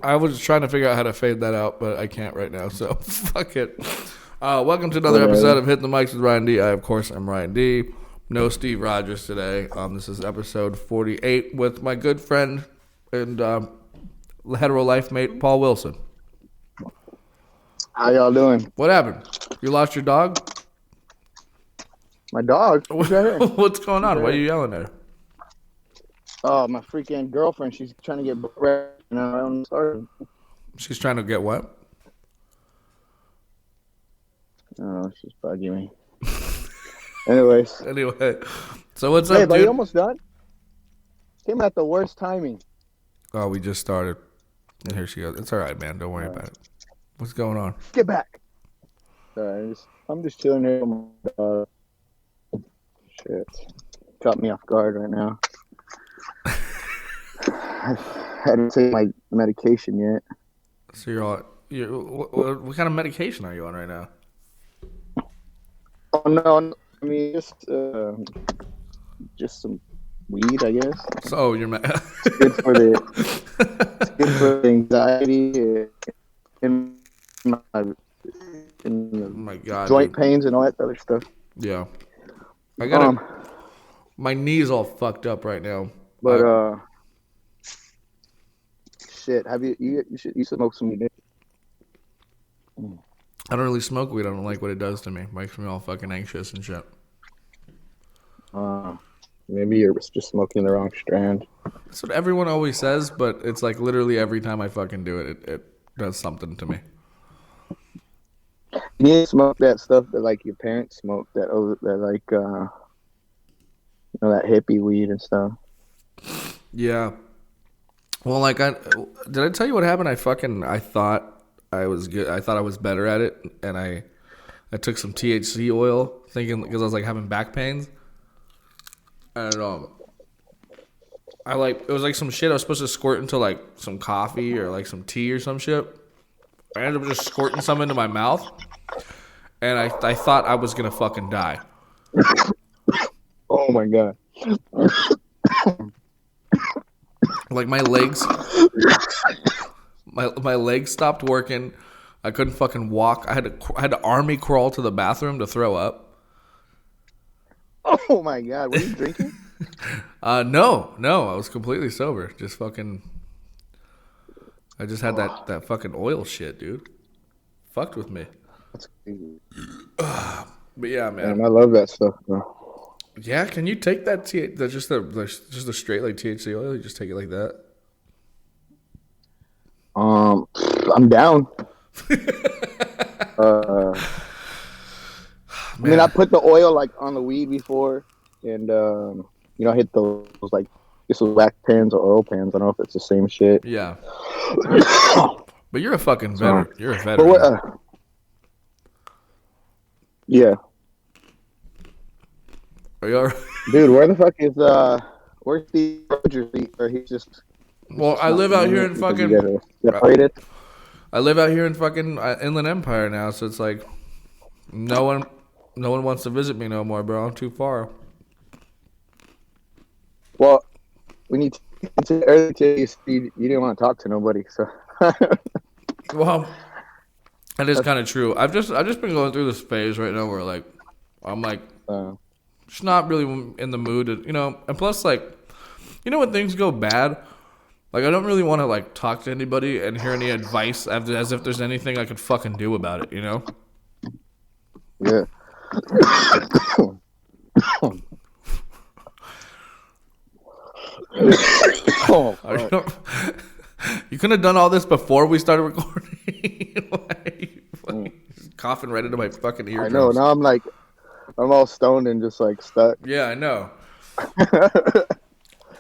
I was trying to figure out how to fade that out, but I can't right now, so fuck it. Welcome to another episode of Hit the Mics with Ryan D. I, of course, am Ryan D. No Steve Rogers today. This is episode 48 with my good friend and hetero life mate, Paul Wilson. How y'all doing? What happened? You lost your dog? My dog? What's going on? Why are you yelling at her? Oh, my freaking girlfriend. She's trying to get ready. She's trying to get what? Oh, she's bugging me. Anyways. Anyway, so what's up, dude? Hey, buddy, almost done? Came at the worst timing. Oh, we just started. And here she goes. It's all right, man. Don't worry about it. What's going on? Get back. I'm just chilling here. Shit. Caught me off guard right now. I hadn't taken my medication yet. So what kind of medication are you on right now? Oh no, I mean just some weed, I guess. So you're it's good for the anxiety and my God, joint pains and all that other stuff. Yeah, I got my knee's all fucked up right now. But shit, have you smoke some weed? I don't really smoke weed. I don't like what it does to me. It makes me all fucking anxious and shit. Maybe you're just smoking the wrong strand. That's what everyone always says, but it's like literally every time I fucking do it, it does something to me. You need to smoke that stuff that like your parents smoked, that like that hippie weed and stuff. Yeah. Well, like did I tell you what happened? I thought I was good. I thought I was better at it, and I took some THC oil, thinking because I was like having back pains. And it was like some shit I was supposed to squirt into like some coffee or like some tea or some shit. I ended up just squirting some into my mouth, and I thought I was gonna fucking die. Oh my God. Like my legs stopped working. I couldn't fucking walk. I had to army crawl to the bathroom to throw up. Oh my God, were you drinking? No, I was completely sober. Just fucking I just had that fucking oil shit, dude. Fucked with me. That's crazy. But yeah, man. I love that stuff, bro. Yeah, can you take that just the straight like THC oil? You just take it like that? I'm down. I mean, I put the oil like on the weed before, and hit those like this was wax pens or oil pens. I don't know if it's the same shit. Yeah. But you're a fucking veteran. You're a veteran. But yeah. Are you all right? Dude, where the fuck is where's Steve Rogers? Or he's just. Well, I live out here in fucking. Separated. I live out here in fucking Inland Empire now, so it's like no one wants to visit me no more, bro. I'm too far. Well, we need to earlier today. You didn't want to talk to nobody, so. Well, that is kind of true. I've just been going through this phase right now where like I'm like just not really in the mood, and plus, like, when things go bad, like, I don't really want to, like, talk to anybody and hear any advice as if there's anything I could fucking do about it, Yeah. You couldn't have done all this before we started recording. Coughing right into my fucking eardrums. I know. Now I'm all stoned and just like stuck. Yeah, I know.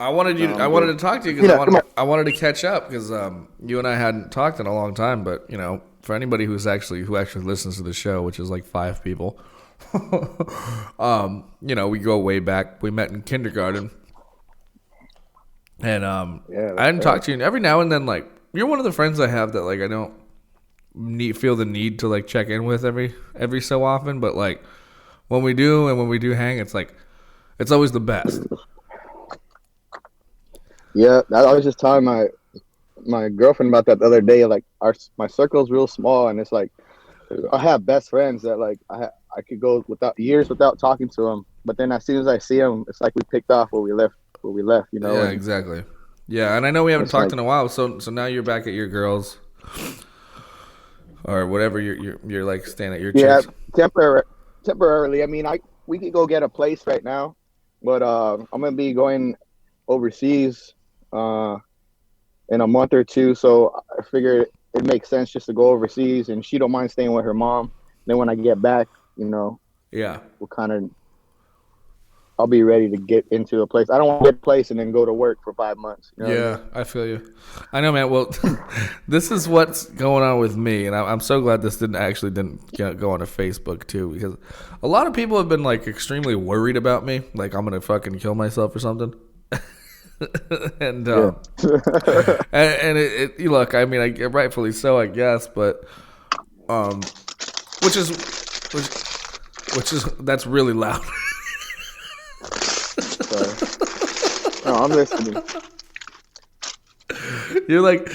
I wanted to talk to you because I wanted to catch up because you and I hadn't talked in a long time. But for anybody who actually listens to the show, which is like 5 people, we go way back. We met in kindergarten. And I hadn't talked to you. And every now and then, like, you're one of the friends I have that, like, I don't feel the need to, like, check in with every so often. But, like, when we do and when we do hang, it's like, it's always the best. Yeah, I was just telling my girlfriend about that the other day. Like, my circle's real small, and it's like I have best friends that, like, I could go years without talking to them, but then as soon as I see them, it's like we picked off where we left. Yeah, exactly. Yeah, and I know we haven't talked in a while, so now you're back at your girls, or whatever you're like staying at your church. Yeah, temporarily. I mean, we could go get a place right now, but I'm gonna be going overseas in a month or two, so I figured it makes sense just to go overseas, and she don't mind staying with her mom. Then when I get back, yeah, I'll be ready to get into a place. I don't want to get a place and then go to work for 5 months. Yeah, I feel you. I know, man. Well, this is what's going on with me, and I'm so glad this didn't go onto Facebook too, because a lot of people have been like extremely worried about me, like I'm gonna fucking kill myself or something. And and it look, I mean, rightfully so, I guess, but which is that's really loud. No, I'm listening. You're like,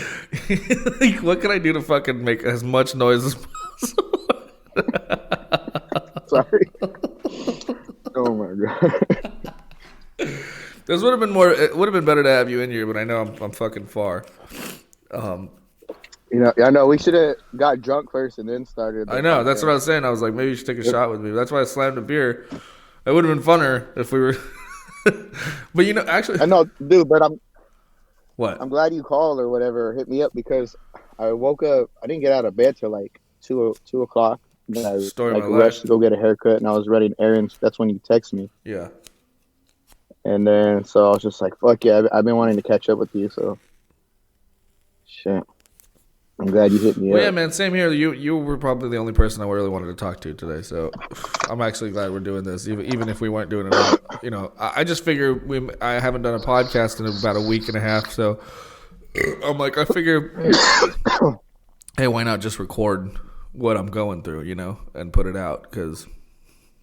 what can I do to fucking make as much noise as possible? Sorry. Oh my god. This would have been more. It would have been better to have you in here, but I know I'm fucking far. I know we should have got drunk first and then started. I know. That's what I was saying. I was like, maybe you should take a shot with me. That's why I slammed a beer. It would have been funner if we were. But actually, I know, dude. But I'm glad you called or whatever, hit me up, because I woke up. I didn't get out of bed till like 2 o'clock. Then I rushed to go get a haircut, and I was running errands. That's when you text me. Yeah. And then so I was just like, fuck yeah, I've been wanting to catch up with you. So shit. I'm glad you hit me up. Yeah, man, same here. You were probably the only person I really wanted to talk to today, so I'm actually glad we're doing this, even if we weren't doing it. I just figure I haven't done a podcast in about a week and a half, so I'm like, I figure, hey, why not just record what I'm going through, and put it out, because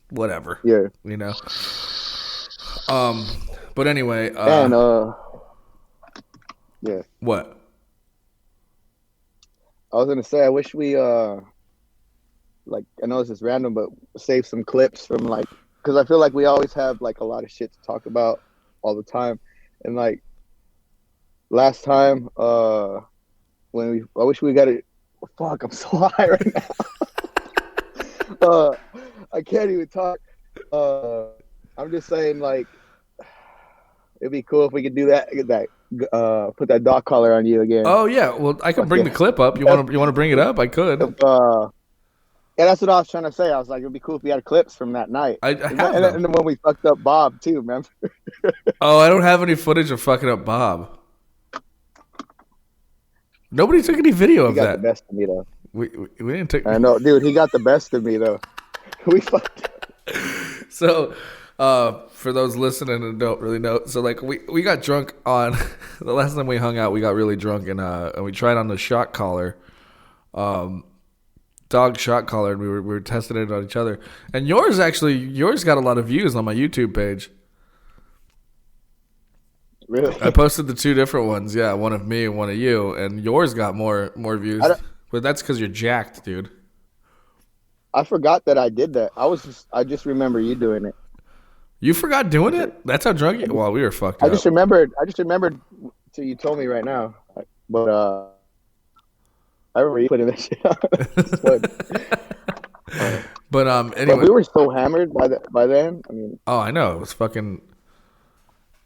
whatever. Yeah. But anyway. Yeah. What? I was gonna say, I wish we I know this is random, but save some clips from because I feel like we always have like a lot of shit to talk about all the time, and like last time, I wish we got it. Fuck, I'm so high right now. I can't even talk. I'm just saying, like, it'd be cool if we could do that. Put that dog collar on you again. Oh yeah, well I can bring the clip up. You want to bring it up? I could. Yeah, that's what I was trying to say. I was like, it'd be cool if we had clips from that night. I have them. And then when we fucked up Bob too, remember? Oh, I don't have any footage of fucking up Bob. Nobody took any video of that. He got the best of me though. We didn't take. I know, dude. He got the best of me though. We fucked. So. For those listening and don't really know, so like we got drunk on the last time we hung out. We got really drunk and we tried on the shock collar, dog shock collar, and we were testing it on each other. And yours got a lot of views on my YouTube page. Really? I posted the 2 different ones. Yeah, one of me and one of you, and yours got more views. But that's because you're jacked, dude. I forgot that I did that. I just remember you doing it. You forgot doing it? That's how drunk you. Well, we were fucked I up. just remembered. Till you told me right now. But I remember you putting that shit on. But But anyway. we were so hammered by then. I mean, Oh, I know. It was fucking.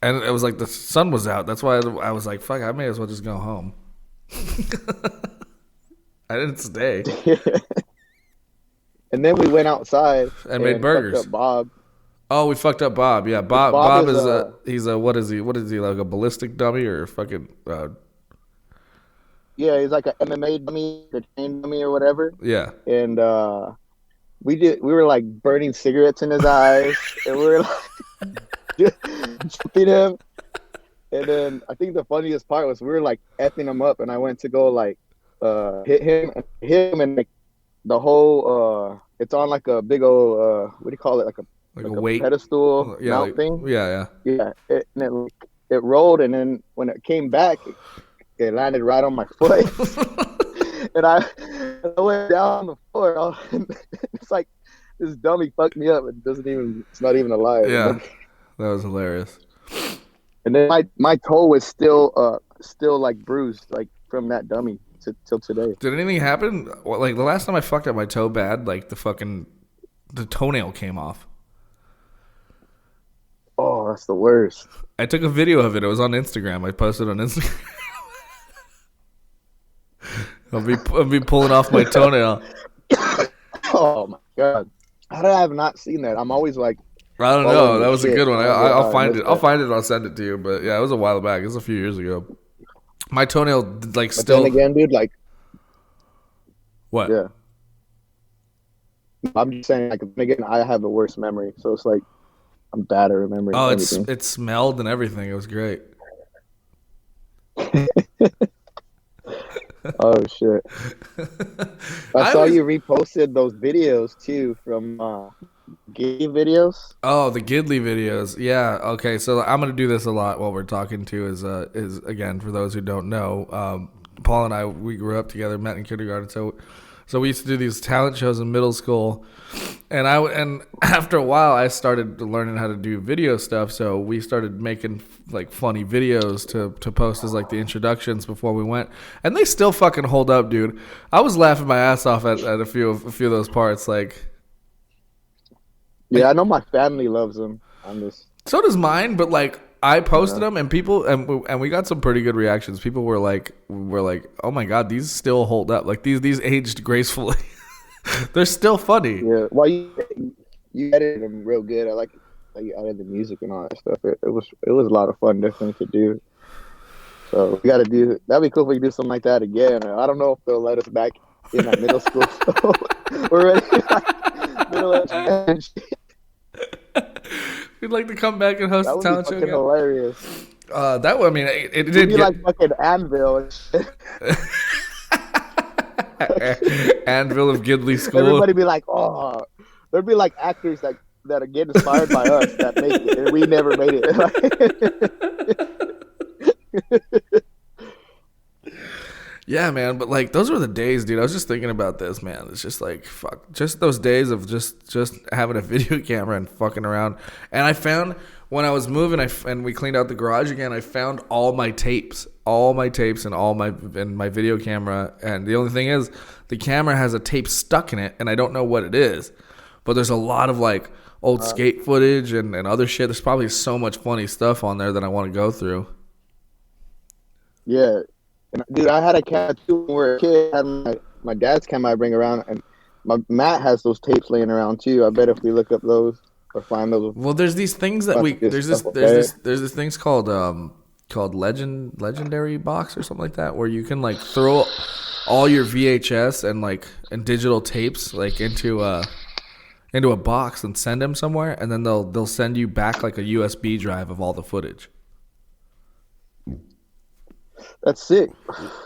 And it was like the sun was out. That's why I was like, fuck, I may as well just go home. I didn't stay. and then we went outside And made burgers. fucked up Bob. Oh, we fucked up Bob. Yeah, Bob Bob is is, he's a, what is he? What is he, like a ballistic dummy or fucking, Yeah, he's like an MMA dummy, a chain dummy or whatever. yeah. And we were like burning cigarettes in his eyes, and we were like jumping him. And then I think the funniest part was we were like effing him up, and I went to go like hit him, and like the whole it's on like a big old what do you call it, like a weight pedestal yeah, mount thing. Yeah. It rolled, and then when it came back, it landed right on my foot. And I went down on the floor. It's like this dummy fucked me up. It's not even alive. Yeah. That was hilarious. And then my toe was still like bruised, like from that dummy till today. Did anything happen? Well, like the last time I fucked up my toe bad, like the toenail came off. Oh, that's the worst. I took a video of it. It was on Instagram. I posted on Instagram. I'll be pulling off my toenail. Oh my god! How did I have not seen that? I'm always like, I don't know. That was a good one. I'll find it. That. I'll find it. And I'll send it to you. But yeah, it was a while back. It was a few years ago. My toenail, like, But still. then again, dude, like, What? yeah. I'm just saying, like, again, I have the worst memory, so it's like I'm bad at remembering. Oh, everything. it smelled and everything. It was great. Oh shit! I saw you reposted those videos too from gay videos. Oh, the Gidley videos. Yeah. Okay. So I'm gonna do this a lot while we're talking too. Is again, for those who don't know, Paul and I, we grew up together, met in kindergarten. So we used to do these talent shows in middle school, and after a while I started learning how to do video stuff. So we started making like funny videos to post as like the introductions before we went, and they still fucking hold up, dude. I was laughing my ass off at a few of those parts. Like, yeah, I know my family loves them. So does mine, but like I posted them, and people and we got some pretty good reactions. People were like, "Oh my god, these still hold up. Like these aged gracefully. They're still funny." Yeah, well, you edited them real good. I like how you added the music and all that stuff. It was a lot of fun, definitely to do. So we got to do. That'd be cool if we do something like that again. I don't know if they'll let us back in that middle school. So we're ready. Middle education. We'd like to come back and host That a would be talent show fucking again. hilarious. That would, I mean, it It'd did be get like fucking Anvil and shit. Anvil of Gidley School. Everybody be like, oh, there'd be like actors that are getting inspired by us that make it, and we never made it. Yeah, man, but like those were the days, dude. I was just thinking about this, man. It's just like fuck, just those days of just having a video camera and fucking around. And I found when I was moving, and we cleaned out the garage again, I found all my tapes and my video camera. And the only thing is, the camera has a tape stuck in it, and I don't know what it is. But there's a lot of like old skate footage and other shit. There's probably so much funny stuff on there that I want to go through. Yeah. And, dude, I had a cat too when we were a kid. I had my dad's camera I bring around, and Matt has those tapes laying around too. I bet if we look up those or find those. Well, there's these things that there's this things called legendary box or something like that, where you can like throw all your VHS and digital tapes like into a box and send them somewhere, and then they'll send you back like a USB drive of all the footage. That's sick.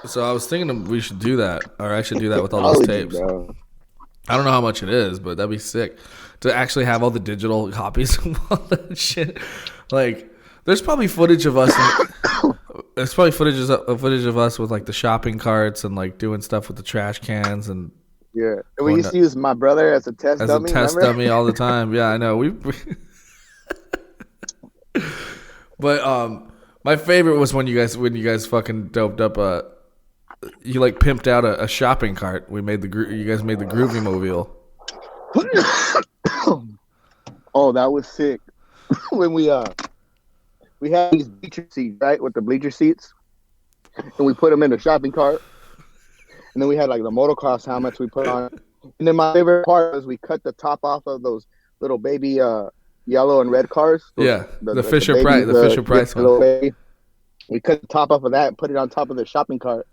So I was thinking we should do that, or I should do that with all those tapes. Bro. I don't know how much it is, but that'd be sick to actually have all the digital copies of all that shit. Like, there's probably footage of us. There's probably footage of us with like the shopping carts and like doing stuff with the trash cans and. Yeah, we used to use my brother as a test dummy. Dummy all the time. Yeah, I know. But my favorite was when you guys fucking doped up you like pimped out a shopping cart. You guys made the Groovy Mobile. Oh, that was sick. When we had these bleacher seats, right, with the bleacher seats, and we put them in the shopping cart, and then we had like the motocross helmets we put on, and then my favorite part was we cut the top off of those little baby yellow and red cars. The Fisher Price one. Baby. We cut the top off of that and put it on top of the shopping cart.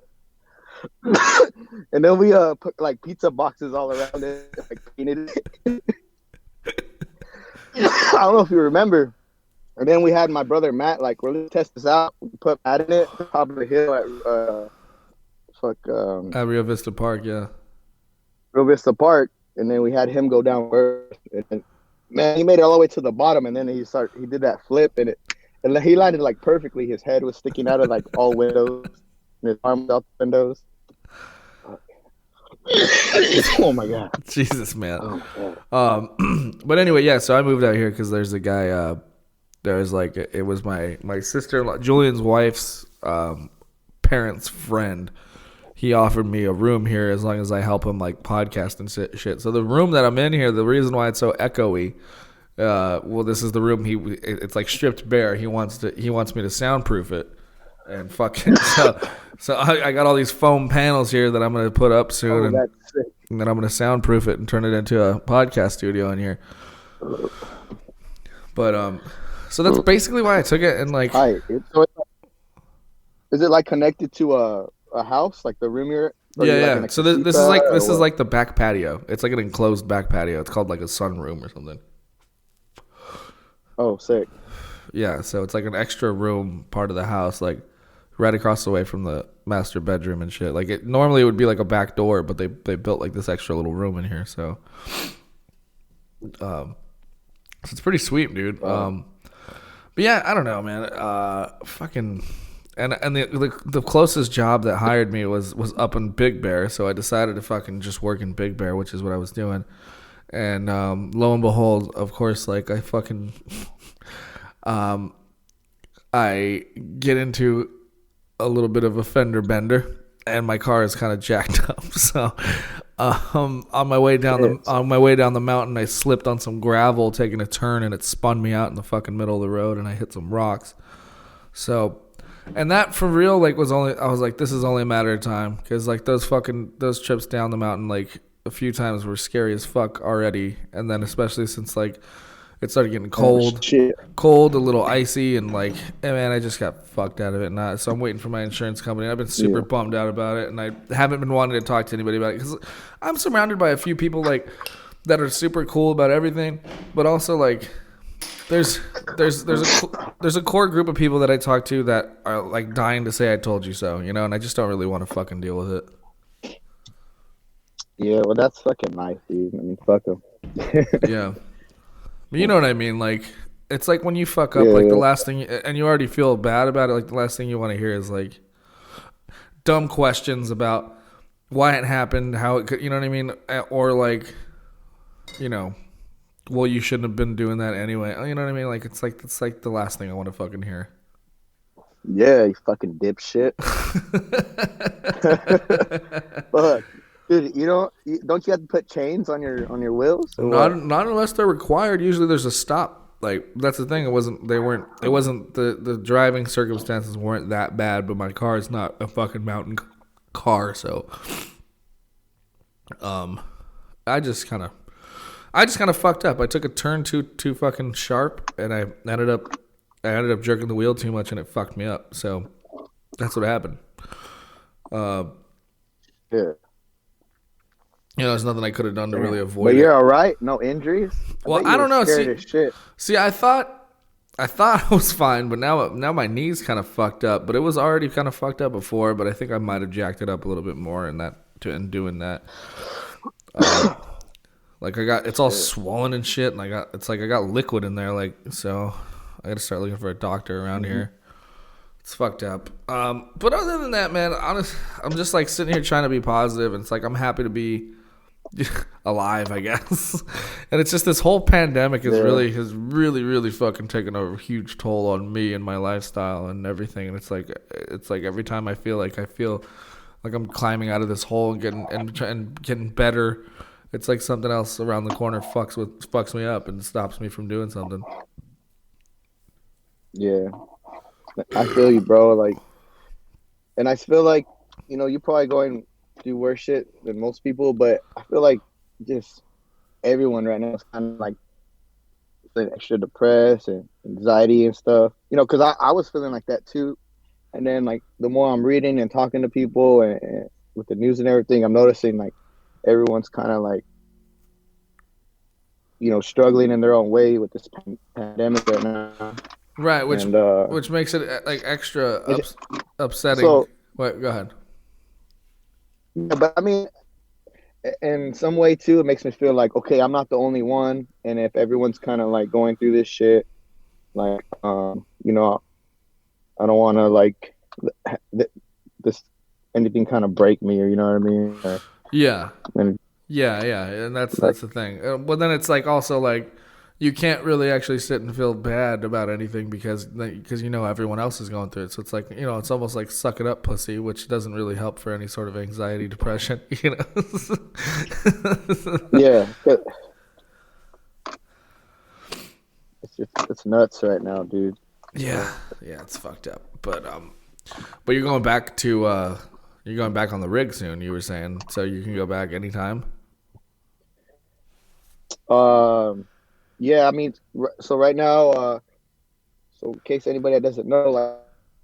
And then we put like pizza boxes all around it, like painted it. I don't know if you remember. And then we had my brother Matt, like, we're gonna test this out. We put Matt in it, top of the hill at Rio Vista Park, yeah. Rio Vista Park, and then we had him go down first. And man, he made it all the way to the bottom, and then he did that flip, and he landed like perfectly. His head was sticking out of like all windows, and his arms out the windows. Oh my god, Jesus, man. But anyway, yeah. So I moved out here because there's a guy. It was my sister-in-law, Julian's wife's parents' friend. He offered me a room here as long as I help him like podcast and shit. So the room that I'm in here, the reason why it's so echoey, this is the room it's like stripped bare. He wants me to soundproof it, and fucking so I got all these foam panels here that I'm gonna put up soon, and then I'm gonna soundproof it and turn it into a podcast studio in here. But so that's basically why I took it, and like, is it like connected to a house, like the room you're? Yeah. Like so this is like the back patio. It's like an enclosed back patio. It's called like a sunroom or something. Oh, sick. Yeah, so it's like an extra room part of the house, like right across the way from the master bedroom and shit. Like normally it would be like a back door, but they built like this extra little room in here. So, it's pretty sweet, dude. But yeah, I don't know, man. Fucking, and the closest job that hired me was up in Big Bear, so I decided to fucking just work in Big Bear, which is what I was doing. And lo and behold, of course, like I fucking, I get into a little bit of a fender bender, and my car is kind of jacked up. So, on my way down the mountain, I slipped on some gravel taking a turn, and it spun me out in the fucking middle of the road, and I hit some rocks. So, and that for real, like I was like, this is only a matter of time, because like those trips down the mountain, like a few times were scary as fuck already, and then especially since like it started getting cold, a little icy, and like, hey man, I just got fucked out of it. So I'm waiting for my insurance company. I've been super bummed out about it, and I haven't been wanting to talk to anybody about it because I'm surrounded by a few people like that are super cool about everything, but also like there's a core group of people that I talk to that are like dying to say I told you so, you know, and I just don't really want to fucking deal with it. Yeah, well, that's fucking nice, dude. I mean, fuck them. Yeah. But you know what I mean? Like, it's like when you fuck up, the last thing, and you already feel bad about it, like the last thing you want to hear is like dumb questions about why it happened, how it could, you know what I mean? Or like, you know, well, you shouldn't have been doing that anyway. You know what I mean? Like, it's like the last thing I want to fucking hear. Yeah, you fucking dipshit. Fuck. Dude, don't you have to put chains on your wheels? Not unless they're required. Usually there's a stop. Like, that's the thing. It wasn't the driving circumstances weren't that bad, but my car is not a fucking mountain car, so I just kind of fucked up. I took a turn too fucking sharp, and I ended up jerking the wheel too much, and it fucked me up. So that's what happened. Yeah. You know, there's nothing I could have done to really avoid it. But you're all right? No injuries? Well, I don't know. See, I thought I was fine, but now my knee's kind of fucked up. But it was already kind of fucked up before, but I think I might have jacked it up a little bit more in doing that. Like it's all swollen and shit, and I got liquid in there, like, so I got to start looking for a doctor around here. It's fucked up. But other than that, man, honestly, I'm just like sitting here trying to be positive, and it's like I'm happy to be alive, I guess. And it's just this whole pandemic Yeah. has really fucking taken a huge toll on me and my lifestyle and everything. And it's like every time I feel like I'm climbing out of this hole and getting better. It's like something else around the corner fucks me up and stops me from doing something. Yeah. I feel you, bro. Like, and I feel like, you're probably going through worse shit than most people, but I feel like just everyone right now is kind of like feeling extra depressed and anxiety and stuff. Because I was feeling like that too. And then, like, the more I'm reading and talking to people and with the news and everything, I'm noticing like everyone's kind of like, struggling in their own way with this pandemic right now. Right, And which makes it like extra upsetting. so, Wait, go ahead. yeah, but I mean, in some way too, it makes me feel like, okay, I'm not the only one. And if everyone's kind of like going through this shit, like, I don't want to like this anything kind of break me, or you know what I mean? Yeah. And Yeah, and like, that's the thing. But then it's like also like you can't really actually sit and feel bad about anything because everyone else is going through it. So it's like it's almost like suck it up, pussy, which doesn't really help for any sort of anxiety, depression. yeah, it's nuts right now, dude. Yeah, yeah, it's fucked up. But you're going back on the rig soon. You were saying so you can go back anytime. Um, yeah, I mean, so right now, so in case anybody that doesn't know, like,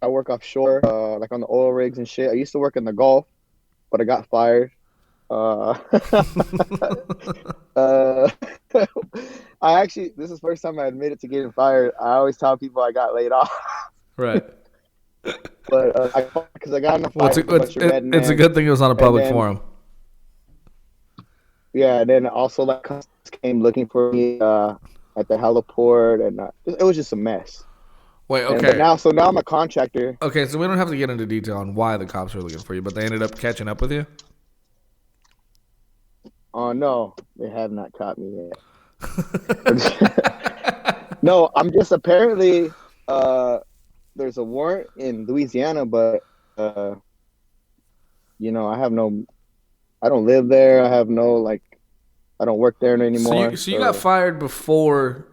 I work offshore, like on the oil rigs and shit. I used to work in the Gulf, but I got fired. Uh, uh, this is the first time I admitted to getting fired. I always tell people I got laid off, Right. but because I got in a Well, fight with a bunch of it's a rednecks, good thing it was on a and public then forum. yeah, and then also like customs came looking for me at the heliport, and it was just a mess. Wait, And but okay. now I'm a contractor. Okay, so we don't have to get into detail on why the cops were looking for you, but they ended up catching up with you? Oh no, they have not caught me yet. No, I'm just apparently there's a warrant in Louisiana, but uh I don't live there. I have no like I don't work there anymore. So you got fired before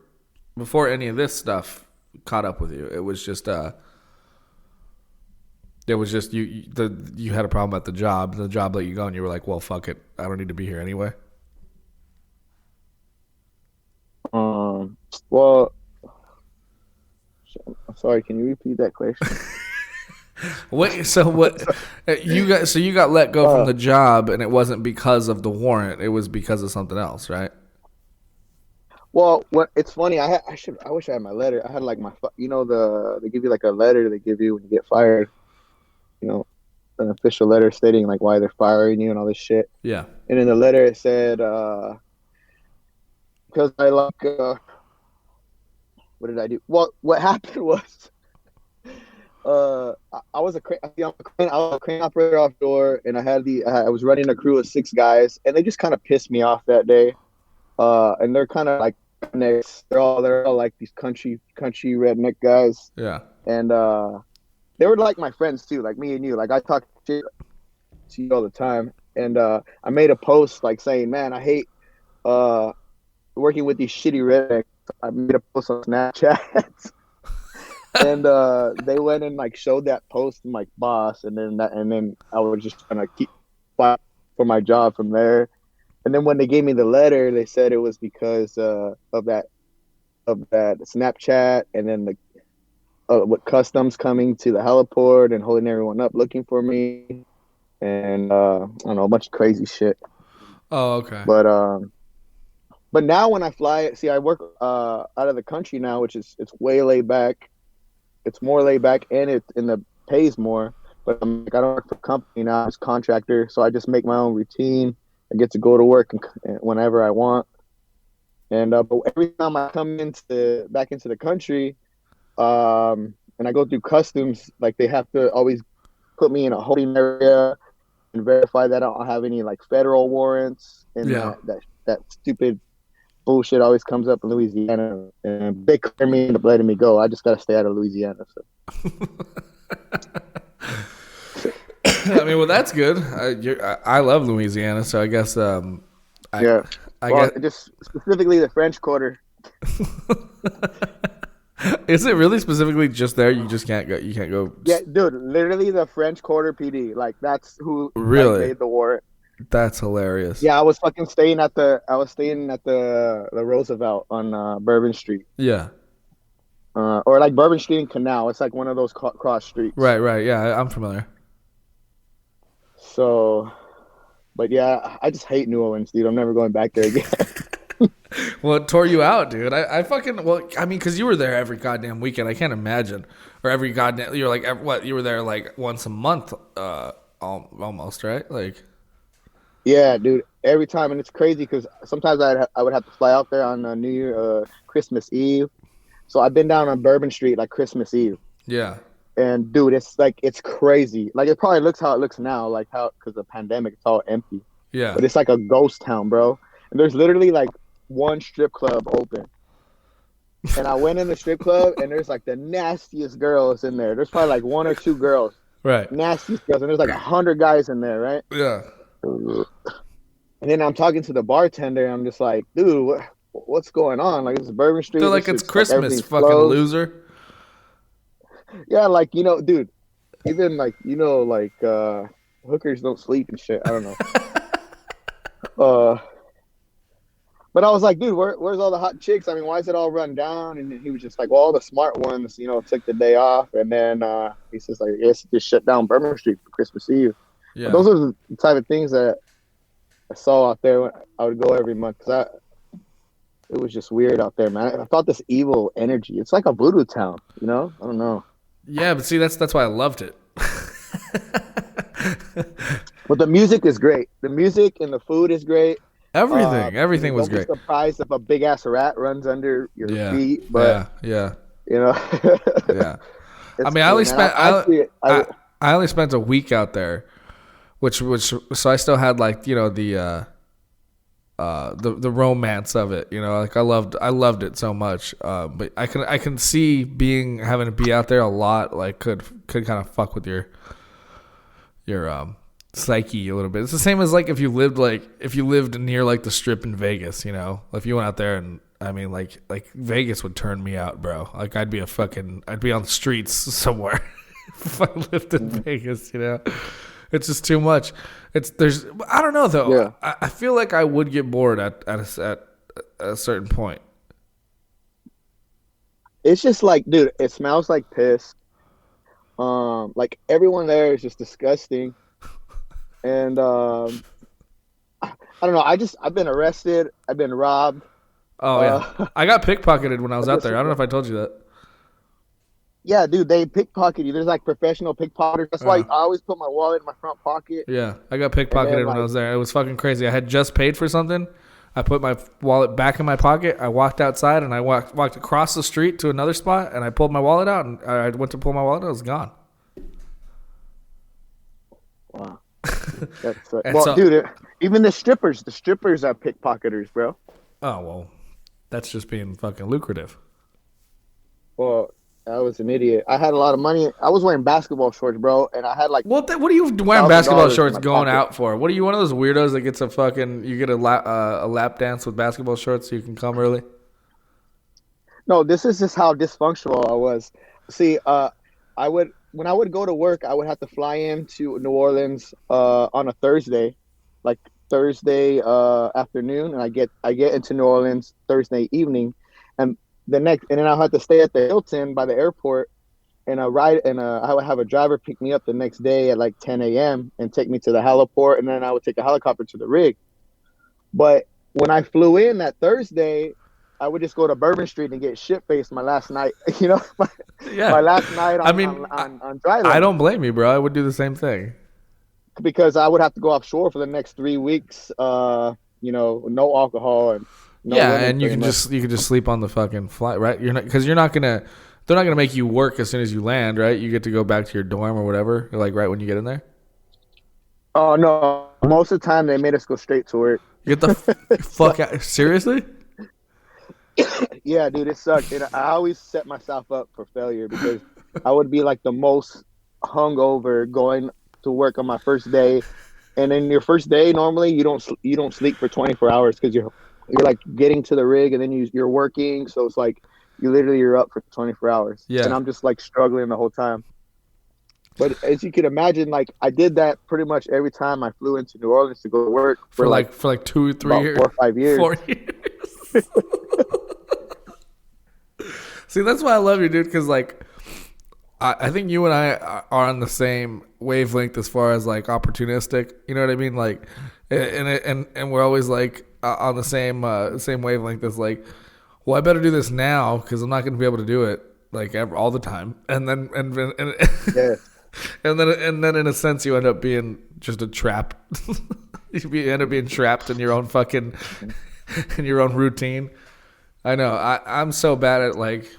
any of this stuff caught up with you. It was just you had a problem at the job let you go, and you were like, well, fuck it, I don't need to be here anyway. Well, I'm sorry, can you repeat that question? Wait, so what? You got let go from the job, and it wasn't because of the warrant. It was because of something else, right? Well, it's funny. I wish I had my letter. I had like they give you like a letter they give you when you get fired. You know, an official letter stating like why they're firing you and all this shit. Yeah. And in the letter it said because I like what did I do? Well, what happened was I was a crane operator offshore, and I was running a crew of 6 guys, and they just kind of pissed me off that day. And they're kind of like rednecks. They're all like these country redneck guys, Yeah. and they were like my friends too, like me and you. Like I talk shit to you all the time, and I made a post like saying, "Man, I hate working with these shitty rednecks." I made a post on Snapchat. And they went and like showed that post to my boss, and then I was just trying to keep fight for my job from there. And then when they gave me the letter, they said it was because of that Snapchat, and then the what customs coming to the heliport and holding everyone up looking for me, and I don't know, a bunch of crazy shit. Oh, okay. But now when I fly, see, I work out of the country now, which is it's way laid back. It's more laid back, and the pays more. But I don't work for a company now. I'm just a contractor, so I just make my own routine. I get to go to work whenever I want. And but every time I come back into the country, and I go through customs, like they have to always put me in a holding area, and verify that I don't have any like federal warrants and Yeah. that stupid bullshit always comes up in Louisiana, and they clear me and letting me go. I just gotta stay out of Louisiana. So. I mean, well, that's good. I love Louisiana, so I guess Yeah. I Well, guess. just specifically the French Quarter. Is it really specifically just there? You just can't go. You can't go. Yeah, dude, literally the French Quarter PD. Like that's who like, Really? made the warrant. That's hilarious. Yeah, I was staying at the Roosevelt on Bourbon Street. Yeah. Or like Bourbon Street and Canal. It's like one of those cross streets. Right. Yeah, I'm familiar. So, but yeah, I just hate New Orleans, dude. I'm never going back there again. Well, it tore you out, dude. I fucking, well, I mean, because you were there every goddamn weekend. I can't imagine. Or every goddamn, you were like, what? You were there like once a month, almost, right? Like, Yeah, dude. Every time, and it's crazy because sometimes I would have to fly out there on Christmas Eve. So I've been down on Bourbon Street like Christmas Eve, yeah. and dude, it's crazy. Like it probably looks how it looks now, like how because of the pandemic, it's all empty. Yeah. But it's like a ghost town, bro. And there's literally like one strip club open. And I went in the strip club, and there's like the nastiest girls in there. There's probably like one or two girls, Right. nastiest girls, and there's like 100 guys in there, right? Yeah. And then I'm talking to the bartender, and I'm just like, dude, what's going on? Like, it's Bourbon Street. They're like, this it's shit's, like, Christmas, everything's fucking closed. loser. Yeah, like, dude, even like, like hookers don't sleep and shit. I don't know. But I was like, dude, where's all the hot chicks? I mean, why is it all run down? And he was just like, well, all the smart ones, took the day off. And then he says, like, yes, just shut down Bourbon Street for Christmas Eve. Yeah. But those are the type of things that I saw out there when I would go every month. It was just weird out there, man. I felt this evil energy. It's like a voodoo town, I don't know. Yeah, but see, that's why I loved it. But the music is great. The music and the food is great. Everything was great. Don't be surprised if a big ass rat runs under your feet, but yeah. Yeah. I mean, I only spent a week out there, which so I still had like the romance of it. Like I loved it so much. But I can see having to be out there a lot like could kind of fuck with your psyche a little bit. It's the same as like if you lived near like the Strip in Vegas. If you went out there, and I mean like Vegas would turn me out, bro. Like I'd be on the streets somewhere if I lived in Vegas. It's just too much. I don't know though. Yeah. I feel like I would get bored at a certain point. It's just like, dude, it smells like piss. Like everyone there is just disgusting. And I don't know. I've been arrested. I've been robbed. Oh yeah, I got pickpocketed when I was out there. I don't know if I told you that. Yeah, dude, they pickpocket you. There's like professional pickpocketers. That's why I always put my wallet in my front pocket. Yeah, I got pickpocketed when I was there. It was fucking crazy. I had just paid for something. I put my wallet back in my pocket. I walked outside, and I walked across the street to another spot, and I pulled my wallet out, and I went to pull my wallet out. It was gone. Wow. Dude, even the strippers are pickpocketers, bro. Oh, well, that's just being fucking lucrative. Well, I was an idiot. I had a lot of money. I was wearing basketball shorts, bro, and I had like. What are you wearing basketball shorts going out for? What are you, one of those weirdos that gets you get a lap dance with basketball shorts so you can come early? No, this is just how dysfunctional I was. See, when I would go to work, I would have to fly into New Orleans on a Thursday, like Thursday afternoon, and I get into New Orleans Thursday evening, and then I'll have to stay at the Hilton by the airport, and I would have a driver pick me up the next day at like 10 a.m. and take me to the heliport, and then I would take a helicopter to the rig. But when I flew in that Thursday, I would just go to Bourbon Street and get shit-faced my last night, my last night on dry land. I don't blame you, bro. I would do the same thing. Because I would have to go offshore for the next 3 weeks, no alcohol and no women, and you could just sleep on the fucking flight, right? They're not gonna make you work as soon as you land, right? You get to go back to your dorm or whatever, like right when you get in there. Oh no, most of the time they made us go straight to work. Get the fuck out. Seriously? Yeah, dude, it sucked. And I always set myself up for failure because I would be like the most hungover going to work on my first day. And then your first day, normally you don't sleep for 24 hours because you're like getting to the rig and then you're working. So it's like you're up for 24 hours. And Yeah. I'm just like struggling the whole time. But as you can imagine, like I did that pretty much every time I flew into New Orleans to go to work For for like like 2 3 about years. 4 or 5 years. 4 years. See, that's why I love you, dude, because like I think you and I are on the same wavelength as far as like opportunistic. You know what I mean? Like, and we're always like on the same wavelength as like, well, I better do this now because I'm not going to be able to do it like all the time. And then Yeah. and then in a sense you end up being just a trap. You end up being trapped in your own fucking in your own routine. I know. I'm so bad at like.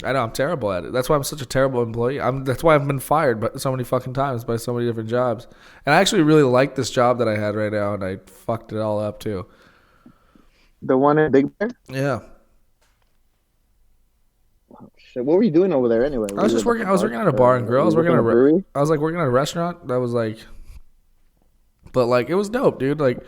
I know I'm terrible at it. That's why I'm such a terrible employee. That's why I've been fired but so many fucking times by so many different jobs. And I actually really like this job that I had right now, and I fucked it all up too. The one in Big Bear? Yeah, Shit, what were you doing over there anyway? I was just working. I was working at a bar and grill. I was working at a brewery. I was like working at a restaurant. That was like, but like it was dope, dude. Like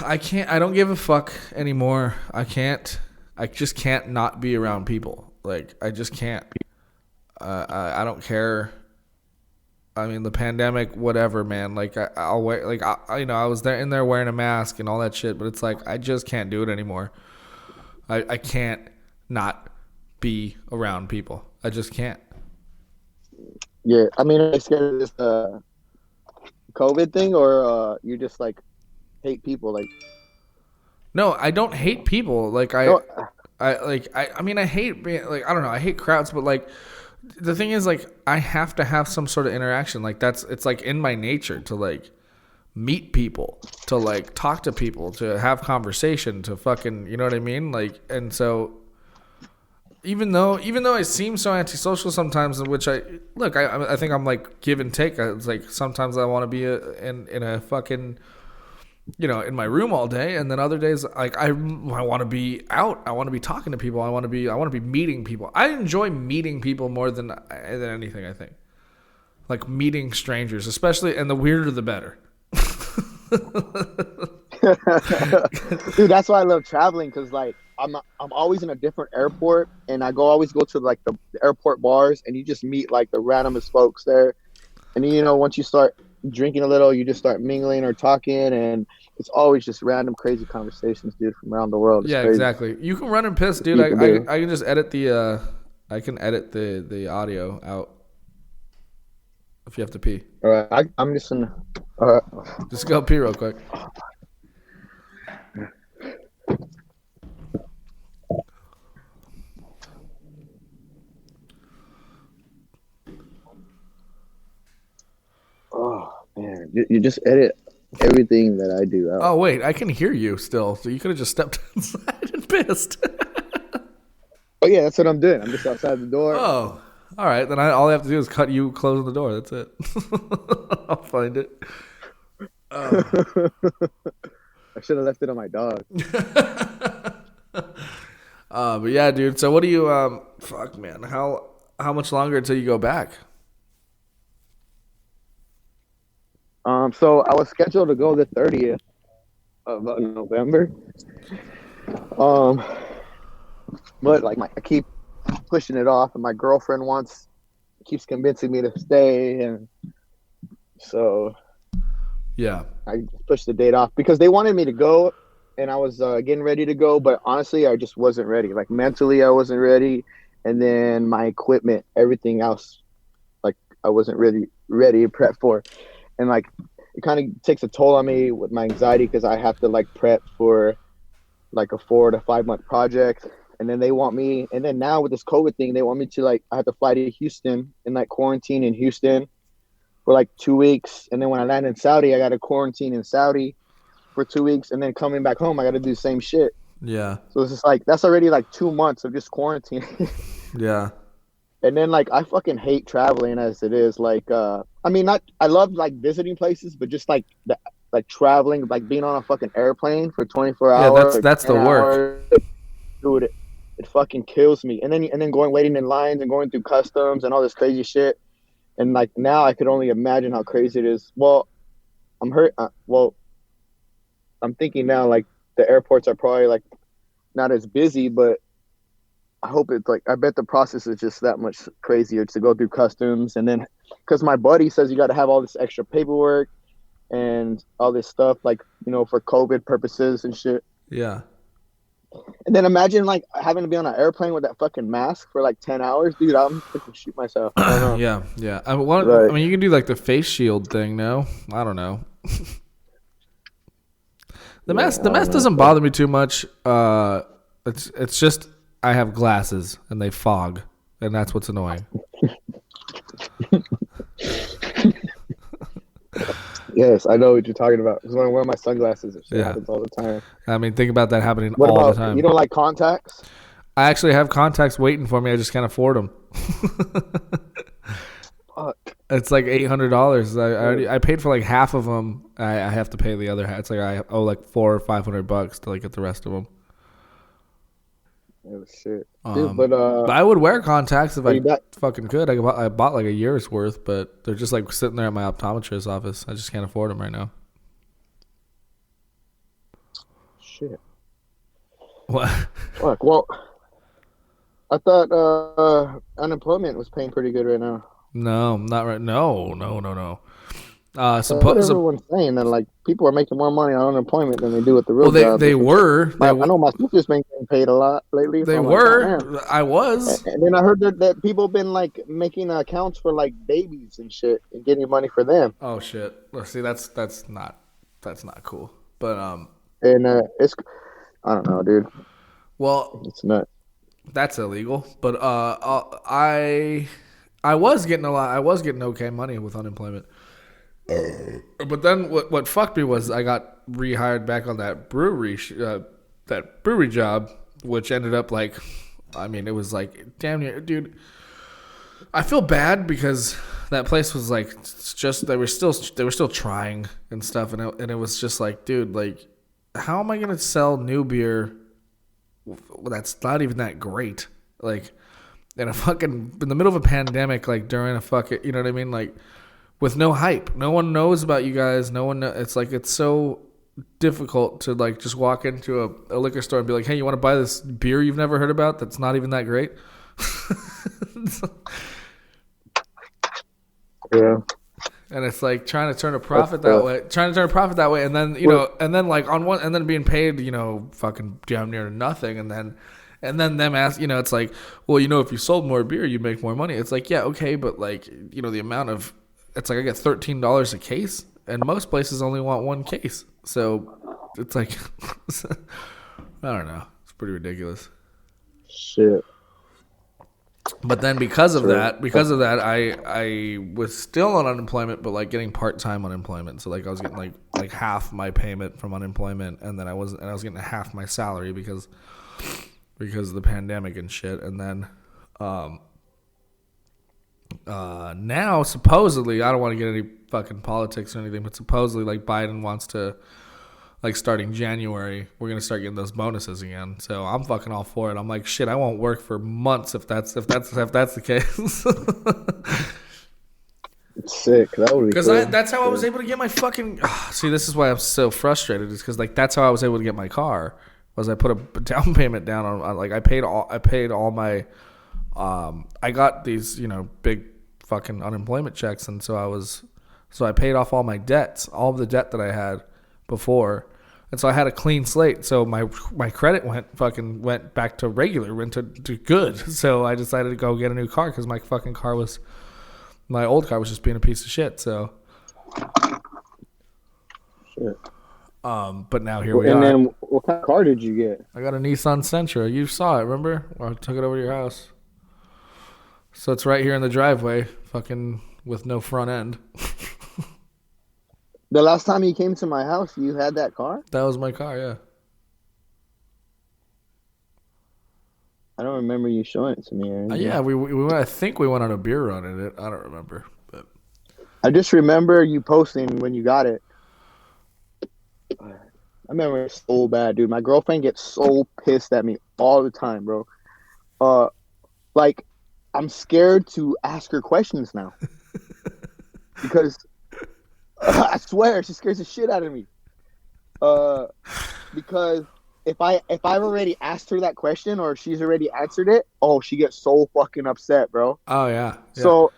I can't. I don't give a fuck anymore. I can't. I just can't not be around people. Like I just can't. I don't care. I mean, the pandemic, whatever, man. Like I'll wear, like I was there in there wearing a mask and all that shit. But it's like I just can't do it anymore. I can't not be around people. I just can't. Yeah, I mean, are you scared of this COVID thing, or you just like hate people? Like, No, I don't hate people. Like no, I mean I hate being like I don't know, I hate crowds, but like the thing is like I have to have some sort of interaction. Like it's like in my nature to like meet people, to like talk to people, to have conversation, to fucking, you know what I mean? Like, and so even though I seem so antisocial sometimes, in which I think I'm like give and take. It's like sometimes I want to be in a fucking, you know, in my room all day, and then other days like I want to be out. I want to be talking to people. I want to be meeting people. I enjoy meeting people more than anything. I think like meeting strangers, especially, and the weirder the better. dude, that's why I love traveling because like I'm always in a different airport, and I always go to like the airport bars, and you just meet like the randomest folks there, and you know once you start drinking a little, you just start mingling or talking, and it's always just random crazy conversations, dude, from around the world. It's Yeah, crazy. exactly. You can run and piss, dude. You can do. I can just edit the I can edit the audio out if you have to pee. All right, I'm just gonna. All right. Just go pee real quick. Oh man, you just edit everything that I do out. Oh wait, I can hear you still. So you could have just stepped inside and pissed. Oh yeah, that's what I'm doing. I'm just outside the door. Oh, all right. Then all I have to do is cut you closing the door. That's it. I'll find it. I should have left it on my dog. But yeah, dude. So what do you fuck, man? How much longer until you go back? So I was scheduled to go the 30th of November. Um, but like I keep pushing it off, and my girlfriend keeps convincing me to stay, and so Yeah. I just pushed the date off because they wanted me to go, and I was getting ready to go, but honestly, I just wasn't ready. Like mentally, I wasn't ready, and then my equipment, everything else, like I wasn't really ready to prep for, and like it kind of takes a toll on me with my anxiety because I have to like prep for like a 4 to 5 month project, and then they want me, and then now with this COVID thing, they want me to like I have to fly to Houston and like quarantine in Houston for like 2 weeks, and then when I land in Saudi, I got to quarantine in Saudi for 2 weeks, and then coming back home, I got to do the same shit. Yeah. So it's just like that's already like 2 months of just quarantine. Yeah. And then like I fucking hate traveling as it is. Like I mean not I love like visiting places, but just like like traveling, like being on a fucking airplane for 24 Yeah, hours or that's 10 the work. hours, dude, it fucking kills me. And then going waiting in lines and going through customs and all this crazy shit. And like now I could only imagine how crazy it is. Well, well, I'm thinking now like the airports are probably like not as busy, but I hope it's like I bet the process is just that much crazier to go through customs and then because my buddy says you got to have all this extra paperwork and all this stuff like for COVID purposes and shit. Yeah. And then imagine like having to be on an airplane with that fucking mask for like 10 hours, dude. I'm freaking shoot myself. I don't know. Yeah, yeah. I Like, mean, you can do like the face shield thing. No, I don't know. The mask doesn't bother me too much. It's just I have glasses and they fog, and that's what's annoying. yes, I know what you're talking about. Because when I wear my sunglasses, it happens all the time. I mean, think about that happening What all about, the time. You don't like contacts? I actually have contacts waiting for me. I just can't afford them. Fuck. It's like $800. I paid for like half of them. I have to pay the other half. It's like I owe like $400 or $500 to like get the rest of them. Oh shit, dude! But I would wear contacts if I back? fucking could. I bought like a year's worth, but they're just like sitting there at my optometrist's office. I just can't afford them right now. Shit. What? Fuck. Well, I thought unemployment was paying pretty good right now. No, not right. No. That's what everyone's saying that like people are making more money on unemployment than they do with the real job. They were. I know my sister's been getting paid a lot lately. They so were. Like, I was. And then I heard that people have been like making accounts for like babies and shit and getting money for them. Oh shit! See, that's not cool. But and it's I don't know, dude. Well, it's not. That's illegal. But I was getting a lot. I was getting okay money with unemployment. But then what fucked me was I got rehired back on that brewery job, which ended up like, I mean, it was like, damn near, dude. I feel bad because that place was like, just they were still trying and stuff, and it was just like, dude, like, how am I gonna sell new beer that's not even that great, like, in the middle of a pandemic, like during a fucking, you know what I mean, like. With no hype, no one knows about you guys. No one. It's like it's so difficult to like just walk into a liquor store and be like, "Hey, you want to buy this beer you've never heard about? That's not even that great." Yeah. And it's like trying to turn a profit that way, and then and then like and then being paid, fucking damn near nothing, and then them ask, it's like, well, if you sold more beer, you'd make more money. It's like, yeah, okay, but like, the amount of. It's like I get $13 a case, and most places only want one case. So it's like, I don't know. It's pretty ridiculous. Shit. But then because of that, I was still on unemployment, but like getting part-time unemployment. So like I was getting like half my payment from unemployment, and then I was getting half my salary because of the pandemic and shit. And then now supposedly, I don't want to get any fucking politics or anything, but supposedly like Biden wants to, like, starting January, we're gonna start getting those bonuses again. So I'm fucking all for it. I'm like, shit, I won't work for months if that's the case. It's sick. That would be because cool. That's how I was able to get my fucking. See, this is why I'm so frustrated. Is because like that's how I was able to get my car. Was I put a down payment down on like I paid all my. I got these big fucking unemployment checks, and so I paid off all my debts, all of the debt that I had before, and so I had a clean slate. So my credit went back to regular, went to good. So I decided to go get a new car because my old car was just being a piece of shit. So, shit. But now here we are. And then, what kind of car did you get? I got a Nissan Sentra. You saw it, remember? I took it over to your house. So it's right here in the driveway, fucking with no front end. The last time you came to my house, you had that car? That was my car, yeah. I don't remember you showing it to me. Or anything. Yeah, we went, I think we went on a beer run in it. I don't remember, but I just remember you posting when you got it. I remember it so bad, dude. My girlfriend gets so pissed at me all the time, bro. Like I'm scared to ask her questions now because I swear she scares the shit out of me. Because if I've already asked her that question or she's already answered it, oh, she gets so fucking upset, bro. oh yeah. So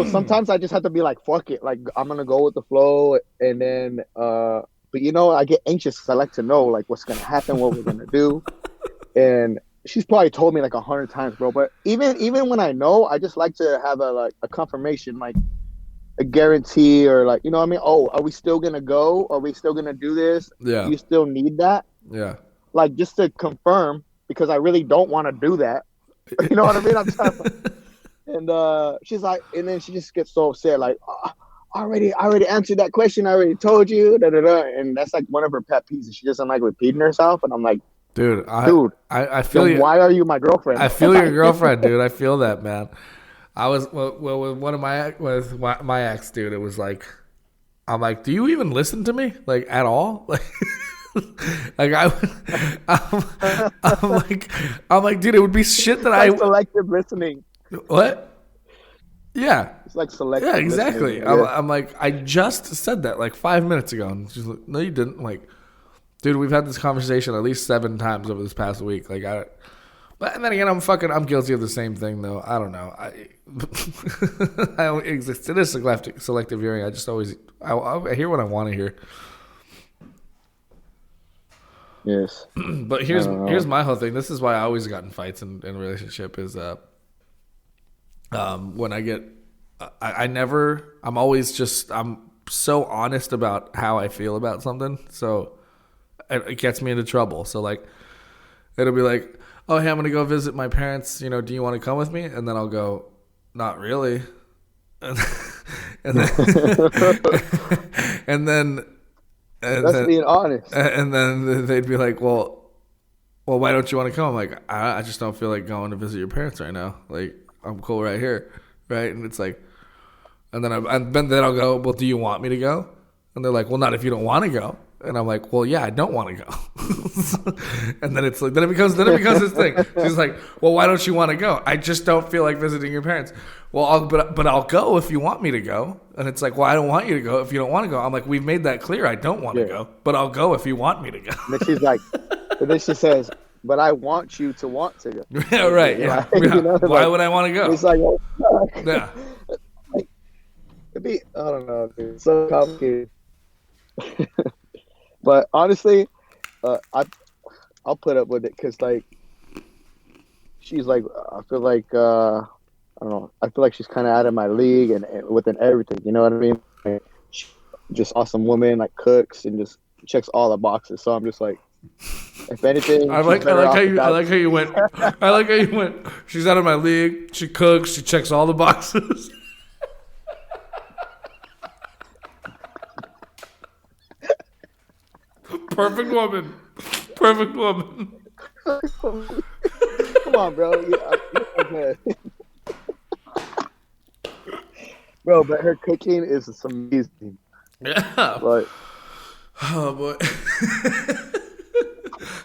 sometimes I just have to be like, fuck it, like I'm gonna go with the flow, and then but you know, I get anxious because I like to know like what's gonna happen, what we're gonna do, and she's probably told me like 100 times, bro. But even when I know, I just like to have a confirmation, like a guarantee, or like, you know what I mean? Oh, are we still gonna go? Are we still gonna do this? Yeah. Do you still need that? Yeah. Like just to confirm, because I really don't want to do that. You know what I mean? I'm trying and she's like, and then she just gets so upset, like, oh, I already answered that question. I already told you, da da da. And that's like one of her pet peeves. She doesn't like repeating herself, and I'm like, dude, I feel then you. why are you my girlfriend? I feel your girlfriend, dude. I feel that, man. I was with one of my ex, dude. It was like, I'm like, do you even listen to me, like at all? Like, I'm like, dude, it would be shit that like selective listening. What? Yeah. It's like selective. Yeah, exactly. Yeah. I'm like, I just said that like 5 minutes ago, and she's like, no, you didn't. I'm like, dude, we've had this conversation at least 7 times over this past week. Like, but then again, I'm guilty of the same thing though. I don't know. It is selective hearing. I just always I hear what I want to hear. Yes. But here's my whole thing. This is why I always got in fights in a relationship is when I get I'm so honest about how I feel about something, so it gets me into trouble. So like it'll be like, oh hey, I'm gonna go visit my parents, do you want to come with me? And then I'll go, not really. and then that's being honest. And then they'd be like, well, why don't you want to come? I'm like, I just don't feel like going to visit your parents right now. Like, I'm cool right here, right? And it's like, and then I'll go, well, do you want me to go? And they're like, well, not if you don't want to go. And I'm like, well, yeah, I don't want to go. And then it's like, then it becomes this thing. She's like, well, why don't you want to go? I just don't feel like visiting your parents. Well, but I'll go if you want me to go. And it's like, well, I don't want you to go if you don't want to go. I'm like, we've made that clear. I don't want to go, but I'll go if you want me to go. And then she's like, but then she says, but I want you to want to go. Yeah, right. Yeah. Why would I want to go? It's like, oh, fuck. Yeah. Like, I don't know, dude. It's so complicated. But honestly, I'll put up with it because, like, she's like, I feel like, I don't know, I feel like she's kind of out of my league and within everything, you know what I mean? Like, she's just awesome woman, like cooks and just checks all the boxes. So I'm just like, if anything, I like how you went. I like how you went. She's out of my league. She cooks. She checks all the boxes. Perfect woman. Perfect woman. Come on, bro. Okay. Bro, but her cooking is amazing. Yeah. But, oh boy.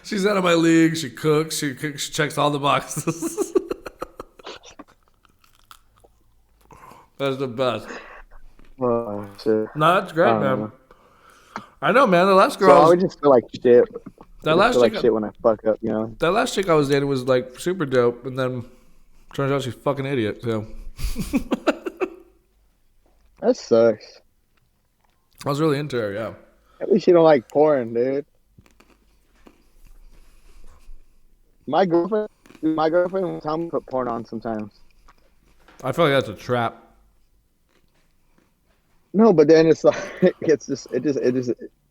She's out of my league. She cooks. She checks all the boxes. That's the best. oh, shit. No, that's great, man. I know, man. The last girl. So I would just feel like shit. That last feel chick, like shit when I fuck up, you know. That last chick I was dating was like super dope, and then turns out she's a fucking idiot. So That sucks. I was really into her. Yeah. At least you don't like porn, dude. My girlfriend will tell me to put porn on sometimes. I feel like that's a trap. No, but then it's like it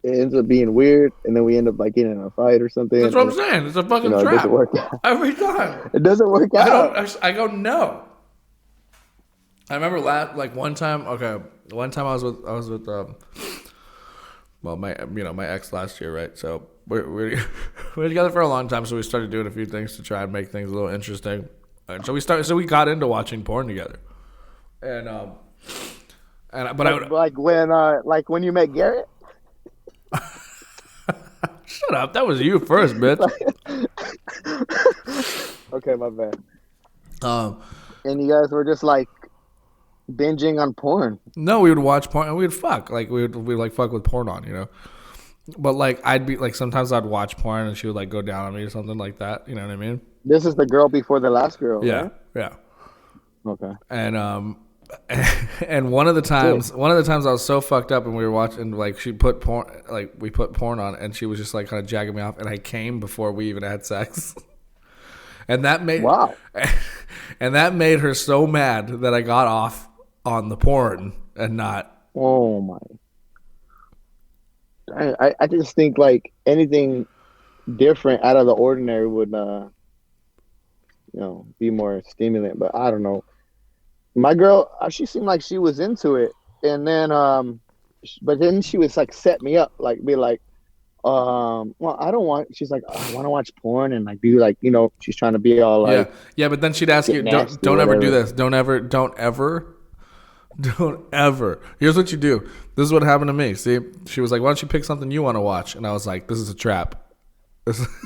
ends up being weird, and then we end up like getting in a fight or something. That's what I'm saying. It's a fucking trap. It doesn't work out. Every time. It doesn't work out. I go no. I remember one time. Okay, one time I was with my ex last year, right? So we're we were together for a long time, so we started doing a few things to try and make things a little interesting. And so we got into watching porn together. And but I would like when you met Garrett. shut up. That was you first, bitch. Okay, my bad. Um, And you guys were just like binging on porn. no, we would watch porn and we'd fuck. Like we'd like fuck with porn on, you know. But like I'd be like sometimes I'd watch porn and she would like go down on me or something like that. You know what I mean? This is the girl before the last girl. Yeah, Right? yeah. Okay. And and one of the times I was so fucked up and we were watching like we put porn on and she was just like kind of jagging me off and I came before we even had sex. And that made Wow. and that made her so mad that I got off on the porn and not. Oh my. I just think like anything different out of the ordinary would be more stimulant, but I don't know. My girl, she seemed like she was into it, and then but then she was like set me up, like be like, well, I don't want. She's like, I want to watch porn and like be like, she's trying to be all like, Yeah. But then she'd ask you, nasty don't or ever do whatever. this. Don't ever. Here's what you do. This is what happened to me. See, she was like, why don't you pick something you want to watch? And I was like, this is a trap.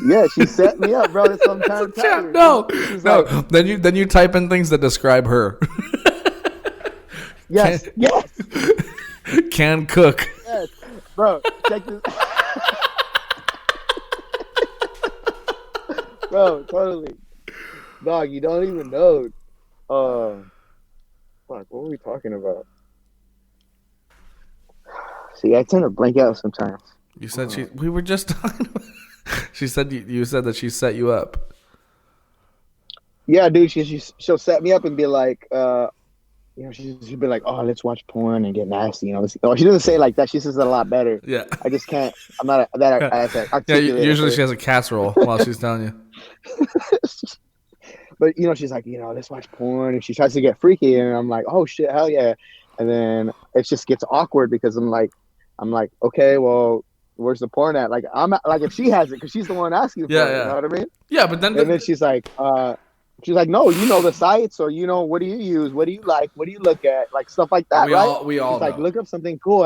Yeah, she set me up, bro. That's what I'm trying to tell you. No. Like, Then you type in things that describe her. yes, Can cook. yes, bro. Check this. Bro, totally. Dog, you don't even know. Fuck, what were we talking about? See, I tend to blank out sometimes. You said we were just talking about, she said you said that she set you up. Yeah, dude, she'll set me up and be like, she'll be like, oh, let's watch porn and get nasty. She doesn't say it like that. She says it a lot better. Yeah. I just can't. I'm not that articulate. Usually she has a casserole while she's telling you. But she's like, let's watch porn, and she tries to get freaky, and I'm like, oh shit, hell yeah, and then it just gets awkward because I'm like, okay, well, where's the porn at? Like I'm like if she has it because she's the one asking for it. Yeah. You know what I mean? Yeah, but then And then she's like, no, you know the sites, or what do you use? What do you like? What do you look at? Like stuff like that, right? We all she's like, know. look up something cool,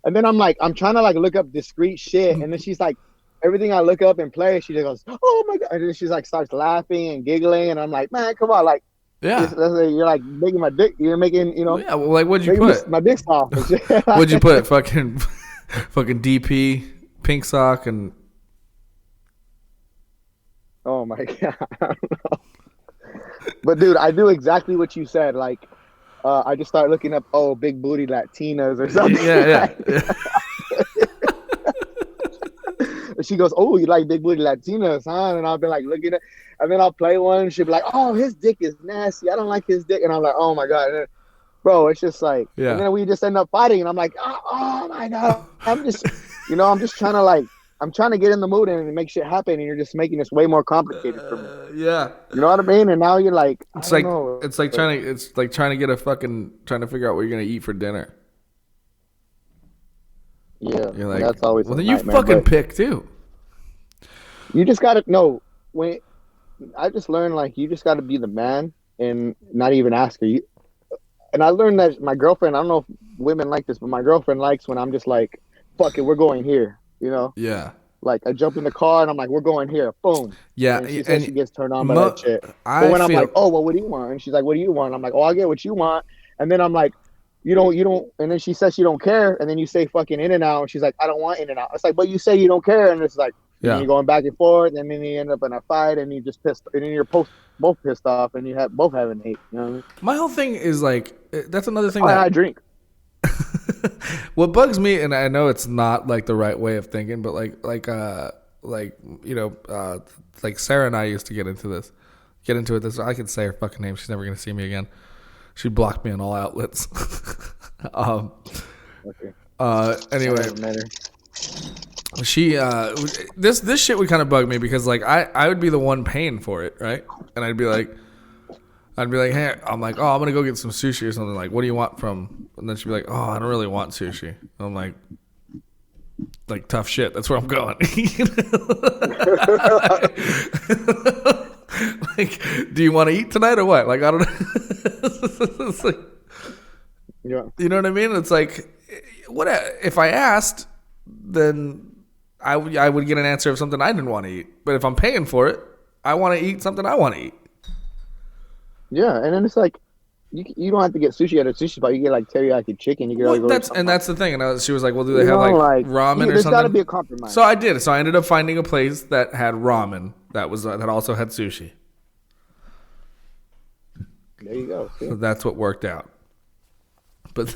and then I'm like, I'm trying to like look up discreet shit, and then she's like, everything I look up and play, she just goes, oh my god, and then she's like starts laughing and giggling, and I'm like, man, come on, like, Yeah. you're like making my dick, you're making, Yeah, well, like what'd you put? my dick soft. And shit. What'd you put? Fucking DP, pink sock, and Oh my god, I don't know. But dude, I do exactly what you said. Like, I just start looking up, big booty Latinas or something. yeah. And she goes, oh, you like big booty Latinas, huh? And I'll be like looking at, and then I'll play one, and she'll be like, oh, his dick is nasty. I don't like his dick. And I'm like, oh my god, and then, bro, it's just like, Yeah. And then we just end up fighting, and I'm like, oh my god, I'm just trying to like, I'm trying to get in the mood and make shit happen, and you're just making this way more complicated for me. Yeah. You know what I mean? And now you're like, It's I like don't know. it's like trying to get trying to figure out what you're gonna eat for dinner. Yeah, You're like, that's always. well, a then you nightmare, fucking but pick too. You just gotta know when. I just learned like you just gotta be the man and not even ask her. And I learned that my girlfriend. I don't know if women like this, but my girlfriend likes when I'm just like, "Fuck it, we're going here." Yeah. Like I jump in the car and I'm like, "We're going here." Boom. Yeah. And she says she gets turned on by mo- that shit. I But when I'm feel- like, "Oh, well, what do you want?" And she's like, "What do you want?" I'm like, "Oh, I'll get what you want." And then I'm like, you don't. And then she says she don't care. And then you say fucking In-N-Out. And she's like, I don't want In-N-Out. It's like, but you say you don't care. And it's like, Yeah. you're going back and forth. And then you end up in a fight. And you just pissed. And then you're both pissed off. And you have both having hate. You know what I mean? My whole thing is like that's another thing I that drink. what bugs me, and I know it's not like the right way of thinking, but like Sarah and I used to get into it. This I can say her fucking name. She's never gonna see me again. She blocked me on all outlets. Okay. Anyway, Doesn't matter. she this shit would kind of bug me because like I would be the one paying for it, right? And I'd be like, hey, I'm like, oh, I'm gonna go get some sushi or something. Like, what do you want from? And then she'd be like, oh, I don't really want sushi. I'm like, like tough shit. That's where I'm going. Like, do you want to eat tonight or what? Like, I don't know. It's like, Yeah. you know what I mean? It's like, what if I asked, then I would get an answer of something I didn't want to eat. But if I'm paying for it, I want to eat something I want to eat. Yeah, and then it's like you don't have to get sushi at a sushi spot. You get like teriyaki chicken. You get Well, like that's the thing. And she was like, "Well, do they You have know, like like, ramen or there's something?" got to be a compromise. So I did. So I ended up finding a place that had ramen that also had sushi. There you go. See? So that's what worked out. But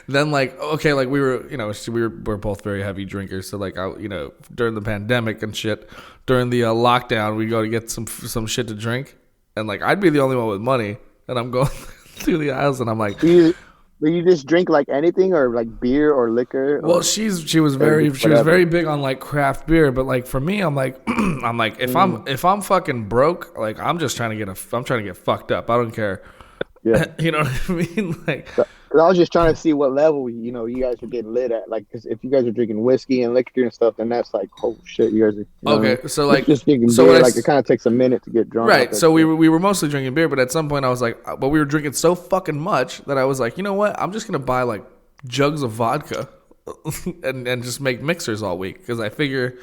then like, okay, like we're both very heavy drinkers. So like, during the pandemic and shit, during the lockdown, we go to get some shit to drink, and like I'd be the only one with money, and I'm going through the aisles, and I'm like, Do you just drink like anything or like beer or liquor? well, she was very big on like craft beer, but like for me, I'm like if I'm fucking broke, like I'm trying to get fucked up. I don't care. Yeah. You know what I mean? Like, 'Cause I was just trying to see what level you guys were getting lit at. Like, 'cause if you guys are drinking whiskey and liquor and stuff, then that's like, oh shit, you guys are. okay, so like, just drinking so beer, when I like it kind of takes a minute to get drunk. right. So we were mostly drinking beer, but at some point I was like, but we were drinking so fucking much that I was like, you know what? I'm just gonna buy like jugs of vodka and just make mixers all week because I figure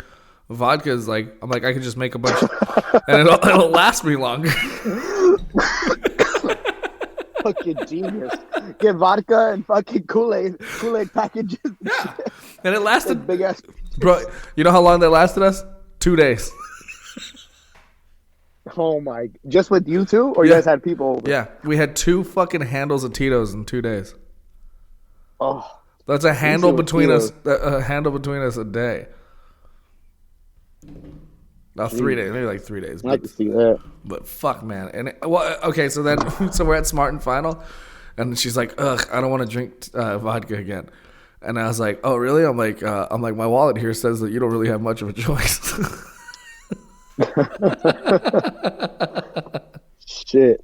vodka is like, I'm like, I could just make a bunch and it'll last me longer. Fucking genius. Get vodka and fucking Kool-Aid packages. Yeah, and it lasted Big ass. bro. You know how long that lasted us? 2 days. Oh my! Just with you two, or you Yeah. guys had people over? Yeah, we had 2 fucking handles of Tito's in 2 days. Oh, That's a handle with between us. Tito's. A handle between us a day. Now 3 days, maybe like 3 days. I can see that. But fuck, man. And okay, so then so we're at Smart and Final, and she's like, "Ugh, I don't want to drink vodka again." And I was like, "Oh, really?" I'm like, my wallet here says that you don't really have much of a choice. Shit.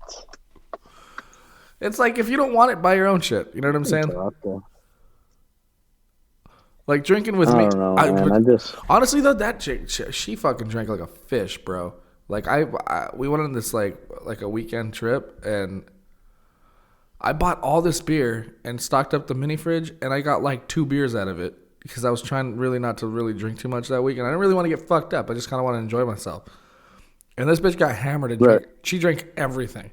It's like if you don't want it, buy your own shit. You know what I'm saying? Okay. Like drinking with I me. don't know, man. I just Honestly though, that chick, she fucking drank like a fish, bro. Like we went on this like a weekend trip, and I bought all this beer and stocked up the mini fridge, and I got like 2 beers out of it because I was trying really not to really drink too much that week, and I didn't really want to get fucked up. I just kind of want to enjoy myself. And this bitch got hammered and drank. She drank everything.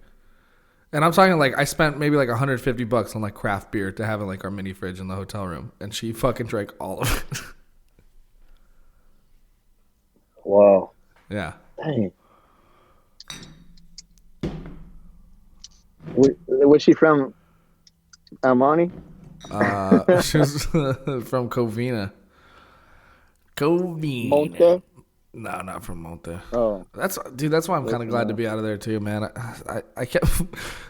And I'm talking like I spent maybe like $150 on like craft beer to have in like our mini fridge in the hotel room, and she fucking drank all of it. wow. Yeah. Dang. Was she from Armani? She was from Covina. Monte? No, not from Monte. Oh. That's why I'm kind of glad to be out of there too, man. I kept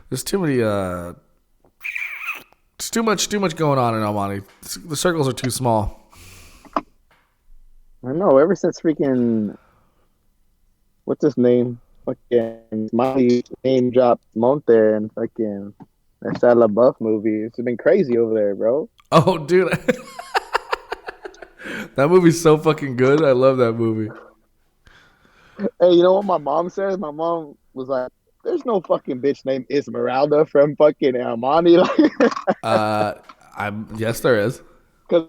there's too many it's too much going on in Almani. The circles are too small. I know. Ever since freaking what's his name? Fucking Molly name dropped Monte and fucking that Shia LaBeouf movie. It's been crazy over there, bro. Oh, dude. That movie's so fucking good. I love that movie. Hey, you know what my mom says? My mom was like, "There's no fucking bitch named Esmeralda from fucking Armani." Yes, there is. Cause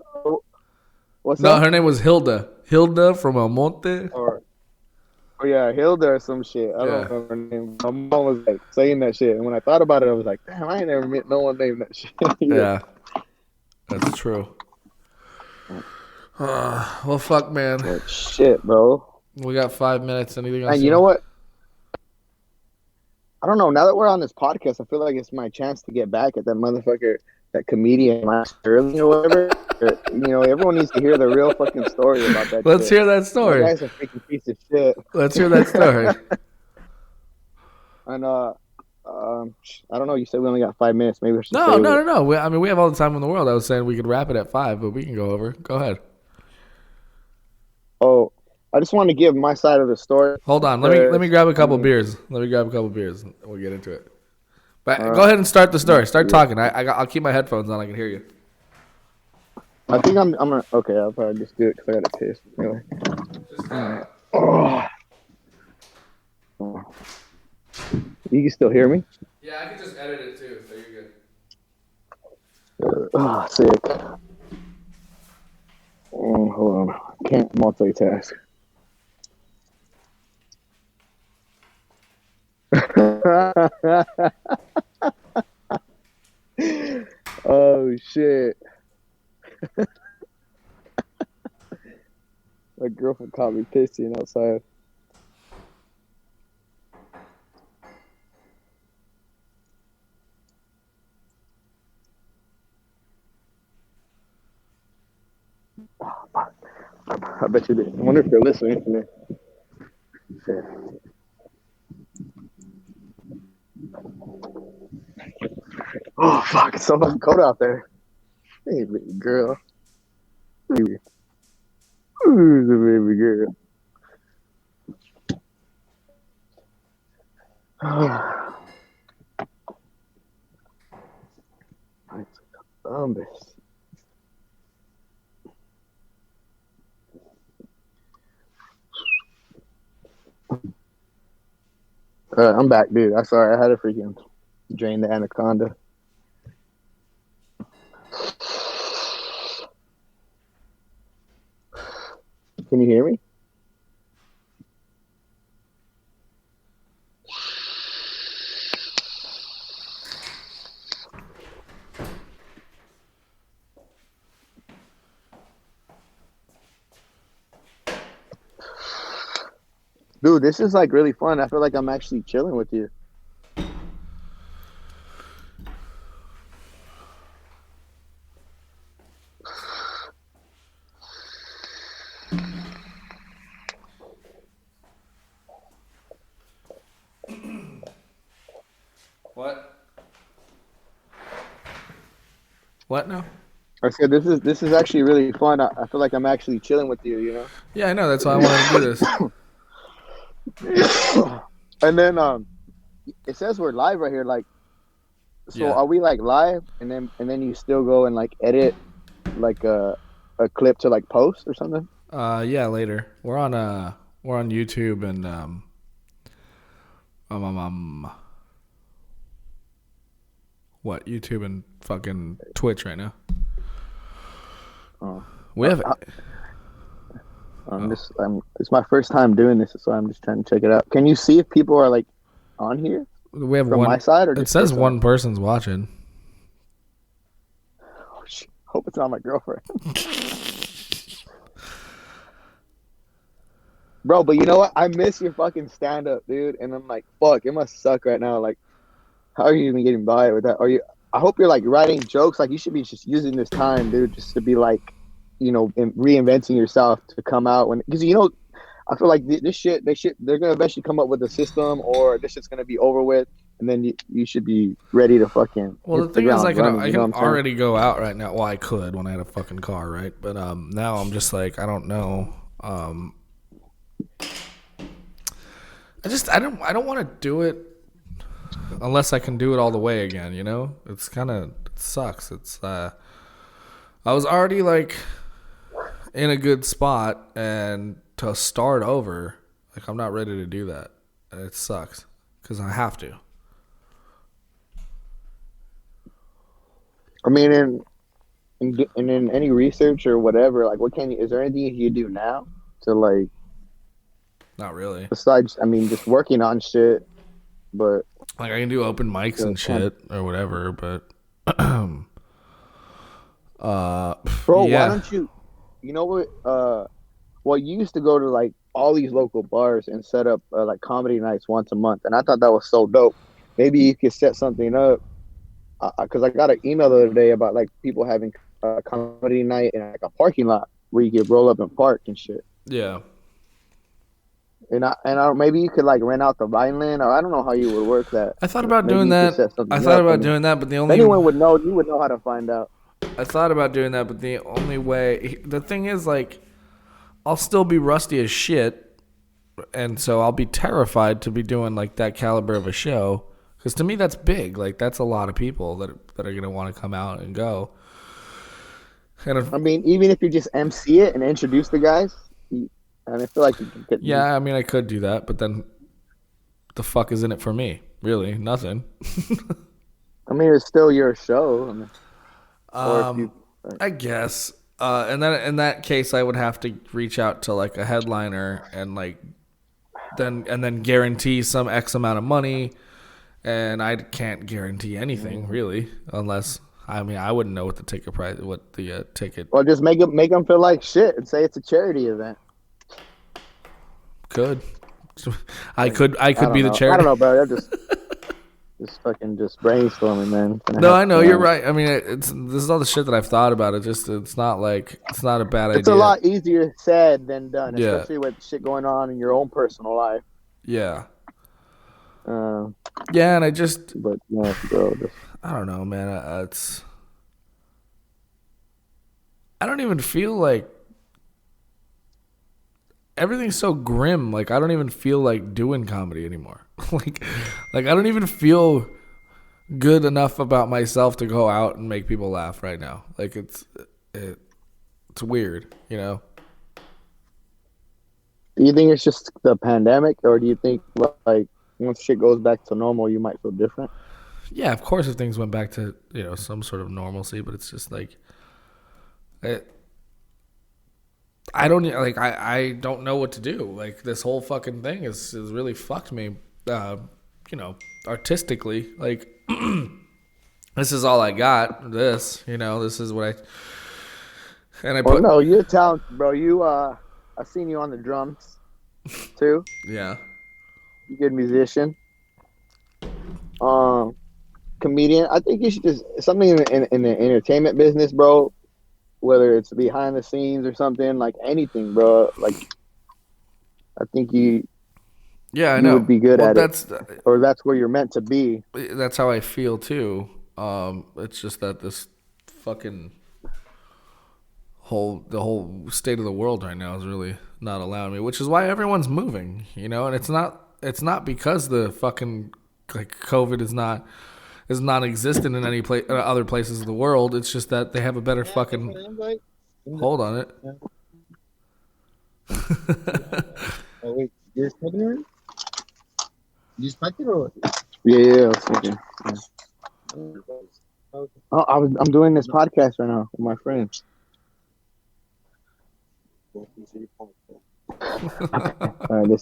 what's No, that? her name was Hilda. Hilda from Almonte. Or yeah, Hilda or some shit. I Yeah. don't remember her name. My mom was like saying that shit, and when I thought about it, I was like, "Damn, I ain't never met no one named that shit." Yeah, that's true. Well, fuck, man. Like, shit, bro. We got 5 minutes. Anything else? And you know what? I don't know. Now that we're on this podcast, I feel like it's my chance to get back at that motherfucker, that comedian Mike Sterling or whatever. Everyone needs to hear the real fucking story about that. Let's shit. hear that story. That guy's a freaking piece of shit. Let's hear that story. And I don't know. You said we only got 5 minutes. Maybe we should. No. We have all the time in the world. I was saying we could wrap it at 5, but we can go over. Go ahead. Oh, I just want to give my side of the story. Hold on. Let me grab a couple beers. Let me grab a couple beers. And we'll get into it. But go ahead and start the story. Start talking. I'll keep my headphones on. I can hear you. I think I'm gonna. Okay, I'll probably just do it because I got to piss. Anyway. Alright. Oh. You can still hear me? Yeah, I can just edit it too, so you're good. Oh, sick. Hold on. Can't multitask. Oh shit. My girlfriend caught me pissing outside. I bet you did. I wonder if they're listening to me. Shit. Oh fuck, it's so fucking cold out there. Hey baby girl. Baby. Who's the baby girl? Columbus. I'm back, dude. I'm sorry. I had to freaking drain the anaconda. Can you hear me? Dude, this is like really fun. I feel like I'm actually chilling with you. What? What now? I said this is actually really fun. I feel like I'm actually chilling with you, you know? Yeah, I know. That's why I wanted to do this. And then it says we're live right here. Like, so Yeah. are we like live? And then you still go and like edit like a clip to like post or something? Yeah, later. We're on YouTube and what? YouTube and fucking Twitch right now. Oh. We have It's my first time doing this, so I'm just trying to check it out. Can you see if people are like on here we have from one my side or it just says your one side? person's watching. Oh, shit. Hope it's not my girlfriend. Bro, but you know what? I miss your fucking stand up, dude. And I'm like, fuck, it must suck right now. Like, how are you even getting by with that? I hope you're like writing jokes. Like, you should be just using this time, dude, just to be like, you know, reinventing yourself to come out when, because you know, I feel like they're gonna eventually come up with a system, or this shit's gonna be over with, and then you should be ready to fucking. Well, hit the thing is, ground running, I you know can what I'm saying? already go out right now. Well, I could when I had a fucking car, right? But now I'm just like, I don't know. I don't want to do it unless I can do it all the way again. You know, it sucks. I was already like in a good spot, and to start over, like I'm not ready to do that. It sucks because I have to. I mean, in any research or whatever, like, is there anything you do now to like, Not really. besides, I mean, just working on shit, but Like I can do open mics and shit or whatever, but bro, yeah. why don't you know what? Well, you used to go to like all these local bars and set up like comedy nights once a month, and I thought that was so dope. Maybe you could set something up, because I got an email the other day about like people having a comedy night in like a parking lot where you could roll up and park and shit. Yeah. And maybe you could like rent out the Vineland, or I don't know how you would work that. I thought about Maybe doing you could that. set something I thought up. about doing that, but the only If anyone would know, you would know how to find out. I thought about doing that, but the only way the thing is like I'll still be rusty as shit, and so I'll be terrified to be doing like that caliber of a show, because to me that's big. Like that's a lot of people that are gonna want to come out and go. And if, I mean, even if you just MC it and introduce the guys, and I feel like you can get. yeah, I mean, I could do that, but then the fuck is in it for me? Really, nothing. I mean, it's still your show. I mean, or if you. I guess. And then in that case, I would have to reach out to like a headliner and like then guarantee some X amount of money, and I can't guarantee anything really unless I mean I wouldn't know what the ticket price, what the ticket Well, just make them feel like shit and say it's a charity event. could. I could be the know. charity. I don't know, bro. They're just fucking just brainstorming, man. No, I know you're right. I mean, this is all the shit that I've thought about. It's not a bad idea. It's a lot easier said than done, Yeah. especially with shit going on in your own personal life. Yeah. Uh, Yeah, and I just but yeah, bro. I don't know, man. I don't even feel like everything's so grim. Like I don't even feel like doing comedy anymore. like I don't even feel good enough about myself to go out and make people laugh right now. Like it's weird, you know. Do you think it's just the pandemic, or do you think like once shit goes back to normal, you might feel different? Yeah, of course, if things went back to some sort of normalcy, but it's just like I don't know what to do. Like this whole fucking thing is really fucked me. Artistically, like this is all I got. This is what I put. Oh no, you're talented, bro. I've seen you on the drums too. Yeah. You're a good musician. Comedian. I think you should just something in the entertainment business, bro. Whether it's behind the scenes or something, like anything, bro. Like, I think you would be good at it, or that's where you're meant to be. That's how I feel too. It's just that this fucking the whole state of the world right now is really not allowing me, which is why everyone's moving, and it's not because the fucking like COVID is non-existent in any other places of the world. It's just that they have a better fucking hold on it. Oh wait, you're smoking already? You smoked it or what? Yeah, I was smoking. Yeah. Oh, I'm doing this podcast right now with my friends. This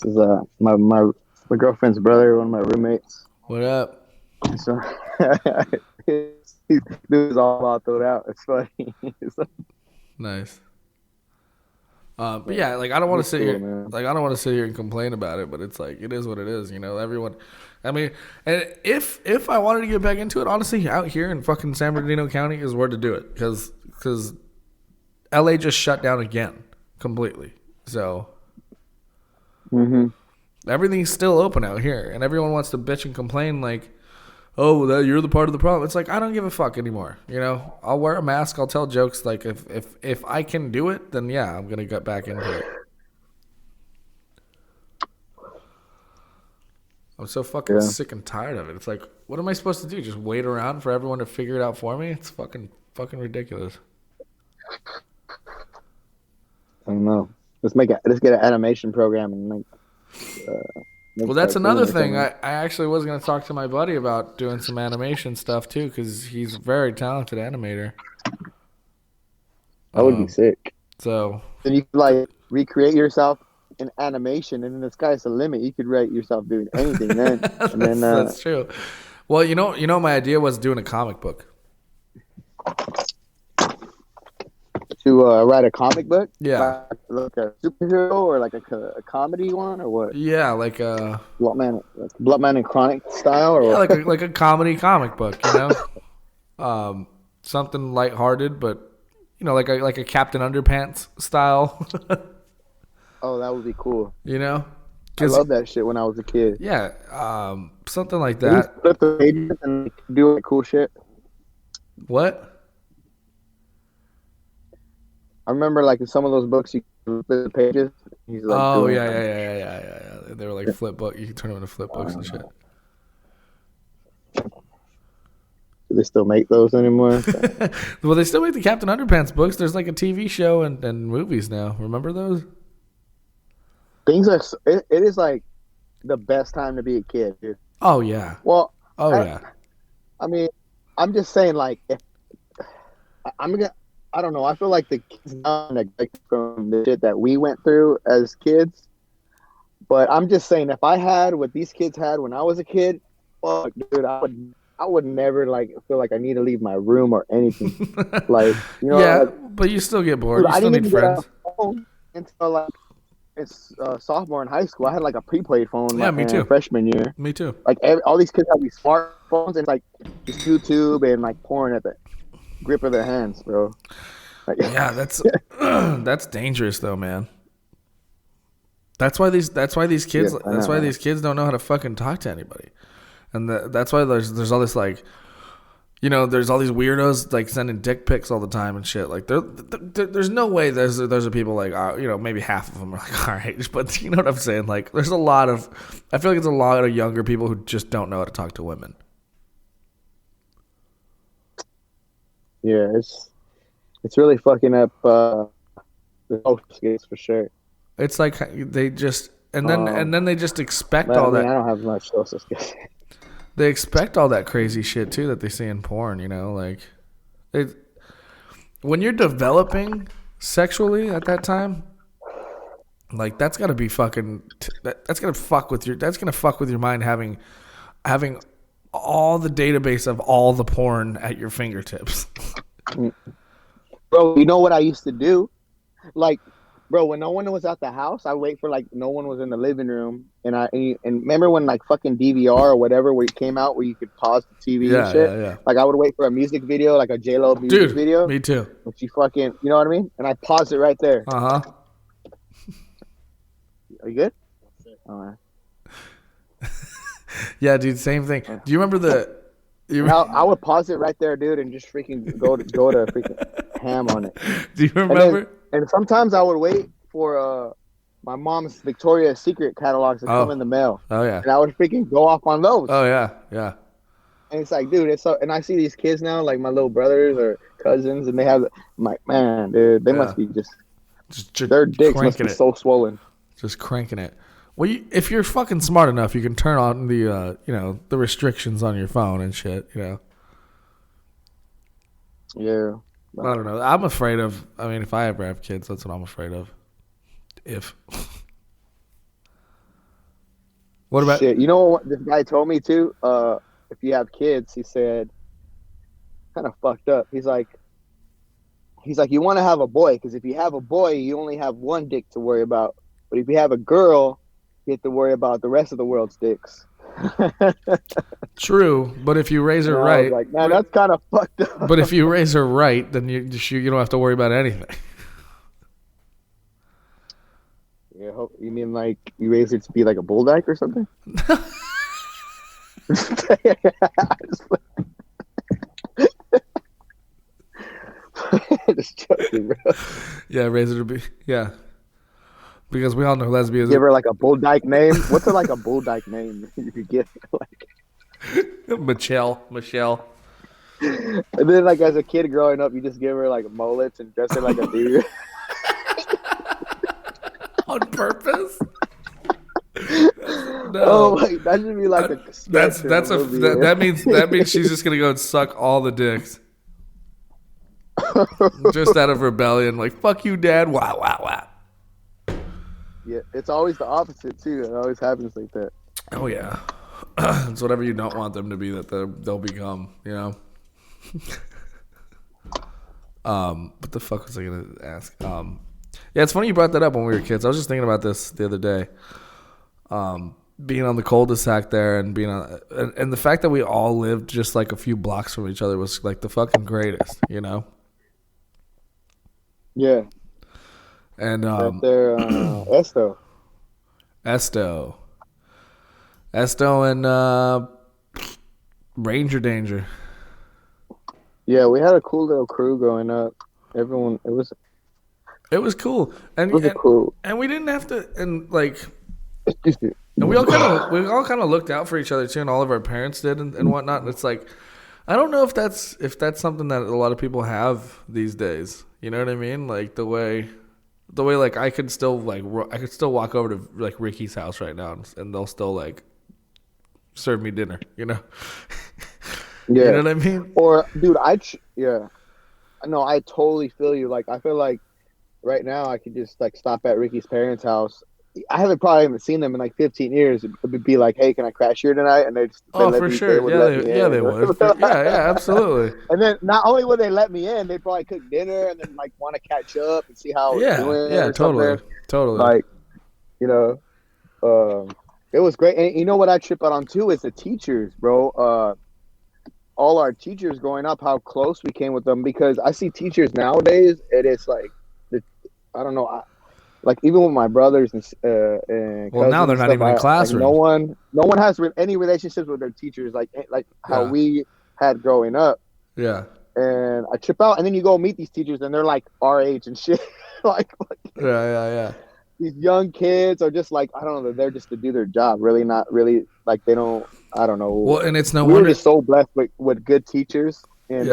is my girlfriend's brother, one of my roommates. What up? So this is all I'll throw out. It's funny. Nice. But yeah, like I don't want to sit here, man. Like I don't want to sit here and complain about it, but it's like it is what it is, Everyone, I mean, and if I wanted to get back into it, honestly, out here in fucking San Bernardino County is where to do it, because LA just shut down again completely, so everything's still open out here, and everyone wants to bitch and complain like, oh, you're the part of the problem. It's like I don't give a fuck anymore. I'll wear a mask. I'll tell jokes. Like if I can do it, then yeah, I'm gonna get back into it. I'm so fucking sick and tired of it. It's like, what am I supposed to do? Just wait around for everyone to figure it out for me? It's fucking ridiculous. I don't know. Let's get an animation program and make. Well, that's another thing. I actually was going to talk to my buddy about doing some animation stuff too, because he's a very talented animator. That would be sick. So then you could like recreate yourself in animation, and then the sky's the limit. You could write yourself doing anything then. That's true. Well, my idea was doing a comic book. To write a comic book? Yeah. Like a superhero or like a comedy one or what? Yeah, like a Bloodman and Chronic style, or yeah, like a comedy comic book, something lighthearted, but like a Captain Underpants style. Oh, that would be cool. I love that shit when I was a kid. Yeah, something like that. Flip the pages and do like cool shit. What? I remember like in some of those books you flip the pages. He's like, oh yeah. They were like flip book. You can turn them into flip books and shit. Do they still make those anymore? Well, they still make the Captain Underpants books. There's like a TV show and movies now. Remember those? Things are. It is like the best time to be a kid, dude. Oh yeah. Well, yeah. I mean, I'm just saying, like, if I'm gonna, I don't know. I feel like the kids now neglect from the shit that we went through as kids. But I'm just saying, if I had what these kids had when I was a kid, fuck, dude, I would never like feel like I need to leave my room or anything. Like, you know, Yeah, like, but you still get bored. dude, You I still didn't need even friends. get a phone until like it's sophomore in high school. I had like a prepaid phone. Yeah, me too. Freshman year. Me too. Like all these kids have these smartphones and like just YouTube and like porn at the grip of their hands, bro. Like, Yeah, that's that's dangerous though, man. That's why these kids Yeah, that's why these kids don't know how to fucking talk to anybody, and that's why there's all this like, you know, there's all these weirdos like sending dick pics all the time and shit. Like there's no way those are people like you know, maybe half of them are like all right, but you know what I'm saying? Like there's a lot of, I feel like there's a lot of younger people who just don't know how to talk to women. yeah, it's really fucking up the social skills for sure. It's like they just and then they just expect But, all I mean, that. I don't have much social skills. They expect all that crazy shit too that they see in porn, you know, like when you're developing sexually at that time, like that's got to be fucking that's going to fuck with your mind having all the database of all the porn at your fingertips. Bro, you know what I used to do? Like, bro, when no one was at the house, I wait for like no one was in the living room, and remember when like fucking DVR or whatever where it came out where you could pause the TV and shit. Yeah. Like I would wait for a music video, like a J-Lo music video. Me too. And she fucking, you know what I mean? And I paused it right there. Uh-huh. Are you good? All right. Yeah, dude, same thing. Do you remember I would pause it right there, dude, and just freaking go to freaking ham on it. Do you remember? And sometimes I would wait for my mom's Victoria's Secret catalogs to come in the mail. Oh yeah. And I would freaking go off on those. Oh yeah. And it's like, dude, it's so. And I see these kids now, like my little brothers or cousins, and they have. I'm like, man, dude, they must be just their dicks must be so swollen. Just cranking it. Well, if you're fucking smart enough, you can turn on the you know, the restrictions on your phone and shit. You know. Yeah. I don't know. I'm afraid of. I mean, if I ever have kids, that's what I'm afraid of. If. What about? Shit. You know what this guy told me too? If you have kids, he said, kind of fucked up. He's like, you want to have a boy because if you have a boy, you only have one dick to worry about. But if you have a girl, you have to worry about the rest of the world's dicks. True, but if you raise her right, like, man, that's kind of fucked up. But if you raise her right, then you don't have to worry about anything. Yeah, you mean like you raise her to be like a bull dyke or something? Just joking, bro. Yeah, raise her to be because we all know lesbians. Give her like a bull dyke name. What's like a bull dyke name you could give her? Like Michelle. And then like as a kid growing up, you just give her like mullets and dress her like a dude. On purpose? No. Oh, like, that should be like that means she's just gonna go and suck all the dicks. Just out of rebellion, like fuck you, Dad. Wow. Yeah, it's always the opposite too. It always happens like that. Oh yeah, it's whatever you don't want them to be that they'll become. You know. What the fuck was I gonna ask? Yeah, it's funny you brought that up when we were kids. I was just thinking about this the other day. Being on the cul-de-sac there and being on, and the fact that we all lived just like a few blocks from each other was like the fucking greatest, you know? Yeah. And right there, Esto and Ranger Danger. Yeah, we had a cool little crew growing up. Everyone, it was cool, and cool. And we didn't have to, and like, and we all kind of looked out for each other too, and all of our parents did and whatnot. And it's like, I don't know if that's something that a lot of people have these days. You know what I mean? Like the way like I could still walk over to like Ricky's house right now and they'll still like serve me dinner. You know? Yeah. You know what I mean? Or, dude, yeah. No, I totally feel you. Like, I feel like right now I could just like stop at Ricky's parents' house. I haven't seen them in like 15 years. It would be like, hey, can I crash here tonight? And they for sure. They would. Yeah, absolutely. And then not only would they let me in, they'd probably cook dinner and then like want to catch up and see how it's doing. Yeah, totally. Like, you know, it was great. And you know what I trip out on too is the teachers, bro. All our teachers growing up, how close we came with them, because I see teachers nowadays, and it's like, I don't know, like even with my brothers and well, now they're not even in classroom. Like no one has any relationships with their teachers like how we had growing up. Yeah. And I trip out, and then you go meet these teachers, and they're like our age and shit. like yeah. These young kids are just like, I don't know, they're there just to do their job. Really, not really like they don't. I don't know. Well, and it's no we wonder were just so blessed with good teachers in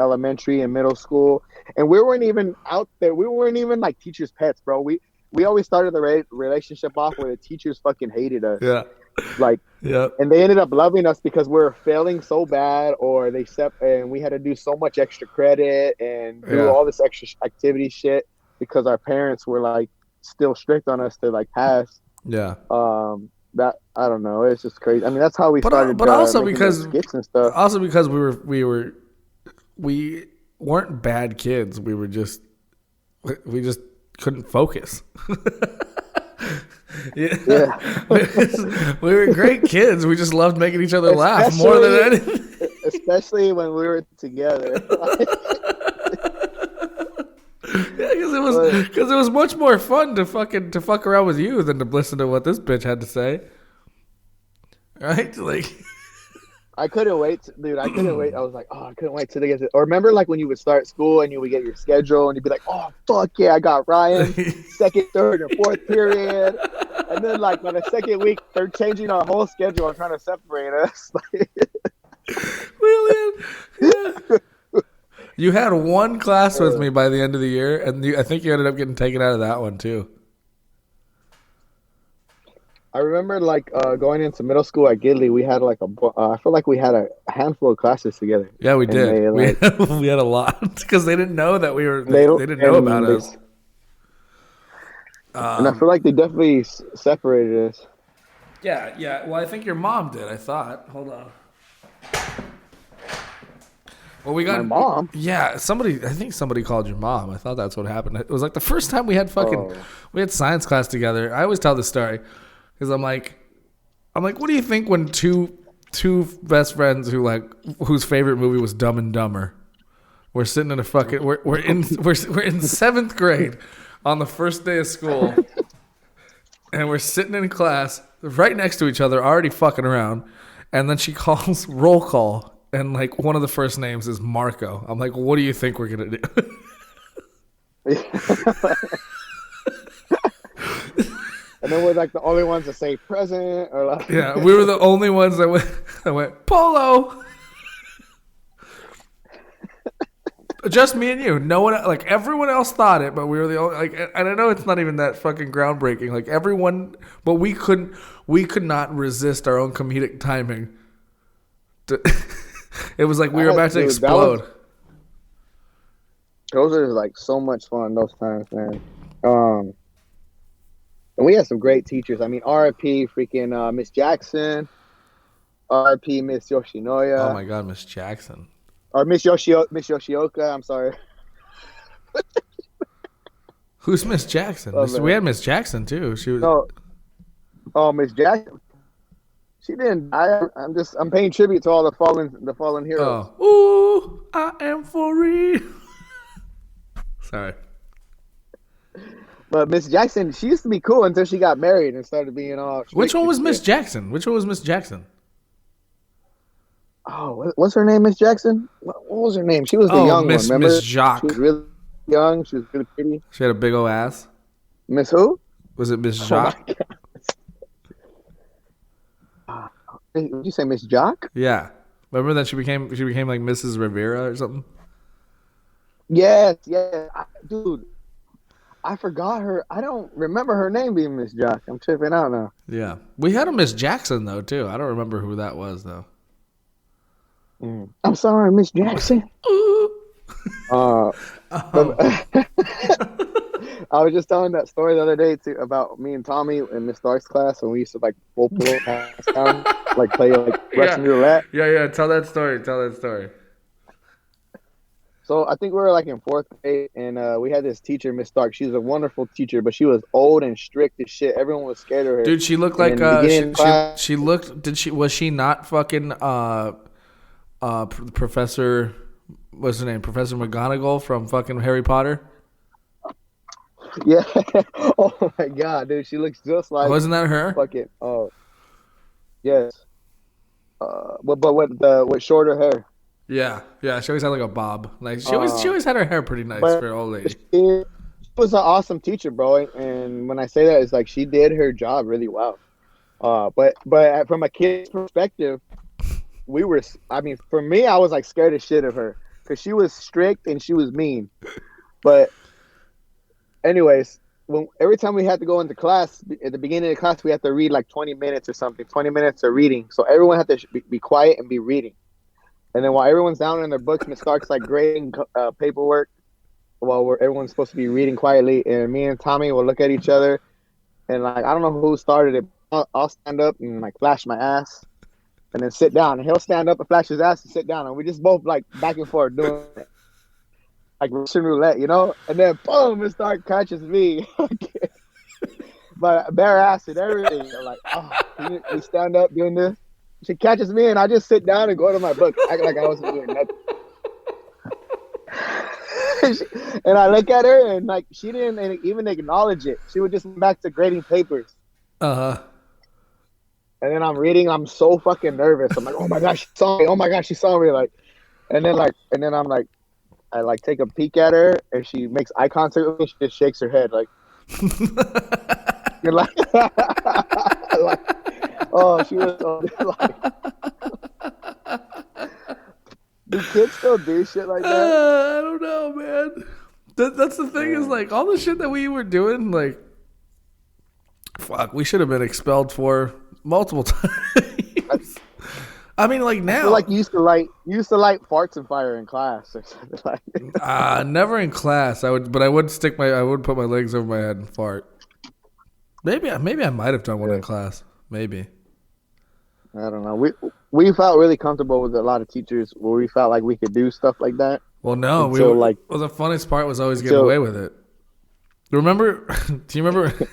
elementary and middle school, and we weren't even out there. We weren't even like teachers' pets, bro. We always started the relationship off where the teachers fucking hated us. Yeah. Like, and they ended up loving us because we were failing so bad, or and we had to do so much extra credit and do all this extra activity shit because our parents were like still strict on us to like pass. Yeah. That I don't know. It's just crazy. I mean, that's how we started. But also because skits and stuff. Also because we weren't bad kids. We just couldn't focus. Yeah. We were great kids. We just loved making each other laugh more than anything. Especially when we were together. Because it was much more fun to fuck around with you than to listen to what this bitch had to say. Right? Like, I couldn't wait, dude. I couldn't wait. I was like, I couldn't wait till they get to. Or remember, like when you would start school and you would get your schedule and you'd be like, oh fuck yeah, I got Ryan second, third, and fourth period. And then like by the second week, they're changing our whole schedule and trying to separate us. William. You had one class with me by the end of the year, and I think you ended up getting taken out of that one too. I remember like going into middle school at Gidley, we had like I feel like we had a handful of classes together. Yeah, we did. We had a lot because they didn't know that we were. They didn't know about us. And I feel like they definitely separated us. Yeah. Well, I think your mom did. I thought. Hold on. Well, we got my mom. Yeah, I think somebody called your mom. I thought that's what happened. It was like the first time we had we had science class together. I always tell this story because I'm like, what do you think when two best friends whose favorite movie was Dumb and Dumber, we're sitting in a fucking we're in seventh grade on the first day of school, and we're sitting in class right next to each other, already fucking around, and then she calls roll call. And like one of the first names is Marco. I'm like, what do you think we're gonna do? And then we're like the only ones to say present, or like yeah, we were the only ones that went Polo. Just me and you. No one, like everyone else thought it, but we were the only. Like, and I know it's not even that fucking groundbreaking. Like everyone, but we could not resist our own comedic timing. It was like we were about to explode. Those are like so much fun. Those times, man. And we had some great teachers. I mean, RIP, freaking Miss Jackson, RIP Miss Yoshinoya. Oh my God, Miss Jackson. Or Miss Yoshioka. I'm sorry. Who's Miss Jackson? We had Miss Jackson too. She was. No. Oh, Miss Jackson. She didn't. I'm paying tribute to all the fallen heroes. Oh, ooh, I am for real. Sorry. But Miss Jackson, she used to be cool until she got married and started being all. Which one was Miss Jackson? Oh, what's her name? Miss Jackson? What was her name? She was the young one. Remember? Miss Jacques. She was really young. She was really pretty. She had a big old ass. Miss who? Was it Miss Jacques? Did you say Miss Jock? Yeah. Remember that she became like Mrs. Rivera or something? Yes, dude. I forgot her. I don't remember her name being Miss Jock. I'm tripping out now. Yeah. We had a Miss Jackson, though, too. I don't remember who that was, though. I'm sorry, Miss Jackson. But, I was just telling that story the other day about me and Tommy in Miss Stark's class when we used to like pull past down, like play like Russian roulette. Yeah. Tell that story. So I think we were like in 4th grade, and we had this teacher, Miss Stark. She was a wonderful teacher, but she was old and strict as shit. Everyone was scared of her. Dude, she looked like she looked. Was she not fucking Professor? What's her name? Professor McGonagall from fucking Harry Potter. Yeah. Oh my god, dude, she looks just like. Wasn't that her? Fucking. Oh. Yes. But with shorter hair. Yeah. She always had like a bob. Like she always had her hair pretty nice for an old lady. She was an awesome teacher, bro. And when I say that, it's like she did her job really well. But from a kid's perspective, for me, I was like scared as shit of her because she was strict and she was mean. But anyways, every time we had to go into class, at the beginning of the class, we had to read like 20 minutes or something, 20 minutes of reading. So everyone had to be quiet and be reading. And then while everyone's down in their books, Miss Stark's like grading paperwork while everyone's supposed to be reading quietly. And me and Tommy will look at each other and like, I don't know who started it. I'll stand up and like flash my ass and then sit down. And he'll stand up and flash his ass and sit down. And we just both like back and forth doing it. Like Russian roulette, you know? And then boom, Miss Stark catches me. But bare ass and everything. I'm like, oh, we stand up doing this. She catches me and I just sit down and go to my book, act like I wasn't doing nothing. And I look at her and like she didn't even acknowledge it. She would just went back to grading papers. And then I'm reading. I'm so fucking nervous. I'm like, oh my gosh, she saw me. Oh my gosh, she saw me. Like, and then I'm like, I like take a peek at her and she makes eye contact with me. She just shakes her head like, you're like, oh, she was so like. Do kids still do shit like that? I don't know, man. That's the thing is like all the shit that we were doing, like, fuck, we should have been expelled for multiple times. I mean, like now, I feel like you used to light farts and fire in class or something like that. Never in class. I would put my legs over my head and fart. Maybe I might have done one in class. Maybe. I don't know. We felt really comfortable with a lot of teachers where we felt like we could do stuff like that. Well, no, the funniest part was always getting away with it. Remember? Do you remember?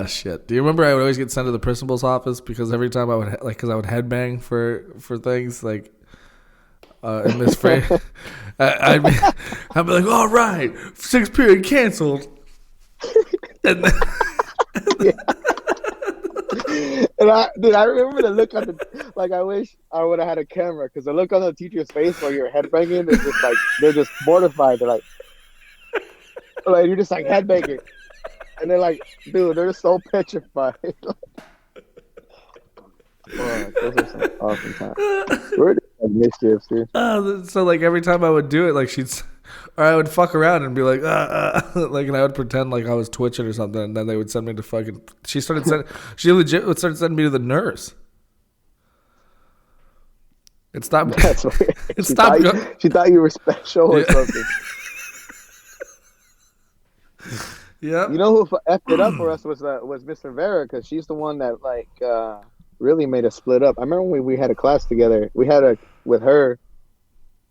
Shit. Do you remember I would always get sent to the principal's office because every time I would headbang for things like in Miss Frey, I'd be like, all right, 6th period canceled, and then. And I remember the look on I wish I would have had a camera because the look on the teacher's face while you're headbanging is just like they're just mortified. They're like you're just like headbanging, and they're like, dude, they're so petrified. Those are some awesome times. We're just like mischiefs, dude. So like every time I would do it, like I would fuck around and be like, like, and I would pretend like I was twitching or something, and then they would send me to fucking. She legit would start sending me to the nurse. It stopped. That's weird. She thought you were special or something. Yeah. You know who effed it up for us was Miss Rivera because she's the one that like really made us split up. I remember when we had a class together. We had with her.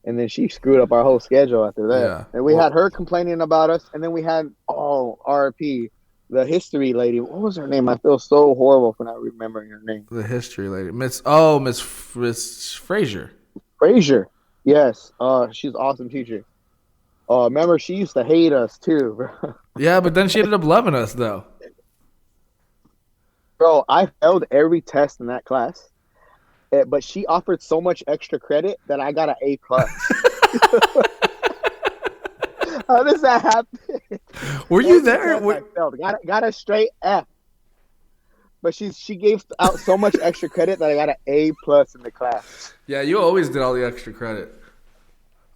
And then she screwed up our whole schedule after that. Yeah. And we had her complaining about us. And then we had, RP, the history lady. What was her name? I feel so horrible for not remembering her name. The history lady. Miss Frazier. Frazier. Yes. She's an awesome teacher. Remember, she used to hate us too, bro. Yeah, but then she ended up loving us, though. Bro, I failed every test in that class. But she offered so much extra credit that I got an A+. How does that happen? Were you there? I failed. Got a straight F. but she gave out so much extra credit that I got an A+ in the class. Yeah, you always did all the extra credit.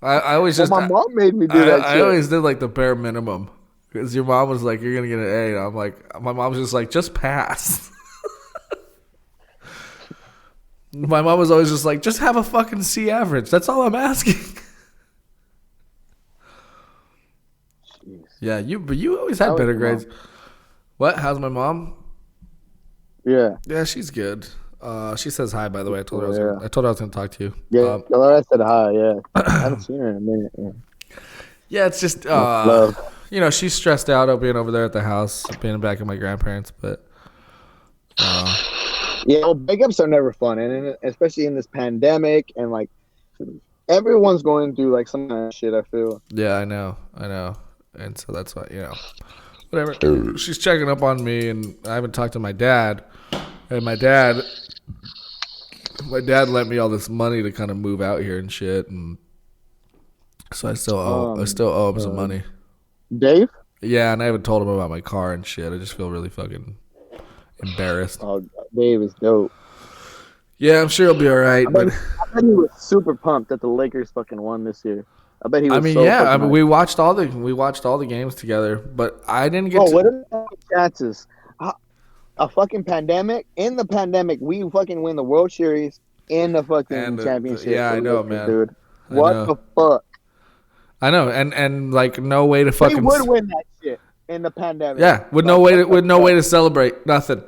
I always Well, just my mom made me do that I shit. always did like the bare minimum because your mom was like, "You're gonna get an A," and I'm like, my mom's just like, "Just pass." My mom was always just like, "Just have a fucking C average. That's all I'm asking." Jeez. Yeah, but you always had How is better your grades. What? How's my mom? Yeah. Yeah, she's good. She says hi. By the way, I told her Yeah. I told her I was gonna talk to you. Yeah. I said hi. Yeah. I haven't seen her in a minute. Yeah. Yeah, it's just Love. you know, she's stressed out of being over there at the house, being back at my grandparents, but Yeah, well, breakups are never fun, and especially in this pandemic, and like everyone's going through like some kind of shit. I feel. yeah, I know, and so that's why, you know, whatever. She's checking up on me, and I haven't talked to my dad, and my dad lent me all this money to kind of move out here and shit, and so I still owe him some money. Dave? Yeah, and I haven't told him about my car and shit. I just feel really fucking embarrassed. Oh, Dave is dope. Yeah, I'm sure he'll be all right. I But bet he was super pumped that the Lakers fucking won this year. I bet he was. I mean, so yeah, fucking hyped. we watched all the games together, but I didn't get. Bro, to, what are the chances? A fucking pandemic. In the pandemic, we fucking win the World Series in the fucking And, championship. yeah, I know, Lakers, man. dude. I What know. the fuck? I know, and like no way to We fucking. would win that shit in the pandemic. Yeah, with no way to celebrate nothing.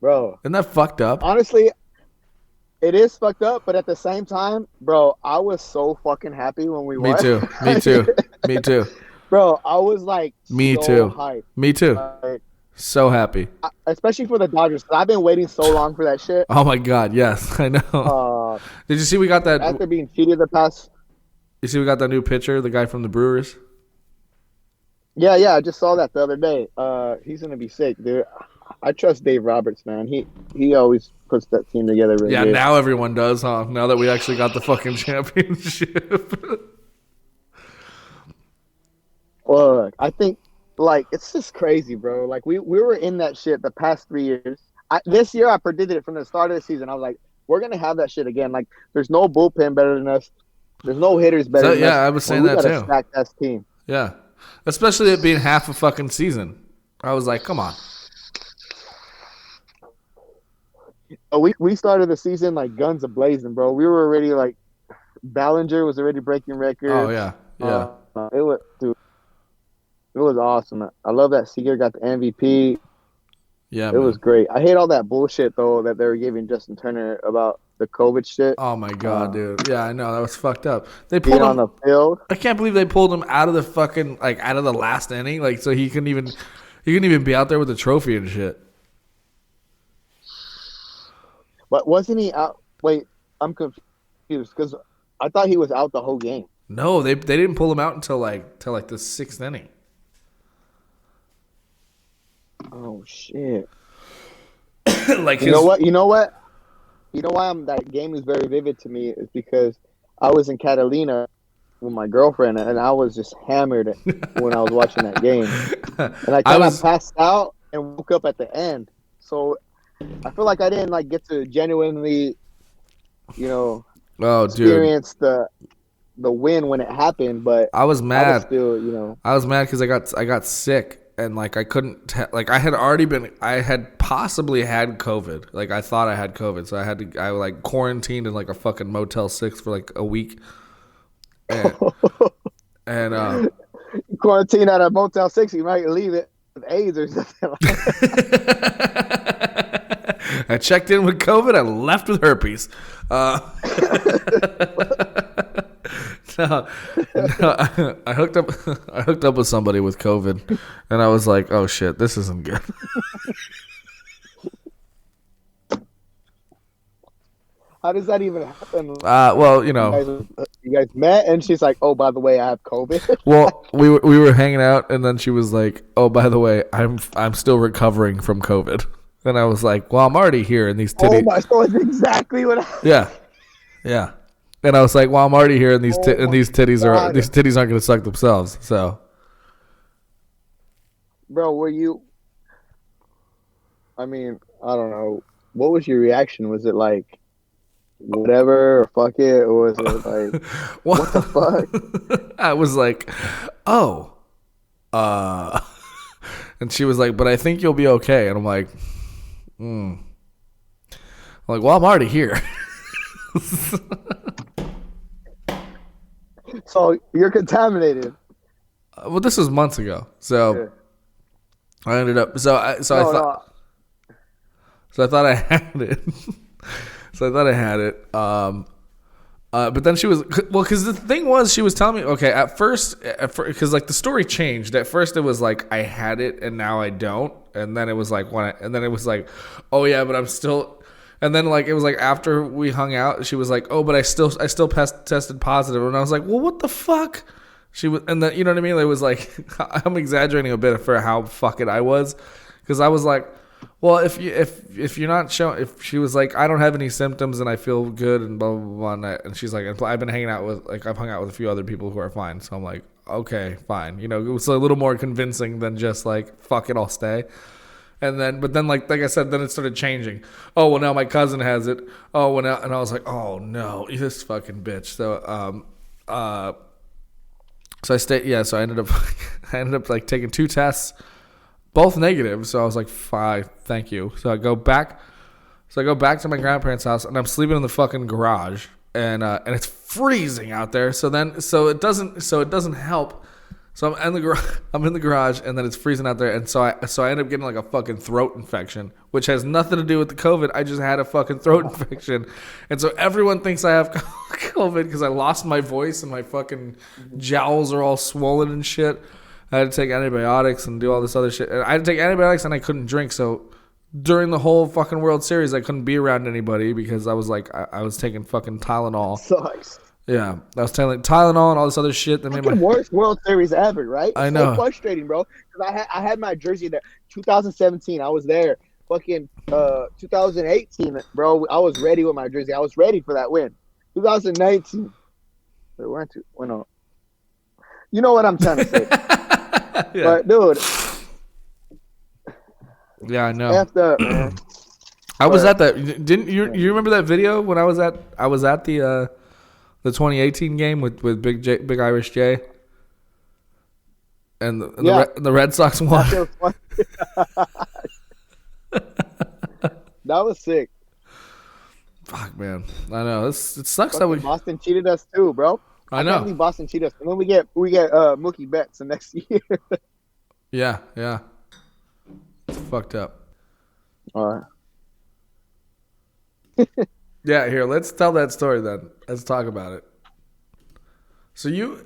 Bro, Isn't that fucked up? honestly, it is fucked up, but at the same time, bro, I was so fucking happy when we Me won. too. Me too. Me too. Bro, I was like, Me so too. hyped. Me too. Like, So happy. especially for the Dodgers. 'Cause I've been waiting so long for that shit. Oh my god, yes, I know. Did you see we got that? After being cheated the past. You see we got that new pitcher, the guy from the Brewers. Yeah, I just saw that the other day. He's gonna be sick, dude. I trust Dave Roberts, man. He always puts that team together. Really Yeah, good. now everyone does, huh? Now that we actually got the fucking championship. Look, I think like it's just crazy, bro. Like we were in that shit the past 3 years. This year I predicted it from the start of the season. I was like, we're gonna have that shit again. Like there's no bullpen better than us. There's no hitters better than us. Yeah, I was saying that we got too. a stacked ass team. Yeah, especially it being half a fucking season. I was like, come on. We started the season like guns a blazing, bro. We were already like Ballinger was already breaking records. Oh yeah, yeah. It was, dude. It was awesome. I love that Seager got the MVP. Yeah, It was great. I hate all that bullshit though that they were giving Justin Turner about the COVID shit. Oh my god, dude. Yeah, I know that was fucked up. They Being pulled on him. the field. I can't believe they pulled him out of the fucking out of the last inning, like so he couldn't even be out there with the trophy and shit. But wasn't he out? Wait, I'm confused because I thought he was out the whole game. No, they didn't pull him out until the 6th inning. Oh shit! Like You know what? You know why that game is very vivid to me is because I was in Catalina with my girlfriend and I was just hammered when I was watching that game, and I kind of passed out and woke up at the end. So I feel like I didn't like get to genuinely, experience the win when it happened. But I was mad. I was still, I was mad because I got sick and like I couldn't I had possibly had COVID. Like I thought I had COVID, so I like quarantined in like a fucking Motel 6 for like a week. And quarantine at a Motel 6, you might leave it with AIDS or something. I checked in with COVID. I left with herpes. No, I hooked up with somebody with COVID, and I was like, "Oh shit, this isn't good." How does that even happen? Well, You guys met, and she's like, "Oh, by the way, I have COVID." Well, we were hanging out, and then she was like, "Oh, by the way, I'm still recovering from COVID." And I was like, "Well, I'm already here in these titties." Oh my! So it's exactly what. Yeah. And I was like, "Well, I'm already here, and these titties God. these titties aren't going to suck themselves." So, Bro, were you I mean, I don't know. What was your reaction? Was it like whatever or fuck it, or was it like what the fuck? I was like, oh, uh, and she was like, but I think you'll be okay. And I'm like, I'm like, well, I'm already here. So you're contaminated. Well, this was months ago, so Yeah. I ended up. I No, thought. So I thought I had it. But then she was because the thing was she was telling me at first because like the story changed. At first it was like I had it and now I don't, and then it was like and then it was like, oh yeah, but I'm still. And then like it was like after we hung out, she was like, oh, but I still tested positive, and I was like, well, what the fuck? She was, and then you know what I mean. It was like I'm exaggerating a bit for how fucking I was, because I was like, well, if you're not showing, if she was like, I don't have any symptoms and I feel good and blah blah blah, and she's like, I've been hanging out with I've hung out with a few other people who are fine, so I'm like, okay, fine, you know, it was a little more convincing than just like fuck it, I'll stay. And then, but then, like I said, then it started changing. Oh well, now my cousin has it. Oh well, now, and I was like, oh no, this fucking bitch. So I stayed. Yeah, so I ended up like taking 2 tests, both negative. So I was like, fine, thank you. So I go back to my grandparents' house, and I'm sleeping in the fucking garage, and it's freezing out there. So it doesn't help. So I'm in the garage, and then it's freezing out there, and so I end up getting like a fucking throat infection, which has nothing to do with the COVID. I just had a fucking throat infection, and so everyone thinks I have COVID because I lost my voice and my fucking jowls are all swollen and shit. I had to take antibiotics and do all this other shit. And I had to take antibiotics and I couldn't drink. So during the whole fucking World Series, I couldn't be around anybody because I was like I was taking fucking Tylenol. Sucks. Yeah, I was taking Tylenol and all this other shit that made my worst World Series ever, right? It's I know. So frustrating, bro. Because I had my jersey there. 2017, I was there. Fucking 2018, bro. I was ready with my jersey. I was ready for that win. 2019, there weren't two. Well, no. You know what I'm trying to say. Yeah. But dude, Yeah, I know. after man. I was at that. Didn't you remember that video when I was at the 2018 game with Big Irish J, and the Red Sox won. That was sick. Fuck, man. I know. It sucks that we Boston cheated us too, bro. I know. Can't believe Boston cheated us, and then we get Mookie Betts the next year. Yeah. It's fucked up. All right. Yeah, here, let's tell that story then. Let's talk about it. So you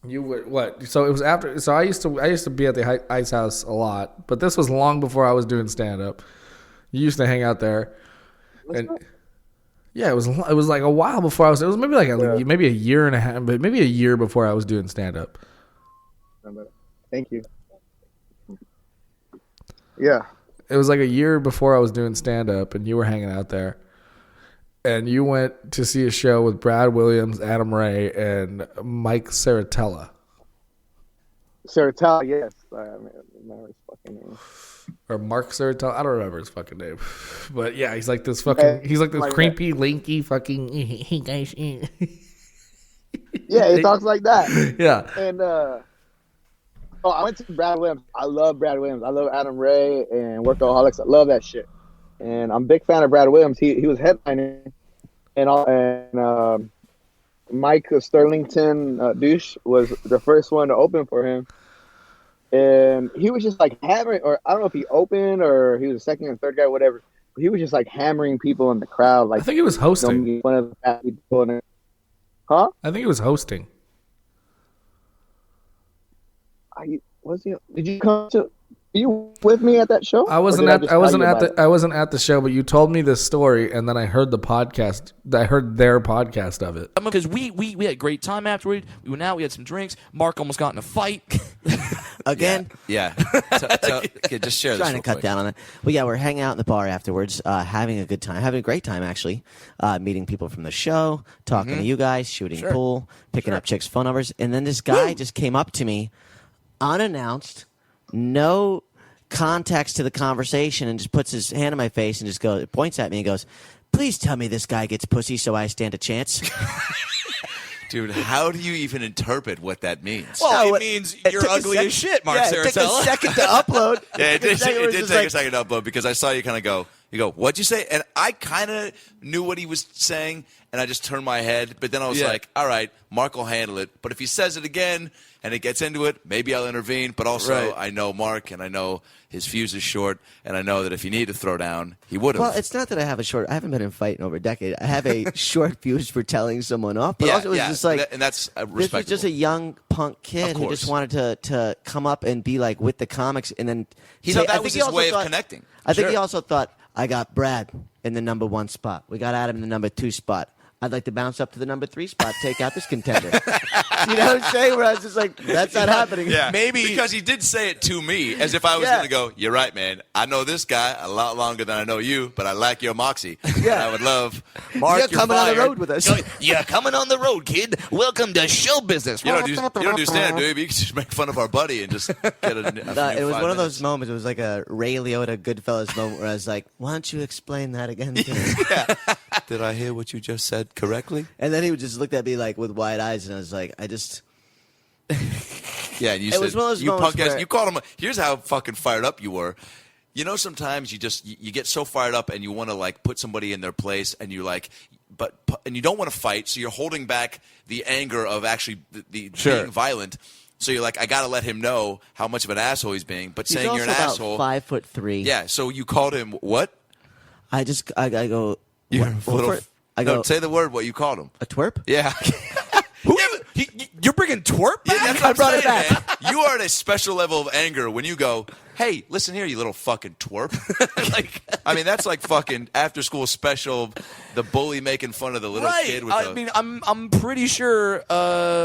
were what? So it was after. So I used to be at the Ice House a lot, but this was long before I was doing stand up. You used to hang out there, yeah, it was like a while before I was. It was maybe like maybe a year and a half, but maybe a year before I was doing stand up. Thank you. Yeah. It was like a year before I was doing stand up, and you were hanging out there. And you went to see a show with Brad Williams, Adam Ray, and Mike Saratella. Saratella, yes. I remember his fucking name. Or Mark Saratella. I don't remember his fucking name. But yeah, he's like this fucking, he's like this creepy, lanky fucking, hey guys. Yeah, he talks like that. Yeah. And, I went to Brad Williams. I love Brad Williams. I love Adam Ray and Workaholics. I love that shit. And I'm a big fan of Brad Williams. He was headlining, and Mike Sterlington douche was the first one to open for him. And he was just like hammering, or I don't know if he opened or he was the second or third guy, whatever. But he was just like hammering people in the crowd. Like I think he was hosting. One of the fat people in it. Huh? I think he was hosting. Did you come to? Were you with me at that show? I wasn't at the show, but you told me this story, and then I heard the podcast. I heard their podcast of it because we had a great time afterward. We went out, we had some drinks. Mark almost got in a fight again. Yeah. Just share. Trying to cut down on it. Well, yeah, we're hanging out in the bar afterwards, having a good time, having a great time actually, meeting people from the show, talking to you guys, shooting pool, picking up chicks' phone numbers, and then this guy just came up to me, unannounced. No context to the conversation and just puts his hand on my face and just points at me and goes, "Please tell me this guy gets pussy so I stand a chance." Dude, how do you even interpret what that means? Well, it means you're ugly as shit, Mark It took a Saracella. second to upload. Yeah, it did It was take just a second to upload because I saw you kind of go, what'd you say? And I kind of knew what he was saying, and I just turned my head. But then I was like, all right, Mark will handle it. But if he says it again and it gets into it, maybe I'll intervene. But also, Right. I know Mark, and I know his fuse is short, and I know that if he needed to throw down, he would have. Well, it's not that I haven't been in a fight in over a decade. I have a short fuse for telling someone off, but also it was just like, and that's this respectable. was just a young punk kid who just wanted to come up and be like with the comics, and then that was his way of connecting. I think he also thought, I got Brad in the number 1 spot. We got Adam in the number 2 spot. I'd like to bounce up to the number 3 spot, take out this contender. You know what I'm saying? Where I was just like, that's not happening. Yeah, Maybe because he did say it to me as if I was going to go, you're right, man. I know this guy a lot longer than I know you, but I like your moxie. Yeah. And I would love Mark. You're coming on the fired. road with us. You're coming on the road, kid. Welcome to show business. You don't do stand-up, do you? You can just make fun of our buddy and just get a new It was 5 one of those minutes. moments. It was like a Ray Liotta Goodfellas moment where I was like, why don't you explain that again to me? Did I hear what you just said correctly? And then he would just look at me like with wide eyes, and I was like, Yeah, and you It said, was one of those you moments punk ass. where- You called him. Here's how fucking fired up you were. You know, sometimes you get so fired up and you want to like put somebody in their place, and you like, and you don't want to fight, so you're holding back the anger of actually the Sure. being violent. So you're like, I got to let him know how much of an asshole he's being. But he's saying also you're an about asshole, 5'3". yeah. So you called him what? I go. You're what- a little. what- I go No, say the word. What you called him? a twerp. Yeah. You're bringing twerp Yeah, back? that's what I'm brought it saying, man. You are at a special level of anger when you go, hey, listen here, you little fucking twerp. Like, I mean, that's like fucking after school special, the bully making fun of the little Right. kid with I the... mean, I'm pretty sure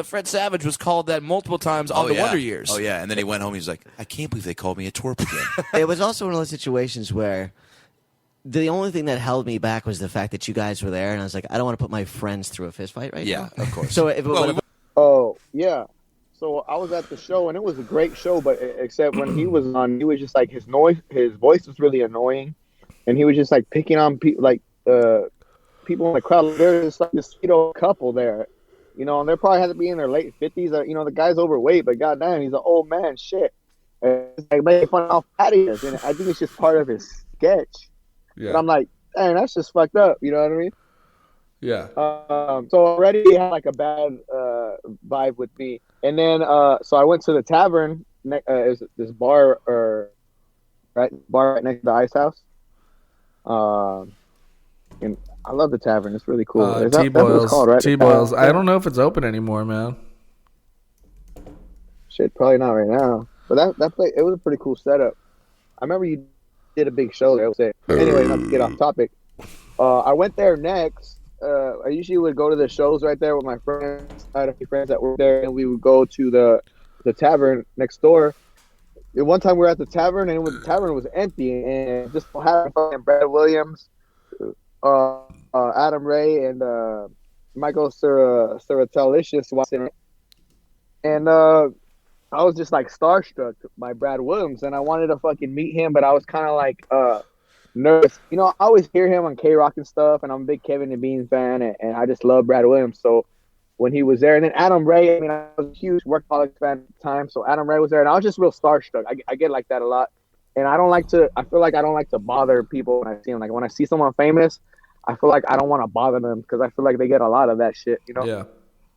Fred Savage was called that multiple times on the yeah. Wonder Years. Oh, yeah. And then he went home. He was like, I can't believe they called me a twerp again. It was also one of those situations where the only thing that held me back was the fact that you guys were there, and I was like, I don't want to put my friends through a fist fight right Yeah, now. of course. So if it Well, would have Oh yeah. So I was at the show and it was a great show, but except when he was on, he was just like his voice was really annoying, and he was just like picking on people people in the crowd. There's like this sweet old couple there, you know, and they probably had to be in their late 50s. You know, the guy's overweight, but goddamn, he's an old man. Shit, and it's like making fun of how fat he is, and I think it's just part of his sketch. Yeah. And I'm like, dang, that's just fucked up. You know what I mean? Yeah. So already he had like a bad vibe with me, and then so I went to the tavern. It was this bar right next to the Ice House. And I love the tavern. It's really cool. Is that what it's called, right? T-Boils. I don't know if it's open anymore, man. Shit, probably not right now. But that place, it was a pretty cool setup. I remember you did a big show there. Anyway, not to get off topic. I went there next. I usually would go to the shows right there with my friends. I had a few friends that were there, and we would go to the tavern next door. And one time we were at the tavern, and the tavern was empty, and just had fucking Brad Williams, Adam Ray, and Michael Suratelicious watching it. And I was just like starstruck by Brad Williams, and I wanted to fucking meet him, but I was kind of like nervous. You know, I always hear him on K-Rock and stuff, and I'm a big Kevin and Bean fan, and I just love Brad Williams. So when he was there, and then Adam Ray, I mean, I was a huge Workaholics fan at the time, so Adam Ray was there, and I was just real starstruck. I get like that a lot, and I feel like I don't like to bother people when I see them. Like when I see someone famous, I feel like I don't want to bother them because I feel like they get a lot of that shit, you know? Yeah.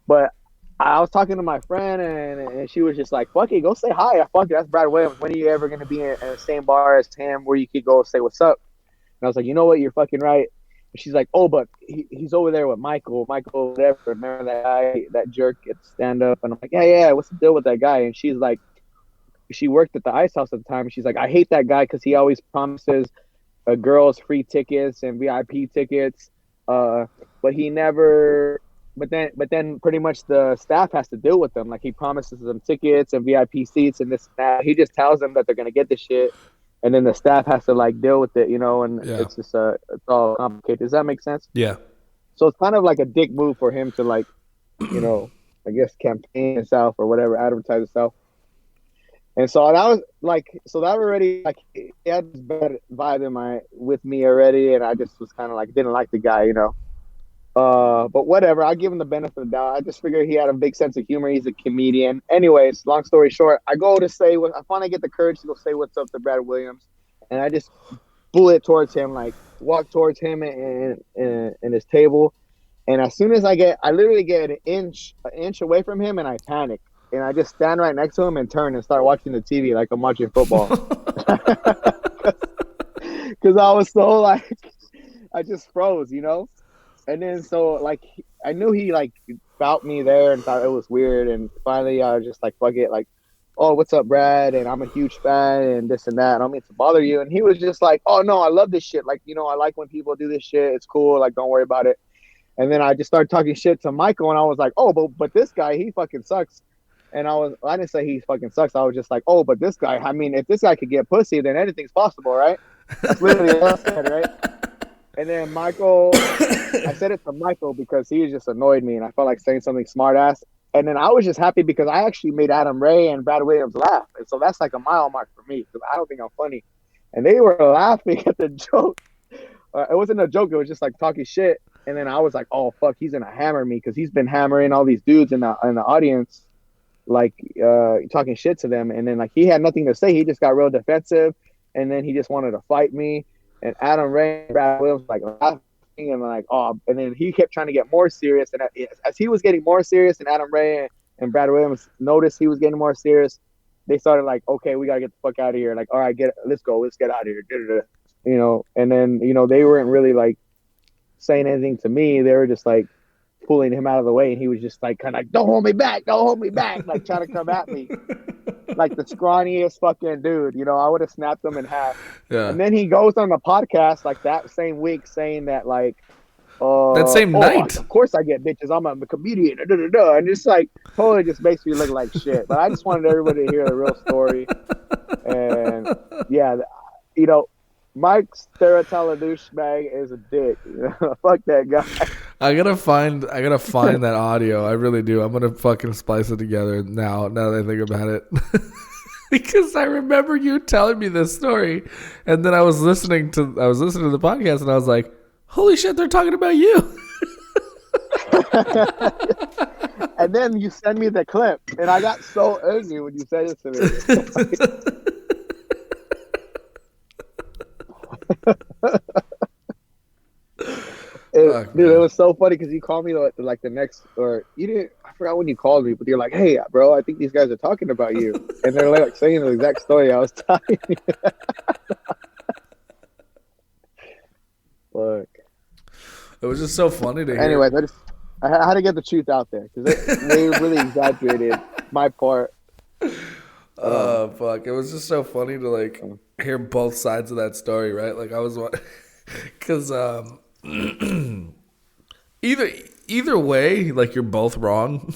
But I was talking to my friend, and she was just like, fuck it, go say hi. Fuck it, that's Brad Williams. When are you ever going to be in the same bar as him where you could go say what's up? And I was like, you know what, you're fucking right. And she's like, oh, but he's over there with Michael, whatever. Remember that guy, that jerk at stand-up? And I'm like, yeah, what's the deal with that guy? And she's like, she worked at the Ice House at the time. And she's like, I hate that guy because he always promises girls free tickets and VIP tickets. But he never... But then pretty much the staff has to deal with them. Like he promises them tickets and VIP seats and this and that. He just tells them that they're gonna get the shit, and then the staff has to like deal with it, you know. And it's just it's all complicated. Does that make sense? Yeah. So it's kind of like a dick move for him to like, you know, I guess campaign himself or whatever, advertise himself. And so that was like, so that already like he had this bad vibe with me already, and I just was kind of like didn't like the guy, you know. But whatever, I give him the benefit of the doubt. I just figured he had a big sense of humor. He's a comedian. Anyways, long story short, I go to say what I finally get the courage to go say what's up to Brad Williams, and I just bullet towards him, like walk towards him and his table. And as soon as I literally get an inch away from him, and I panic. And I just stand right next to him and turn and start watching the TV like I'm watching football. Because I was so like, I just froze, you know? And then so like, I knew he like felt me there and thought it was weird. And finally I was just like, fuck it. Like, oh, what's up, Brad? And I'm a huge fan and this and that. I don't mean to bother you. And he was just like, oh, no, I love this shit. Like, you know, I like when people do this shit. It's cool. Like, don't worry about it. And then I just started talking shit to Michael. And I was like, oh, but this guy, he fucking sucks. And I didn't say he fucking sucks. I was just like, oh, but this guy, I mean, if this guy could get pussy, then anything's possible, right? That's literally what I said, right? And then Michael, I said it to Michael because he just annoyed me and I felt like saying something smart ass. And then I was just happy because I actually made Adam Ray and Brad Williams laugh. And so that's like a mile mark for me because I don't think I'm funny. And they were laughing at the joke. It wasn't a joke. It was just like talking shit. And then I was like, oh, fuck, he's going to hammer me because he's been hammering all these dudes in the audience. Like talking shit to them, and then like he had nothing to say. He just got real defensive, and then he just wanted to fight me. And Adam Ray and Brad Williams like laughing and like, oh, and then he kept trying to get more serious. And as he was getting more serious, and Adam Ray and Brad Williams noticed he was getting more serious, they started like, okay, we gotta get the fuck out of here. Like, all right, let's go, let's get out of here. You know, and then you know they weren't really like saying anything to me. They were just like pulling him out of the way, and he was just like kind of like, don't hold me back, like trying to come at me like the scrawniest fucking dude, you know. I would have snapped him in half. Yeah. And then he goes on the podcast like that same week saying that like that same night, of course I get bitches, I'm a comedian, and it's like totally just makes me look like shit. But I just wanted everybody to hear the real story. And yeah, you know, Mike Steratella douchebag is a dick. You know? Fuck that guy. I gotta find that audio. I really do. I'm gonna fucking splice it together now that I think about it. Because I remember you telling me this story, and then I was listening to the podcast, and I was like, "Holy shit, they're talking about you!" And then you send me the clip, and I got so angry when you said it to me. It was so funny because you called me like the next, or you didn't. I forgot when you called me, but you're like, "Hey, bro, I think these guys are talking about you," and they're like saying the exact story I was telling you. Look, it was just so funny to hear. Anyways, I had to get the truth out there because they really exaggerated my part. Fuck! It was just so funny to like hear both sides of that story, right? Like I was, because either way, like you're both wrong.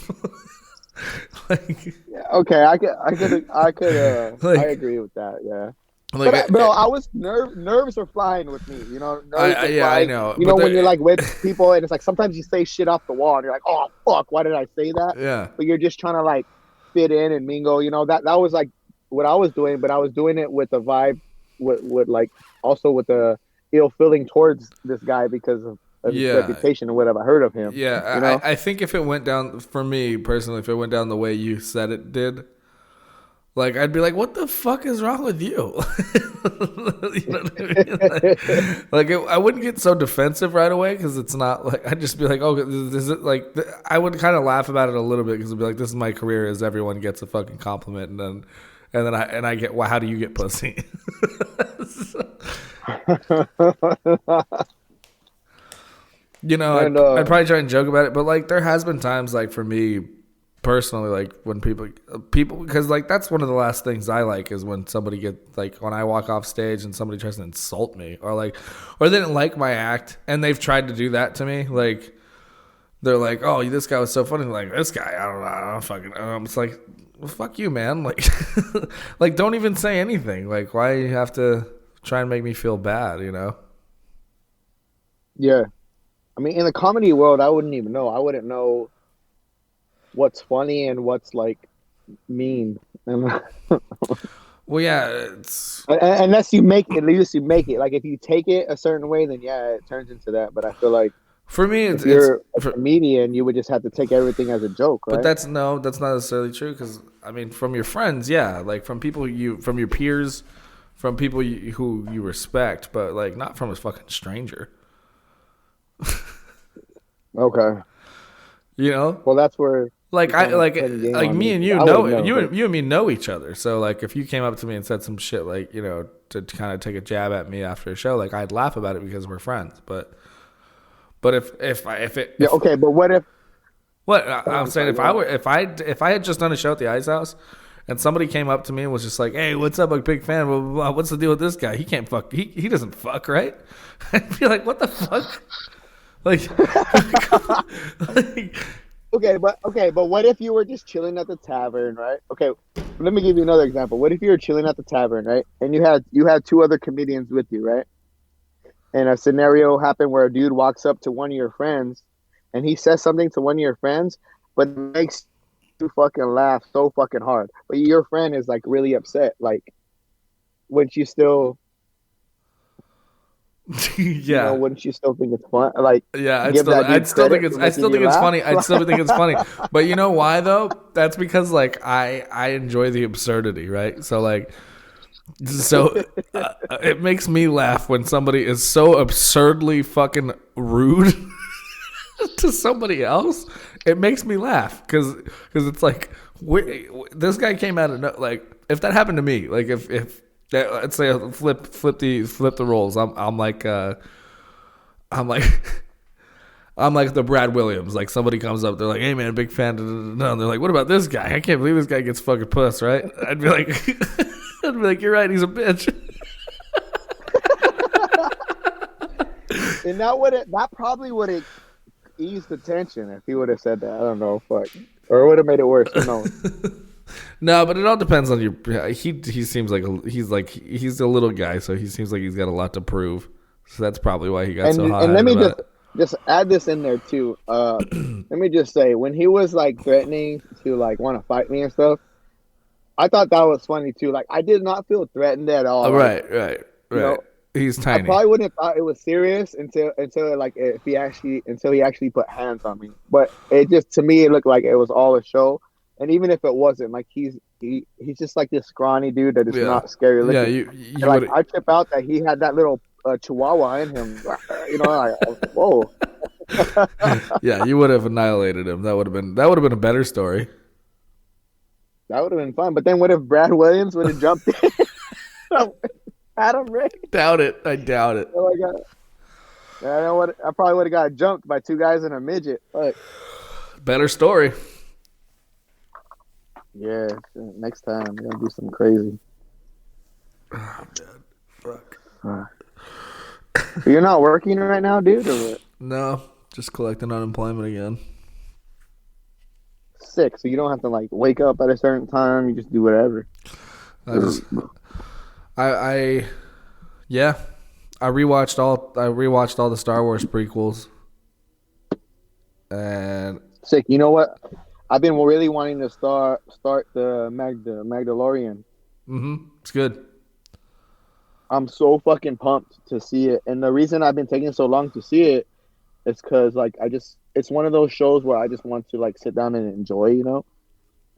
Like, yeah, okay, I could, like, I agree with that. Yeah. Like, bro, I was nerves were flying with me, you know. I know. You know when you're like with people, and it's like sometimes you say shit off the wall, and you're like, "Oh fuck, why did I say that?" Yeah. But you're just trying to like fit in and mingle, you know. That was like what I was doing, but I was doing it with a vibe, with like also with a ill feeling towards this guy because of his reputation and what I've heard of him. Yeah, you know? I think if it went down, for me personally, if it went down the way you said it did. Like, I'd be like, what the fuck is wrong with you? You know what I mean? I wouldn't get so defensive right away because it's not like, I'd just be like, oh, is it like, I would kind of laugh about it a little bit because I'd be like, this is my career, is everyone gets a fucking compliment. And then I get, well, how do you get pussy? You know, I'd probably try and joke about it, but like, there has been times, like, for me, personally, like when people because like that's one of the last things I like is when somebody when I walk off stage and somebody tries to insult me or they didn't like my act and they've tried to do that to me. Like they're like, oh, this guy was so funny. Like this guy, I don't fucking. It's like, well, fuck you, man. Like, like don't even say anything. Like why you have to try and make me feel bad, you know? Yeah, I mean, in the comedy world, I wouldn't even know. I wouldn't know what's funny and what's like mean, And, Well, yeah, it's unless you make it, at least you make it. Like if you take it a certain way, then yeah, it turns into that. But I feel like for me. if you're a For, comedian, you would just have to take everything as a joke, right? but that's not necessarily true because I mean, from your friends, yeah, like from people from your peers, from people who you respect, but like not from a fucking stranger. Okay. You know, Well, that's where like you kinda put a game like on me me. and you I know wouldn't know, but- you and me know each other. So like if you came up to me and said some shit like to kind of take a jab at me after a show, like I'd laugh about it because we're friends. But if Yeah. Okay, but what if? what I'm saying sorry, if I had just done a show at the Ice House. And somebody came up to me and was just like, "Hey, what's up? I'm a big fan. Blah, blah, blah. What's the deal with this guy? He can't fuck. He doesn't fuck, right?" I'd be like, "What the fuck?" Like, like Okay, but what if you were just chilling at the tavern, right? Okay, let me give you another example. What if you were chilling at the tavern, right? And you had two other comedians with you, right? And a scenario happened where a dude walks up to one of your friends, and he says something to one of your friends, but it makes you fucking laugh so fucking hard. But your friend is like really upset. Like, wouldn't you still? yeah. Wouldn't you still think it's fun? Like, Yeah, give that dude I'd still think credit it's for I still making think you it's laugh? funny. I'd still think it's funny. But you know why though? That's because like I enjoy the absurdity, right? So like it makes me laugh when somebody is so absurdly fucking rude to somebody else. It makes me laugh because it's like this guy came out of like if that happened to me, like if let's say I flip the roles, I'm like I'm like the Brad Williams. Like somebody comes up, they're like, "Hey man, big fan." And they're like, "What about this guy? I can't believe this guy gets fucking puss." Right? I'd be like, "You're right. He's a bitch." And that probably would have eased the tension if he would have said that. I don't know, fuck, or it would have made it worse. Who knows? No, but it all depends on your. He seems like he's a little guy, so he seems like he's got a lot to prove. So that's probably why he got so hot. And let me about just add this in there too. Let me just say, when he was like threatening to like want to fight me and stuff, I thought that was funny too. Like I did not feel threatened at all. Right. you know, He's I tiny. probably wouldn't have thought it was serious until he actually put hands on me. But it just, to me, it looked like it was all a show. And even if it wasn't, like he's just like this scrawny dude that is not scary looking. Yeah, you And, like would. I trip out that he had that little chihuahua in him. Like, whoa. Yeah, you would have annihilated him. That would have been a better story. That would have been fun. But then what if Brad Williams would have jumped in? Adam Ray. I doubt it. Oh my god. I know what. I probably would have got jumped by two guys and a midget. Like, Better story. yeah. Next time, we're gonna do something crazy. Fuck. You're not working right now, dude, or what? No, just collecting unemployment again. Sick. So you don't have to like wake up at a certain time. You just do whatever. I rewatched all the Star Wars prequels, and Sick. You know what? I've been really wanting to start the Magdalorian. it's good. I'm so fucking pumped to see it, and the reason I've been taking so long to see it is because like it's one of those shows where I just want to like sit down and enjoy,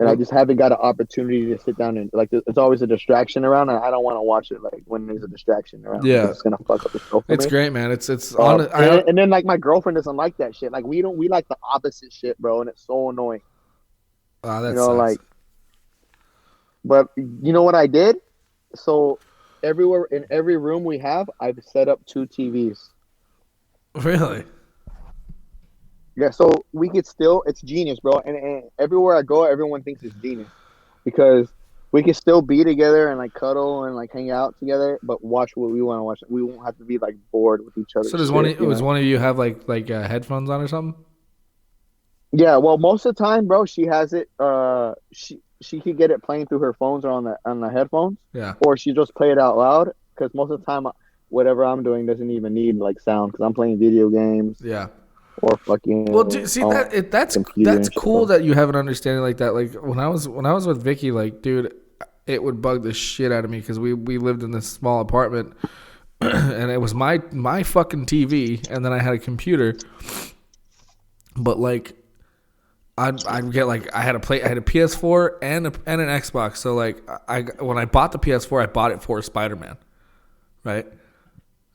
and I just haven't got an opportunity to sit down and like it's always a distraction around, and I don't want to watch it like when there's a distraction around. Yeah. It's gonna fuck up the show for It's me. great, man. It's on. And then like my girlfriend doesn't like that shit. Like we like the opposite shit, bro, and it's so annoying. That Sucks. sucks. But you know what I did? So everywhere in every room we have, I've set up 2 TVs. Really? Yeah, so we could still, it's genius, bro. And everywhere I go, everyone thinks it's genius because we can still be together and like cuddle and like hang out together, but watch what we want to watch. We won't have to be like bored with each other. So does one of you have like headphones on or something? Yeah, well, most of the time, bro, she has it. She could get it playing through her phones or on the headphones. Yeah. Or she just play it out loud because most of the time, whatever I'm doing doesn't even need like sound because I'm playing video games. Yeah. or fucking. Well, dude, see that's computer and shit, cool bro. that you have an understanding like that. Like when I was with Vicky, like dude, it would bug the shit out of me because we lived in this small apartment, and it was my fucking TV, and then I had a computer, but like. I'd get like I had a PS4 and an Xbox. So like when I bought the PS4, I bought it for Spider-Man, right?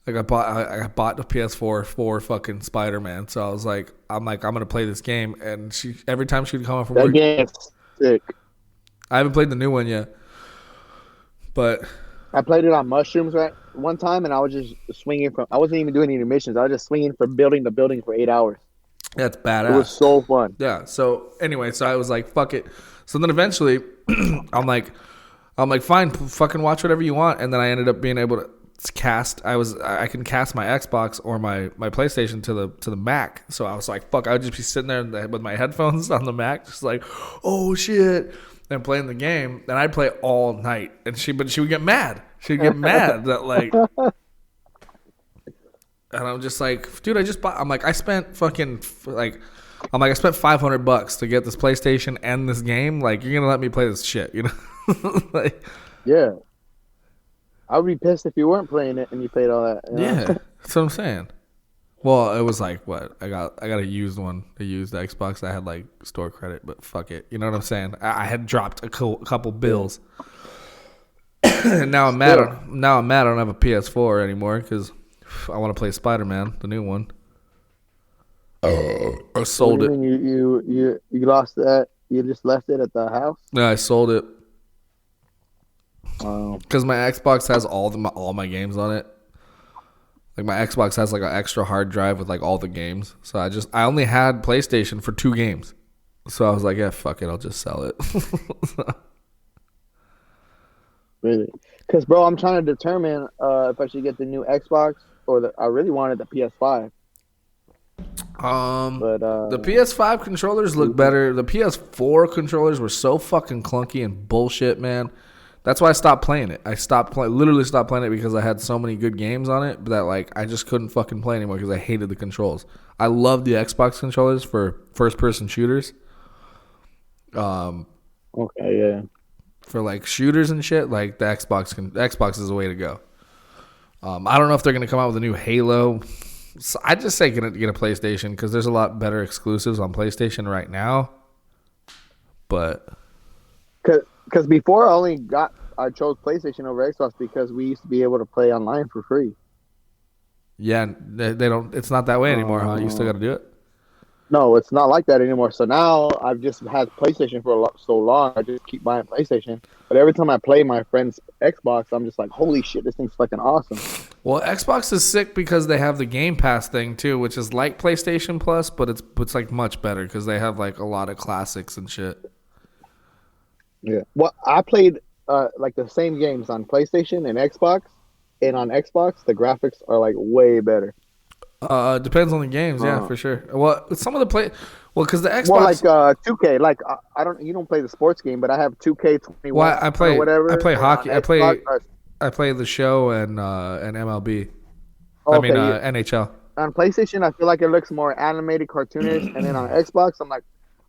Like I bought the PS4 for fucking Spider-Man. So I was like, I'm gonna play this game, and every time she'd come home from That work, game is sick. I haven't played the new one yet, but I played it on mushrooms one time, and I was just swinging from. I wasn't even doing any missions. I was just swinging from building to building for 8 hours. that's badass. It was so fun. Yeah. So anyway, so I was like, fuck it. So then eventually, I'm like, fine, fucking watch whatever you want. And then I ended up being able to cast. I can cast my Xbox or my PlayStation to the Mac. So I was like, fuck, I would just be sitting there with my headphones on the Mac, just like, oh shit, and playing the game. And I'd play all night. And she would get mad. She'd get mad that like. And I'm just like, dude, I just bought. I'm like, I spent fucking like, I spent $500 to get this PlayStation and this game. Like, you're gonna let me play this shit, you know? Like, Yeah. I would be pissed if you weren't playing it and you played all that. You know? yeah, that's what I'm saying. Well, it was like what I got a used one, a used Xbox. I had like store credit, but fuck it, you know what I'm saying? I had dropped a couple bills, and now I'm mad. Now I'm mad. I don't have a PS4 anymore because I want to play Spider-Man, the new one. I sold What it. do you mean you lost that? You just left it at the house? No, I sold it Oh. because my Xbox has all my games on it. Like my Xbox has like an extra hard drive with like all the games. So I only had PlayStation for 2 games. So I was like, yeah, fuck it, I'll just sell it. Really? Because, bro, I'm trying to determine if I should get the new Xbox or I really wanted the PS5. But The PS5 controllers look better. The PS4 controllers were so fucking clunky and bullshit, man. That's why I stopped playing it. Literally stopped playing it because I had so many good games on it that like I just couldn't fucking play anymore because I hated the controls. I love the Xbox controllers for first-person shooters. okay, yeah. For like shooters and shit, like the Xbox is the way to go. I don't know if they're gonna come out with a new Halo. So I just say get a PlayStation because there's a lot better exclusives on PlayStation right now. But Because before I chose PlayStation over Xbox because we used to be able to play online for free. yeah, they don't. It's not that way anymore, huh? You still got to do it. No, it's not like that anymore. So now I've just had PlayStation for so long. I just keep buying PlayStation. But every time I play my friend's Xbox, I'm just like, holy shit, this thing's fucking awesome. Well, Xbox is sick because they have the Game Pass thing too, which is like PlayStation Plus, but it's like much better because they have like a lot of classics and shit. Yeah. Well, I played like the same games on PlayStation and Xbox, and on Xbox the graphics are like way better. Depends on the games, yeah, for sure. Well, some of the because the Xbox. More like 2K. Like you don't play the sports game, but I have 2K21. Well, I play or whatever. I play and hockey. on I play Xbox, I play the show and MLB. okay, I mean yeah. NHL. On PlayStation, I feel like it looks more animated, cartoonish, and then on Xbox, I'm like,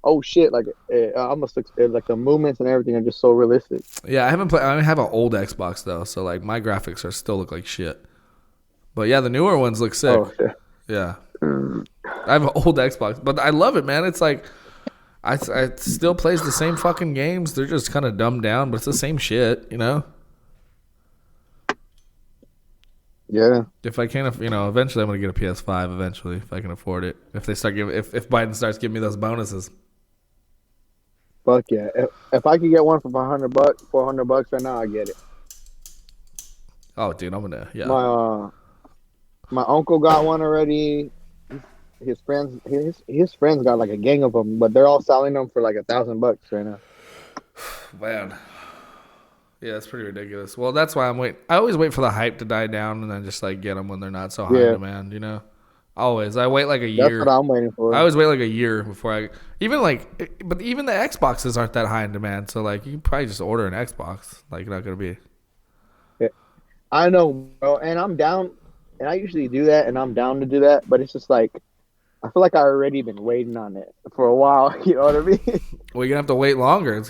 oh shit! Like it almost looks like the movements and everything are just so realistic. Yeah, I haven't played. I have an old Xbox though, so like my graphics still look like shit. But yeah, the newer ones look sick. Oh shit. Yeah, I have an old Xbox, but I love it, man. It's like I still plays the same fucking games. They're just kind of dumbed down, but it's the same shit, you know. Yeah. If I can, eventually I'm gonna get a PS5. Eventually, if I can afford it. If they start giving, if Biden starts giving me those bonuses. Fuck yeah! If I could get one for $400 right now, I get it. Oh, dude, I'm gonna My uncle got one already. His friends got like a gang of them, but they're all selling them for like $1,000 right now. Man. Yeah, it's pretty ridiculous. Well, that's why I'm waiting. I always wait for the hype to die down and then just like get them when they're not so high in demand, you know? Always. I wait like a year. That's what I'm waiting for. I always wait like a year before but even the Xboxes aren't that high in demand. So like you can probably just order an Xbox. Like you're not going to be. Yeah. I know, bro. And I'm down. And I usually do that and I'm down to do that. But it's just like, I feel like I already been waiting on it for a while. You know what I mean? Well, you're gonna have to wait longer. It's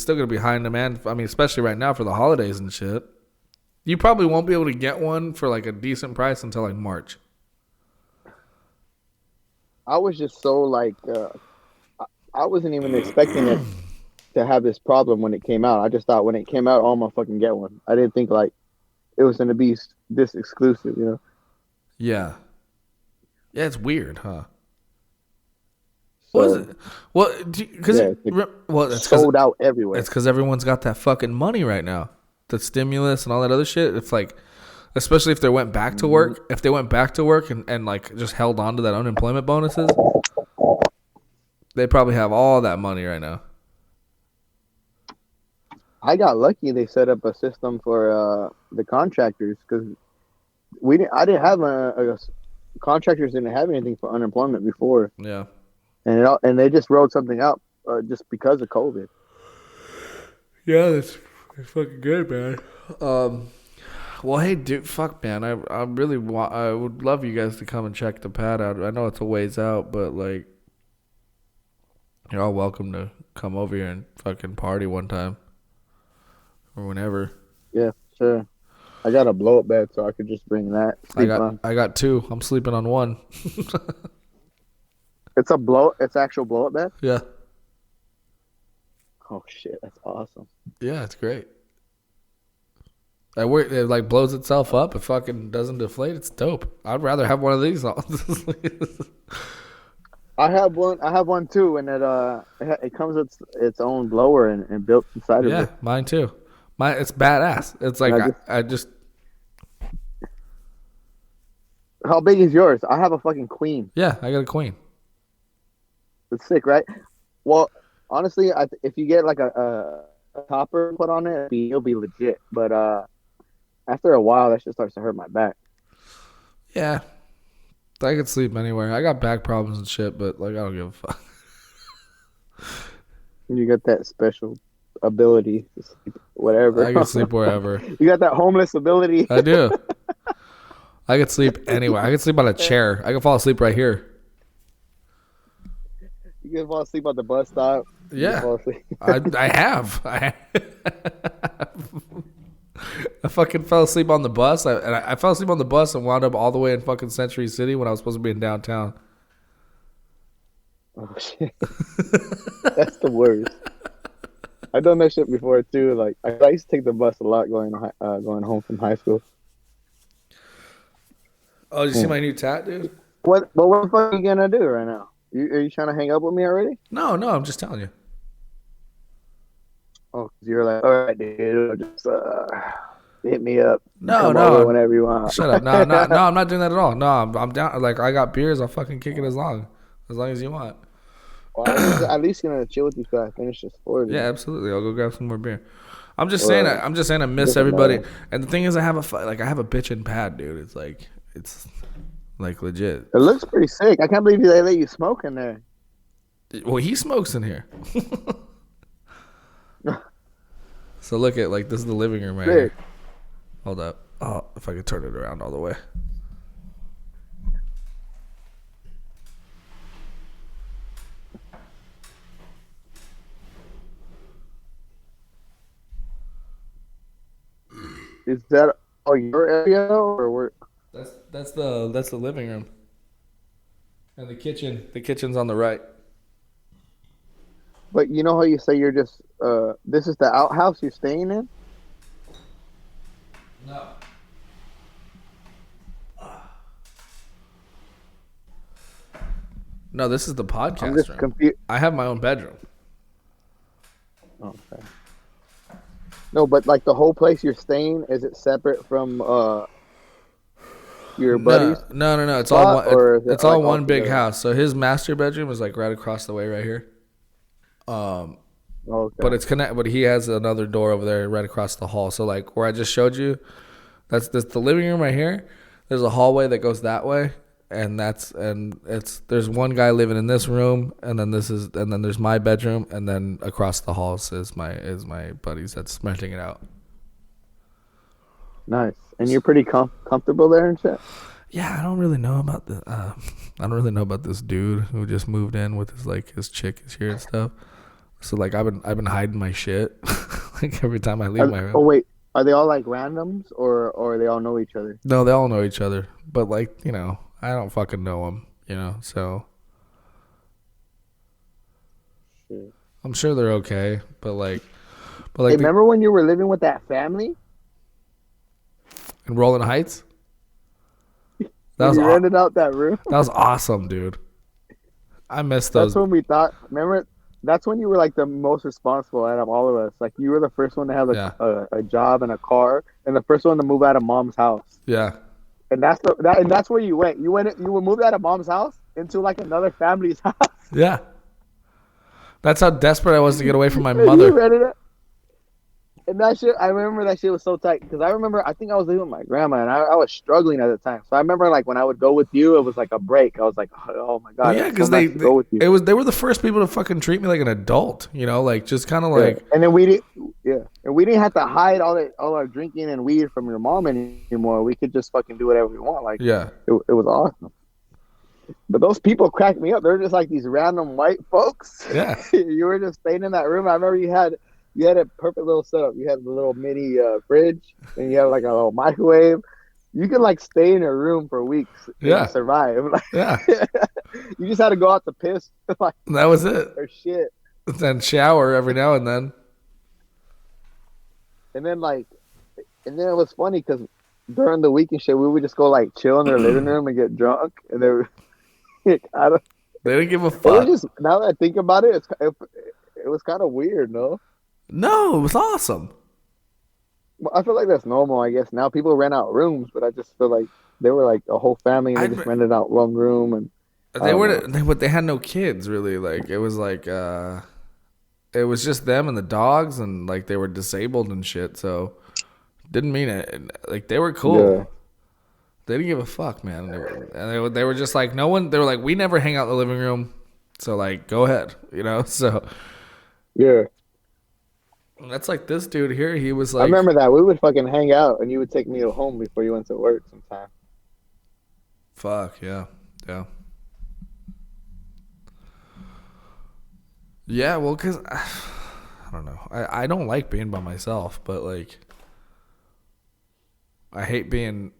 still gonna be high in demand. I mean, especially right now for the holidays and shit. You probably won't be able to get one for like a decent price until like March. I was just so like, I wasn't even expecting it to have this problem when it came out. I just thought when it came out, oh, I'm gonna fucking get one. I didn't think like it was gonna be this exclusive, you know? Yeah. Yeah, it's weird, huh? So, What is it? Well, because yeah, it's sold out everywhere. It's because everyone's got that fucking money right now, the stimulus and all that other shit. It's like, especially if they went back to work, and like just held on to that unemployment bonuses, they probably have all that money right now. I got lucky. They set up a system for the contractors because I didn't have contractors didn't have anything for unemployment before, Yeah. and they just rolled something out just because of COVID. Yeah, that's fucking good, man. Well, hey, dude, fuck, man. I really I would love you guys to come and check the pad out. I know it's a ways out, but like, you're all welcome to come over here and fucking party one time or whenever. Yeah, sure. I got a blow up bed, so I could just bring that. I got two. I'm sleeping on one. It's actual blow up bed. Yeah. Oh shit, that's awesome. Yeah, it's great. It like blows itself up. It fucking doesn't deflate. It's dope. I'd rather have one of these. I have one too, and it comes with its own blower and built inside of it. Yeah, mine too. It's badass. It's like I just. How big is yours? I have a fucking queen. Yeah, I got a queen. It's sick, right? Well, honestly, if you get like a topper put on it, it'll be legit. But after a while, that shit starts to hurt my back. Yeah, I could sleep anywhere. I got back problems and shit, but like I don't give a fuck. You got that special ability to sleep whatever. I can sleep wherever. You got that homeless ability. I do. I could sleep anywhere. I could sleep on a chair. I could fall asleep right here. You can fall asleep on the bus stop. Yeah, I have. I fucking fell asleep on the bus. I fell asleep on the bus and wound up all the way in fucking Century City when I was supposed to be in downtown. Oh shit, that's the worst. I've done that shit before too. Like I used to take the bus a lot going home from high school. Oh, did you see my new tat, dude? What the fuck are you gonna do right now? Are you trying to hang up with me already? No, I'm just telling you. Oh, 'cause you're like, all right, dude, just hit me up. No, Come no. over whenever you want. Shut up. No, I'm not doing that at all. No, I'm down. Like I got beers. I'll fucking kick it as long as you want. Well, I'm at least gonna chill with you till I finish this 40. Yeah, absolutely. I'll go grab some more beer. I'm just saying. I miss everybody. And the thing is, I have a bitchin' pad, dude. It's like legit. It looks pretty sick. I can't believe they let you smoke in there. Well, he smokes in here. So look at this is the living room right here. Hold up. Oh, if I could turn it around all the way. Is that your area or where? That's the living room. And the kitchen's on the right. But you know how you say you're just this is the outhouse you're staying in? No. No, this is the podcast I'm just room. confused. I have my own bedroom. Okay. No, but like the whole place you're staying, is it separate from your buddies? No. It's spot, all or is it it's all like one all big together? house. So his master bedroom is like right across the way right here. Okay. But it's But he has another door over there right across the hall. So like where I just showed you, that's the living room right here. There's a hallway that goes that way, and there's one guy living in this room, and then there's my bedroom, and then across the halls is my buddies that's renting it out. Nice. And you're pretty comfortable there and shit? Yeah, I don't really know about I don't really know about this dude who just moved in with his chick is here and stuff. So like I've been hiding my shit like every time I leave my room. Oh wait, are they all like randoms or they all know each other? No, they all know each other, but like I don't fucking know them, so Shit. I'm sure they're okay. But like Hey, remember when you were living with that family? in Rolling Heights, that was You rented out that room. that was awesome, dude. I miss those. That's when we thought. Remember, that's when you were like the most responsible out of all of us. Like you were the first one to have a job and a car, and the first one to move out of mom's house. Yeah, And that's where you went. You were moved out of mom's house into like another family's house. yeah. That's how desperate I was to get away from my And you mother. rented it. And that shit, I remember that shit was so tight because I remember I think I was living with my grandma and I was struggling at the time. So I remember like when I would go with you, it was like a break. I was like, oh my god, Yeah, it's because so nice to go with you. they were the first people to fucking treat me like an adult. Like just kind of Yeah. like And then we didn't have to hide all our drinking and weed from your mom anymore. We could just fucking do whatever we want. Like yeah. it was awesome. But those people cracked me up. They're just like these random white folks. Yeah. You were just staying in that room. I remember you had a perfect little setup. You had the little mini fridge, and you had like a little microwave. You could like stay in a room for weeks and survive. Like, Yeah. you just had to go out to piss like That was it. or shit. Then shower every now and then. And then it was funny because during the week and shit, we would just go like chill in their living room and get drunk, and they were, I don't. They didn't give a It was fuck. just, now that I think about it, it was kind of weird, no? No, it was awesome. Well, I feel like that's normal, I guess. Now people rent out rooms, but I just feel like they were like a whole family and they just rented out one room. And They had no kids really. Like it was like it was just them and the dogs, and like they were disabled and shit. So didn't mean it. Like they were cool. Yeah. They didn't give a fuck, man. They were just like no one. They were like, we never hang out in the living room, so like go ahead, So Yeah. that's like this dude here. He was I like, remember that. We would fucking hang out and you would take me home before you went to work sometime. fuck yeah. Yeah, well, because I don't know. I don't like being by myself, but like I hate being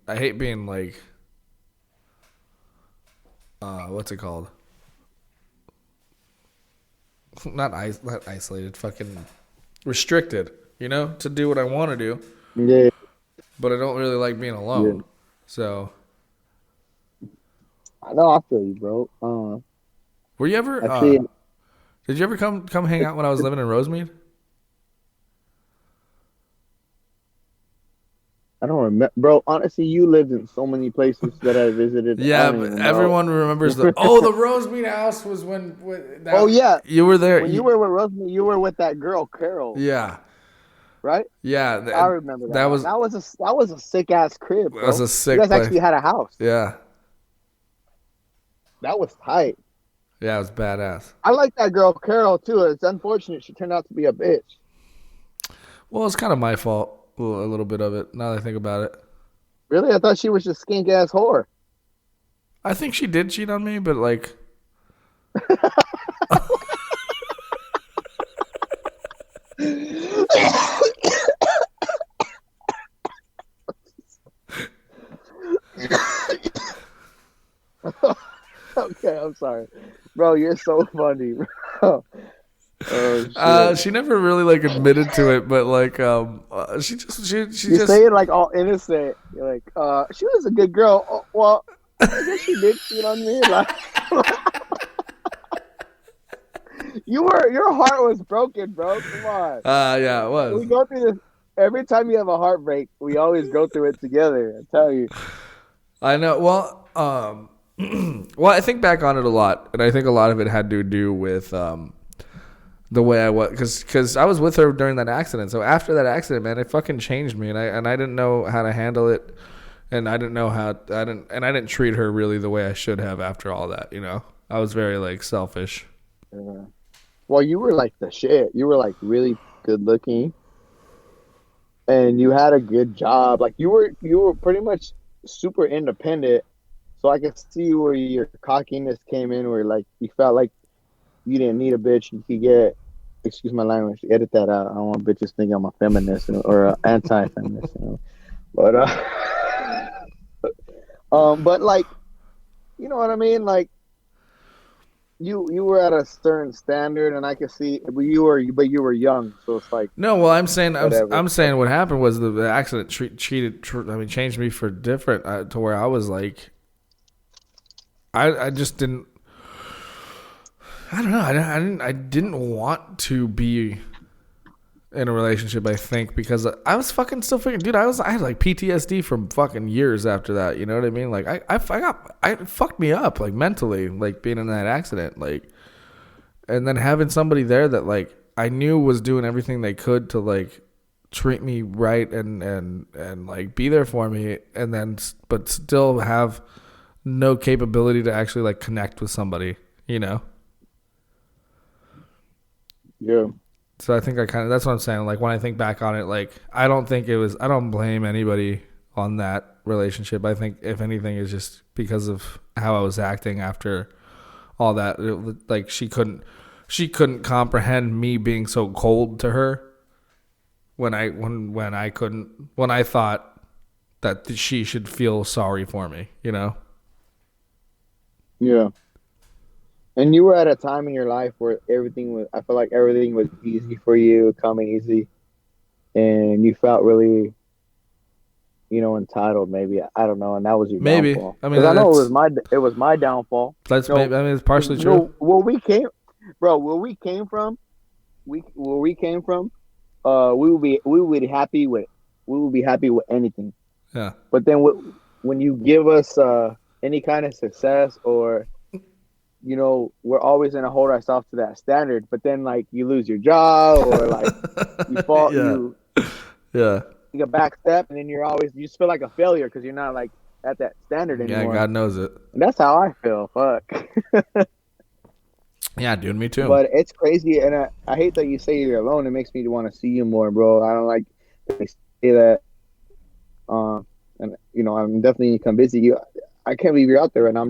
like what's it called? Not isolated, fucking restricted, to do what I want to do. Yeah. But I don't really like being alone. Yeah. So I know, I feel you, bro. were you ever Actually, did you ever come hang out when I was living in Rosemead? I don't remember, bro. Honestly, you lived in so many places that I visited. Yeah, I don't but even know. everyone remembers the Rosemead house was when that, Oh yeah, you were there. when you were with Rosemary, you were with that girl Carol, Yeah. right? Yeah. I remember that. That was that was a sick ass crib. Bro. That was a sick You guys place. actually had a house. Yeah. That was tight. Yeah, it was badass. I like that girl Carol too. It's unfortunate she turned out to be a bitch. Well, it's kind of my fault, a little bit of it, now that I think about it. Really, I thought she was just skink ass whore. I think she did cheat on me, but like Okay, I'm sorry, bro. You're so funny, bro. Oh, shit. she never really like admitted to it, but like she You just say it like all innocent. You're like, she was a good girl. Oh, well, I guess she did cheat on me. Like, your heart was broken, bro. Come on. yeah, it was. We go through this every time you have a heartbreak. We always go through it together. I tell you. I know. Well, well, I think back on it a lot, and I think a lot of it had to do with the way I was, because I was with her during that accident. So after that accident, man, it fucking changed me, and I didn't know how to handle it, and I didn't treat her really the way I should have after all that. I was very like selfish. Well, you were like the shit. You were like really good looking, and you had a good job. Like you were pretty much super independent, So I can see where your cockiness came in, where like you felt like you didn't need a bitch. You could get, excuse my language, edit that out. I don't want bitches thinking I'm a feminist or anti-feminist. But but like, you know what I mean? Like, you were at a certain standard, and I could see, but you were young, so it's like No, well, I'm saying whatever. I'm saying what happened was the accident changed me for different to where I was like, I just didn't. I don't know. I didn't want to be in a relationship. I think because I was fucking still figuring, dude. I had like PTSD from fucking years after that. You know what I mean? Like it fucked me up like mentally, like being in that accident, like, and then having somebody there that like I knew was doing everything they could to like treat me right and like be there for me, and then but still have no capability to actually like connect with somebody. You know. Yeah. So I think that's what I'm saying. Like when I think back on it, like I don't blame anybody on that relationship. I think if anything it's just because of how I was acting after all that. Like she couldn't comprehend me being so cold to her when I thought that she should feel sorry for me, you know? Yeah. And you were at a time in your life where I feel like everything was easy for you, coming easy. And you felt really, entitled maybe. I don't know. And that was your Maybe. downfall. I mean, Because I know it was my downfall. That's maybe. I mean, it's partially true. No, where we came from, we would be happy with anything. Yeah. But then when you give us any kind of success, or we're always gonna hold ourselves to that standard. But then like you lose your job, or like you fall, you take a back step, and then you just feel like a failure because you're not like at that standard anymore. Yeah, God knows it. And that's how I feel. Fuck. Yeah, dude, me too. But it's crazy, and I hate that you say you're alone. It makes me want to see you more, bro. I don't like that they say that. And I'm definitely come visit you. I can't believe you're out there, and I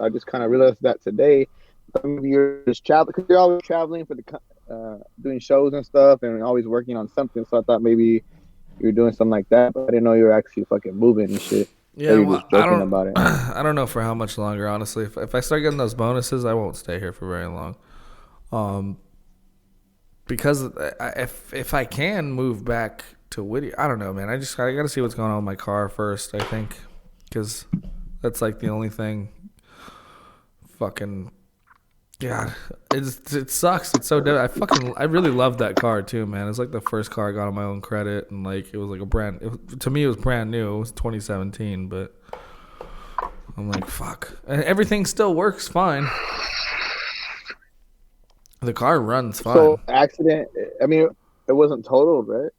just kind of realized that today. Maybe you're just traveling because you're always traveling for doing shows and stuff, and always working on something. So I thought maybe you were doing something like that, but I didn't know you were actually fucking moving and shit. Yeah, you were just joking about it. I don't know for how much longer, honestly. If I start getting those bonuses, I won't stay here for very long. Because if I can move back to Whittier, I don't know, man. I got to see what's going on with my car first, I think, because that's like the only thing. Fucking God, it sucks. It's so dead. I really love that car too, man. It's like the first car I got on my own credit, and like it was like to me it was brand new. It was 2017, but I'm like fuck, and everything still works fine. The car runs fine. So accident. I mean, it wasn't totaled, right?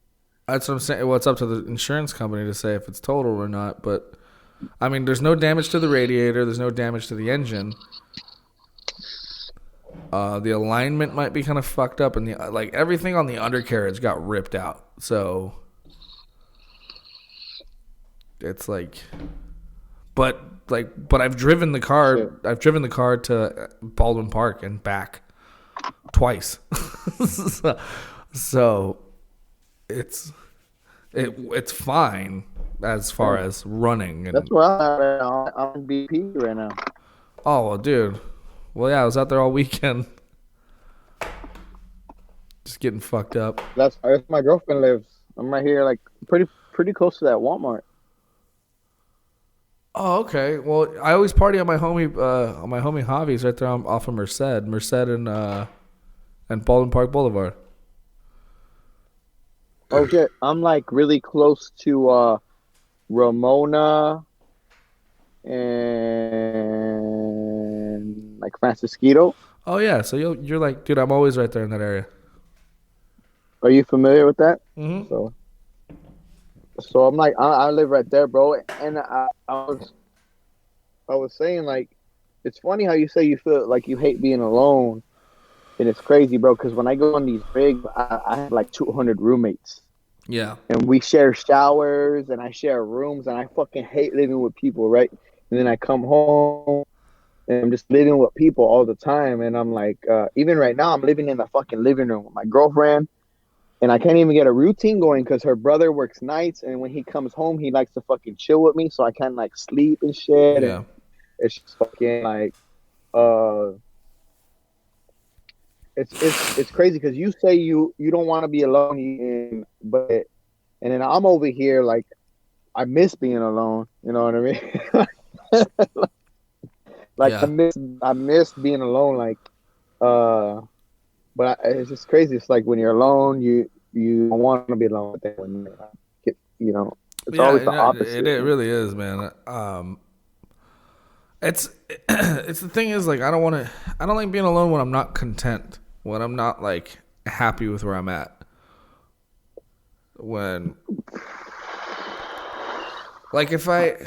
That's what I'm saying. Well, it's up to the insurance company to say if it's total or not. But I mean, there's no damage to the radiator. There's no damage to the engine. The alignment might be kind of fucked up, and like everything on the undercarriage got ripped out. So it's like, but I've driven the car. Sure. I've driven the car to Baldwin Park and back twice. So it's fine as far as running. And, that's where I'm at right now. I'm in BP right now. oh, well, dude. Well, yeah, I was out there all weekend. Just getting fucked up. That's where my girlfriend lives. I'm right here, like pretty close to that Walmart. Oh, okay. Well, I always party on my homie Javi's right there off of Merced and Baldwin Park Boulevard. Oh shit! I'm like really close to Ramona and like Francisquito. Oh yeah, so you're like, dude, I'm always right there in that area. Are you familiar with that? Mm-hmm. So I'm like, I live right there, bro. And I was saying, like, it's funny how you say you feel like you hate being alone, and it's crazy, bro. Because when I go on these big, I have like 200 roommates. Yeah. And we share showers, and I share rooms, and I fucking hate living with people, right? and then I come home and I'm just living with people all the time. And I'm like, even right now, I'm living in the fucking living room with my girlfriend, and I can't even get a routine going because her brother works nights, and when he comes home, he likes to fucking chill with me, so I can't like sleep and shit. Yeah. And it's just fucking like, uh, it's crazy because you say you don't want to be alone, and then I'm over here like I miss being alone. You know what I mean? Like Yeah. I miss being alone. Like, but it's just crazy. It's like when you're alone, you don't want to be alone. But then when you know, it's always the opposite. It really is, man. It's it's the thing is like I don't like being alone when I'm not content, when I'm not like happy with where I'm at. When like if I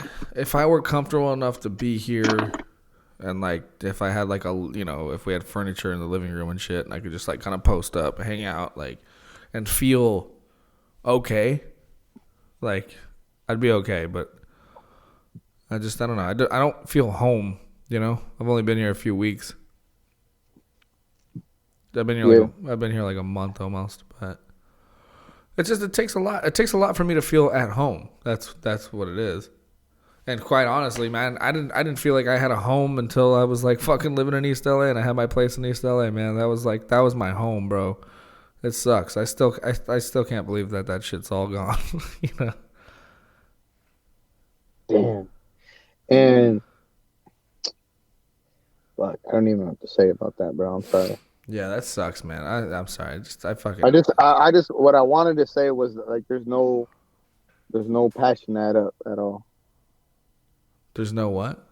were comfortable enough to be here, and like if I had like if we had furniture in the living room and shit, and I could just like kind of post up, hang out, like, and feel okay, like I'd be okay. But I don't know. I don't feel home. I've only been here a few weeks. I've been here like a month almost, but it takes a lot. It takes a lot for me to feel at home. That's what it is. And quite honestly, man, I didn't feel like I had a home until I was like fucking living in East LA, and I had my place in East LA, man. That was my home, bro. It sucks. I still can't believe that shit's all gone. Damn. And fuck, I don't even know what to say about that, bro. I'm sorry. Yeah, that sucks, man. I'm sorry. I just what I wanted to say was like there's no patching that up at all. There's no what?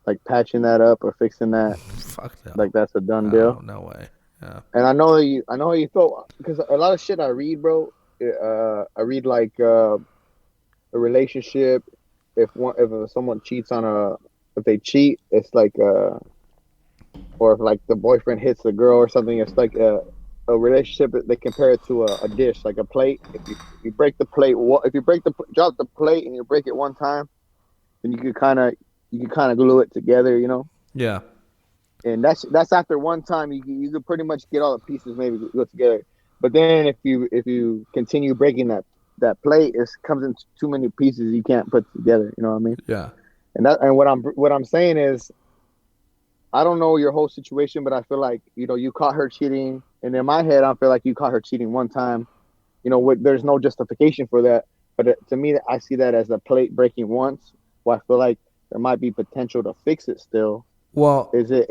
Like patching that up or fixing that. Fuck no. Like that's a done deal. No way. Yeah. And I know how you feel because a lot of shit I read, bro. I read like a relationship. If someone cheats if they cheat, it's like or if like the boyfriend hits the girl or something, it's like a relationship. They compare it to a dish, like a plate. If you break the plate, drop the plate and you break it one time, then you could kind of glue it together, Yeah. And that's after one time you could pretty much get all the pieces maybe go together. But then if you continue breaking that plate, it comes in too many pieces you can't put together. You know what I mean? Yeah. And what I'm saying is, I don't know your whole situation, but I feel like you caught her cheating, and in my head, I feel like you caught her cheating one time. There's no justification for that, but to me, I see that as a plate breaking once. Well, I feel like there might be potential to fix it still. Well, is it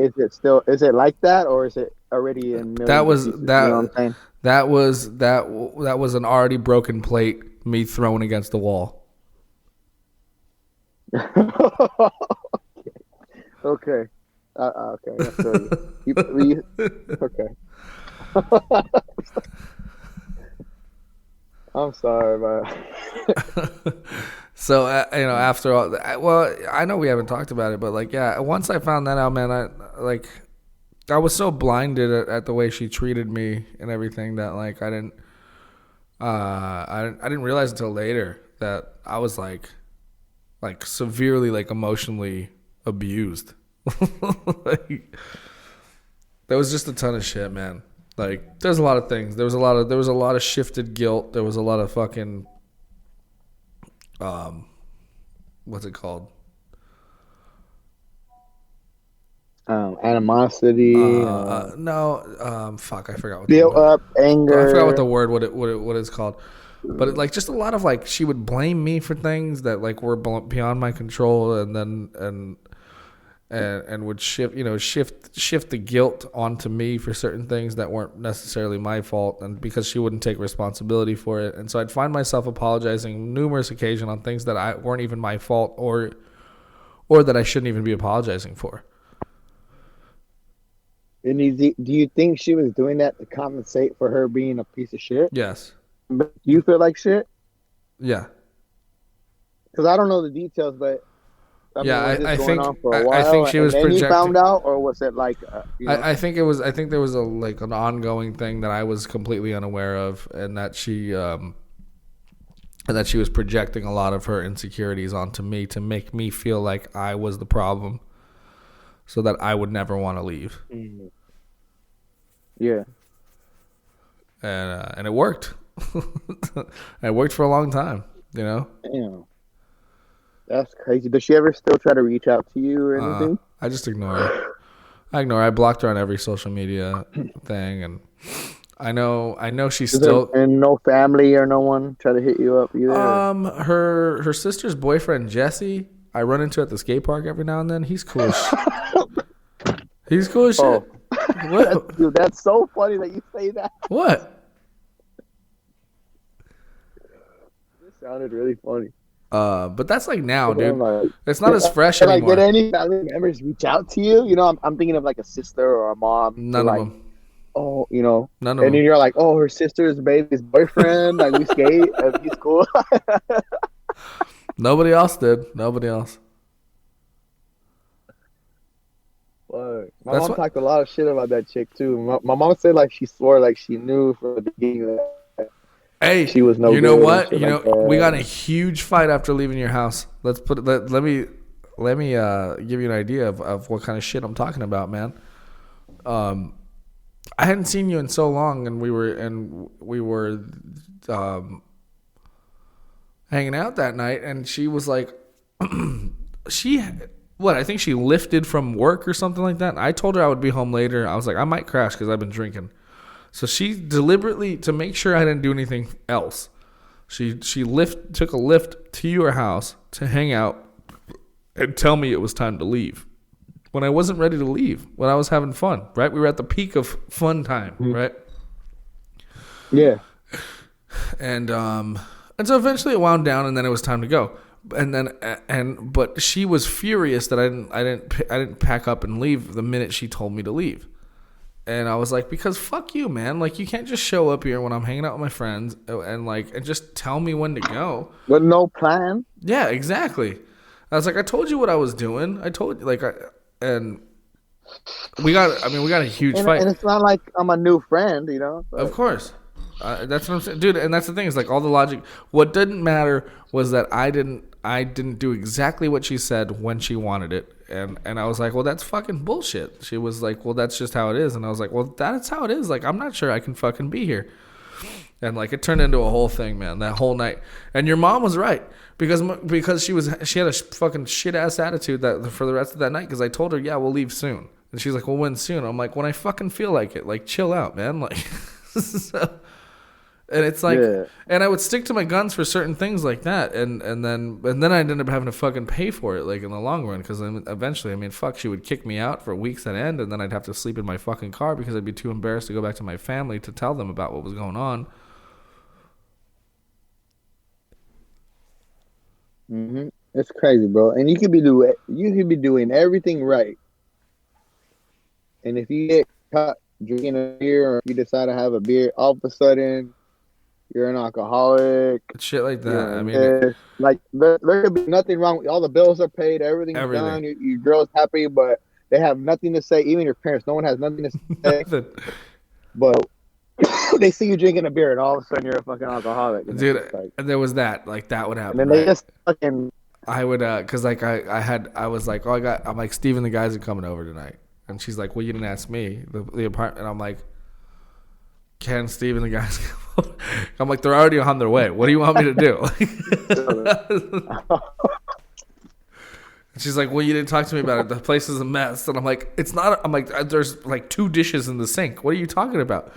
like that, or is it already in millions that was of pieces? that You know what I'm saying? that was an already broken plate, me thrown against the wall. Okay. Okay. So okay. I'm sorry, man. So after all, well, I know we haven't talked about it, but like, yeah, once I found that out, man, I was so blinded at the way she treated me and everything that like I didn't realize until later that I was like severely like emotionally abused. Like, there was just a ton of shit, man. Like, there's a lot of things. There was a lot of shifted guilt. There was a lot of fucking what's it called? Animosity. Fuck, I forgot what Built up anger. I forgot what the word what it's called. But like just a lot of like she would blame me for things that like were beyond my control, and then would shift the guilt onto me for certain things that weren't necessarily my fault, and because she wouldn't take responsibility for it. And so I'd find myself apologizing numerous occasions on things that weren't even my fault, or that I shouldn't even be apologizing for. And do you think she was doing that to compensate for her being a piece of shit? Yes. But do you feel like shit? Yeah. Because I don't know the details, but I think on for a while, I think she was projecting. You found out, or was it like? I think it was. I think there was an ongoing thing that I was completely unaware of, and that she and that she was projecting a lot of her insecurities onto me to make me feel like I was the problem, so that I would never want to leave. Yeah. And it worked. It worked for a long time, you know. Damn. That's crazy. Does she ever still try to reach out to you or anything? I just ignore her. I blocked her on every social media thing, and I know she's still. And no family or no one try to hit you up either. Her sister's boyfriend Jesse, I run into at the skate park every now and then. He's cool as shit. He's cool as shit. Oh. What? Dude, that's so funny that you say that. What? This sounded really funny. But that's like now, But then, dude. like, It's not as fresh Did anymore. did any family members reach out to you? You know, I'm thinking of like a sister or a mom. None of like, them. Oh, you know. None of And then them. you're like, oh, her sister's baby's boyfriend. Like, we skate and he's cool. Nobody else did. Nobody else. Fuck. My That's mom what- talked a lot of shit about that chick too. My mom said like she swore like she knew from the beginning that Hey, she was no you know good what? and shit You know, like that. we got in a huge fight after leaving your house. Let's put it. Let me give you an idea of what kind of shit I'm talking about, man. I hadn't seen you in so long, and we were hanging out that night, and she was like, I think she lifted from work or something like that. I told her I would be home later. I was like, I might crash because I've been drinking. So she deliberately, to make sure I didn't do anything else, she took a lift to your house to hang out and tell me it was time to leave. When I wasn't ready to leave, when I was having fun, right? We were at the peak of fun time, right? Yeah. And so eventually it wound down, and then it was time to go. But she was furious that I didn't pack up and leave the minute she told me to leave. And I was like, because fuck you, man. Like, you can't just show up here when I'm hanging out with my friends and just tell me when to go. With no plan. Yeah, exactly. I was like, I told you what I was doing. I told you, and we got a huge fight. And it's not like I'm a new friend, you know. Of course. That's what I'm saying, dude. And that's the thing, is like all the logic. What didn't matter was that I didn't do exactly what she said when she wanted it. And I was like, well, that's fucking bullshit. She was like, well, that's just how it is. And I was like, well, that's how it is. Like, I'm not sure I can fucking be here. And like, it turned into a whole thing, man, that whole night. And your mom was right, because she had a fucking shit ass attitude that for the rest of that night. Because I told her, yeah, we'll leave soon. And she's like, well, when soon? I'm like, when I fucking feel like it. Like, chill out, man. Like, so, and it's like, Yeah. and I would stick to my guns for certain things like that, and then I ended up having to fucking pay for it, like in the long run, because eventually, fuck, she would kick me out for weeks at end, and then I'd have to sleep in my fucking car because I'd be too embarrassed to go back to my family to tell them about what was going on. Mm-hmm. It's crazy, bro. And you could be doing everything right, and if you get caught drinking a beer, or if you decide to have a beer, all of a sudden you're an alcoholic. Shit like that. Yeah, I mean, like there could be nothing wrong. All the bills are paid, everything's Everything. done. Your girl's happy, but they have nothing to say. Even your parents, no one has nothing to say. nothing. But they see you drinking a beer, and all of a sudden you're a fucking alcoholic. You know? Dude, It's like, and there was that. Like, that would happen. and then they right? just fucking. I would, cause like I was like, I'm like, Steven, the guys are coming over tonight, and she's like, well, you didn't ask me, the apartment. And I'm like, can Steven, the guys come over? I'm like, they're already on their way. What do you want me to do? And she's like, well, you didn't talk to me about it. The place is a mess. And I'm like, it's not. I'm like, there's like 2 dishes in the sink. What are you talking about?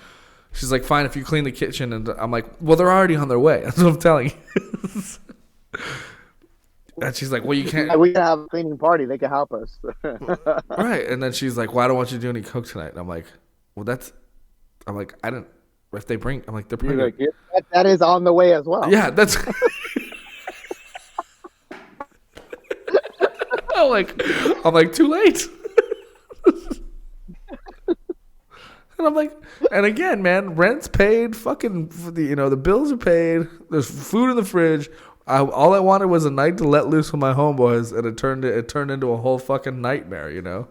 She's like, fine, if you clean the kitchen. And I'm like, well, they're already on their way. That's what I'm telling you. And she's like, well, you can't. We can have a cleaning party. They can help us. Right. And then she's like, well, I don't want you to do any coke tonight. And I'm like, well, I'm like, I didn't. If they bring, I'm like, they're You're bringing. like, yeah, that is on the way as well. Yeah, that's. I'm like, too late. And I'm like, and again, man, rent's paid. Fucking, the bills are paid. There's food in the fridge. All I wanted was a night to let loose with my homeboys, and it turned into a whole fucking nightmare, you know.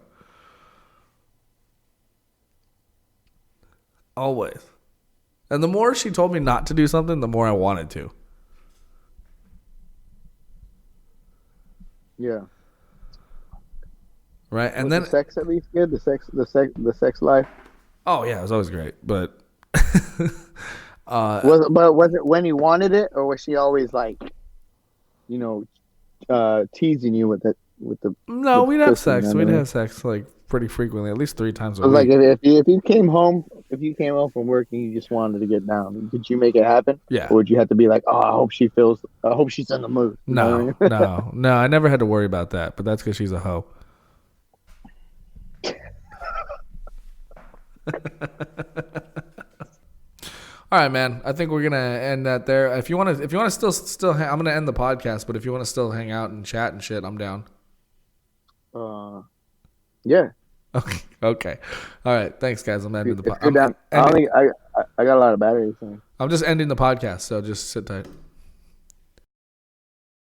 Always. And the more she told me not to do something, the more I wanted to. Yeah. right? And Was then the sex at least good? The sex life. oh yeah, it was always great, but Was it when you wanted it, or was she always like, teasing you with it with the? no, with we'd the have pussy, you know sex. what I We'd mean? have sex like pretty frequently, at least 3 times a I was like, week. if you came home from work and you just wanted to get down, did you make it happen? Yeah. Or would you have to be like, oh, I hope she's in the mood. You know No, what I mean? no. I never had to worry about that, but that's because she's a hoe. All right, man. I think we're gonna end that there. If you want to still, I'm gonna end the podcast. But if you want to still hang out and chat and shit, I'm down. Yeah. Okay. Okay. All right. Thanks, guys. I'm ending the If you're down, podcast. I got a lot of batteries. So. I'm just ending the podcast, so just sit tight.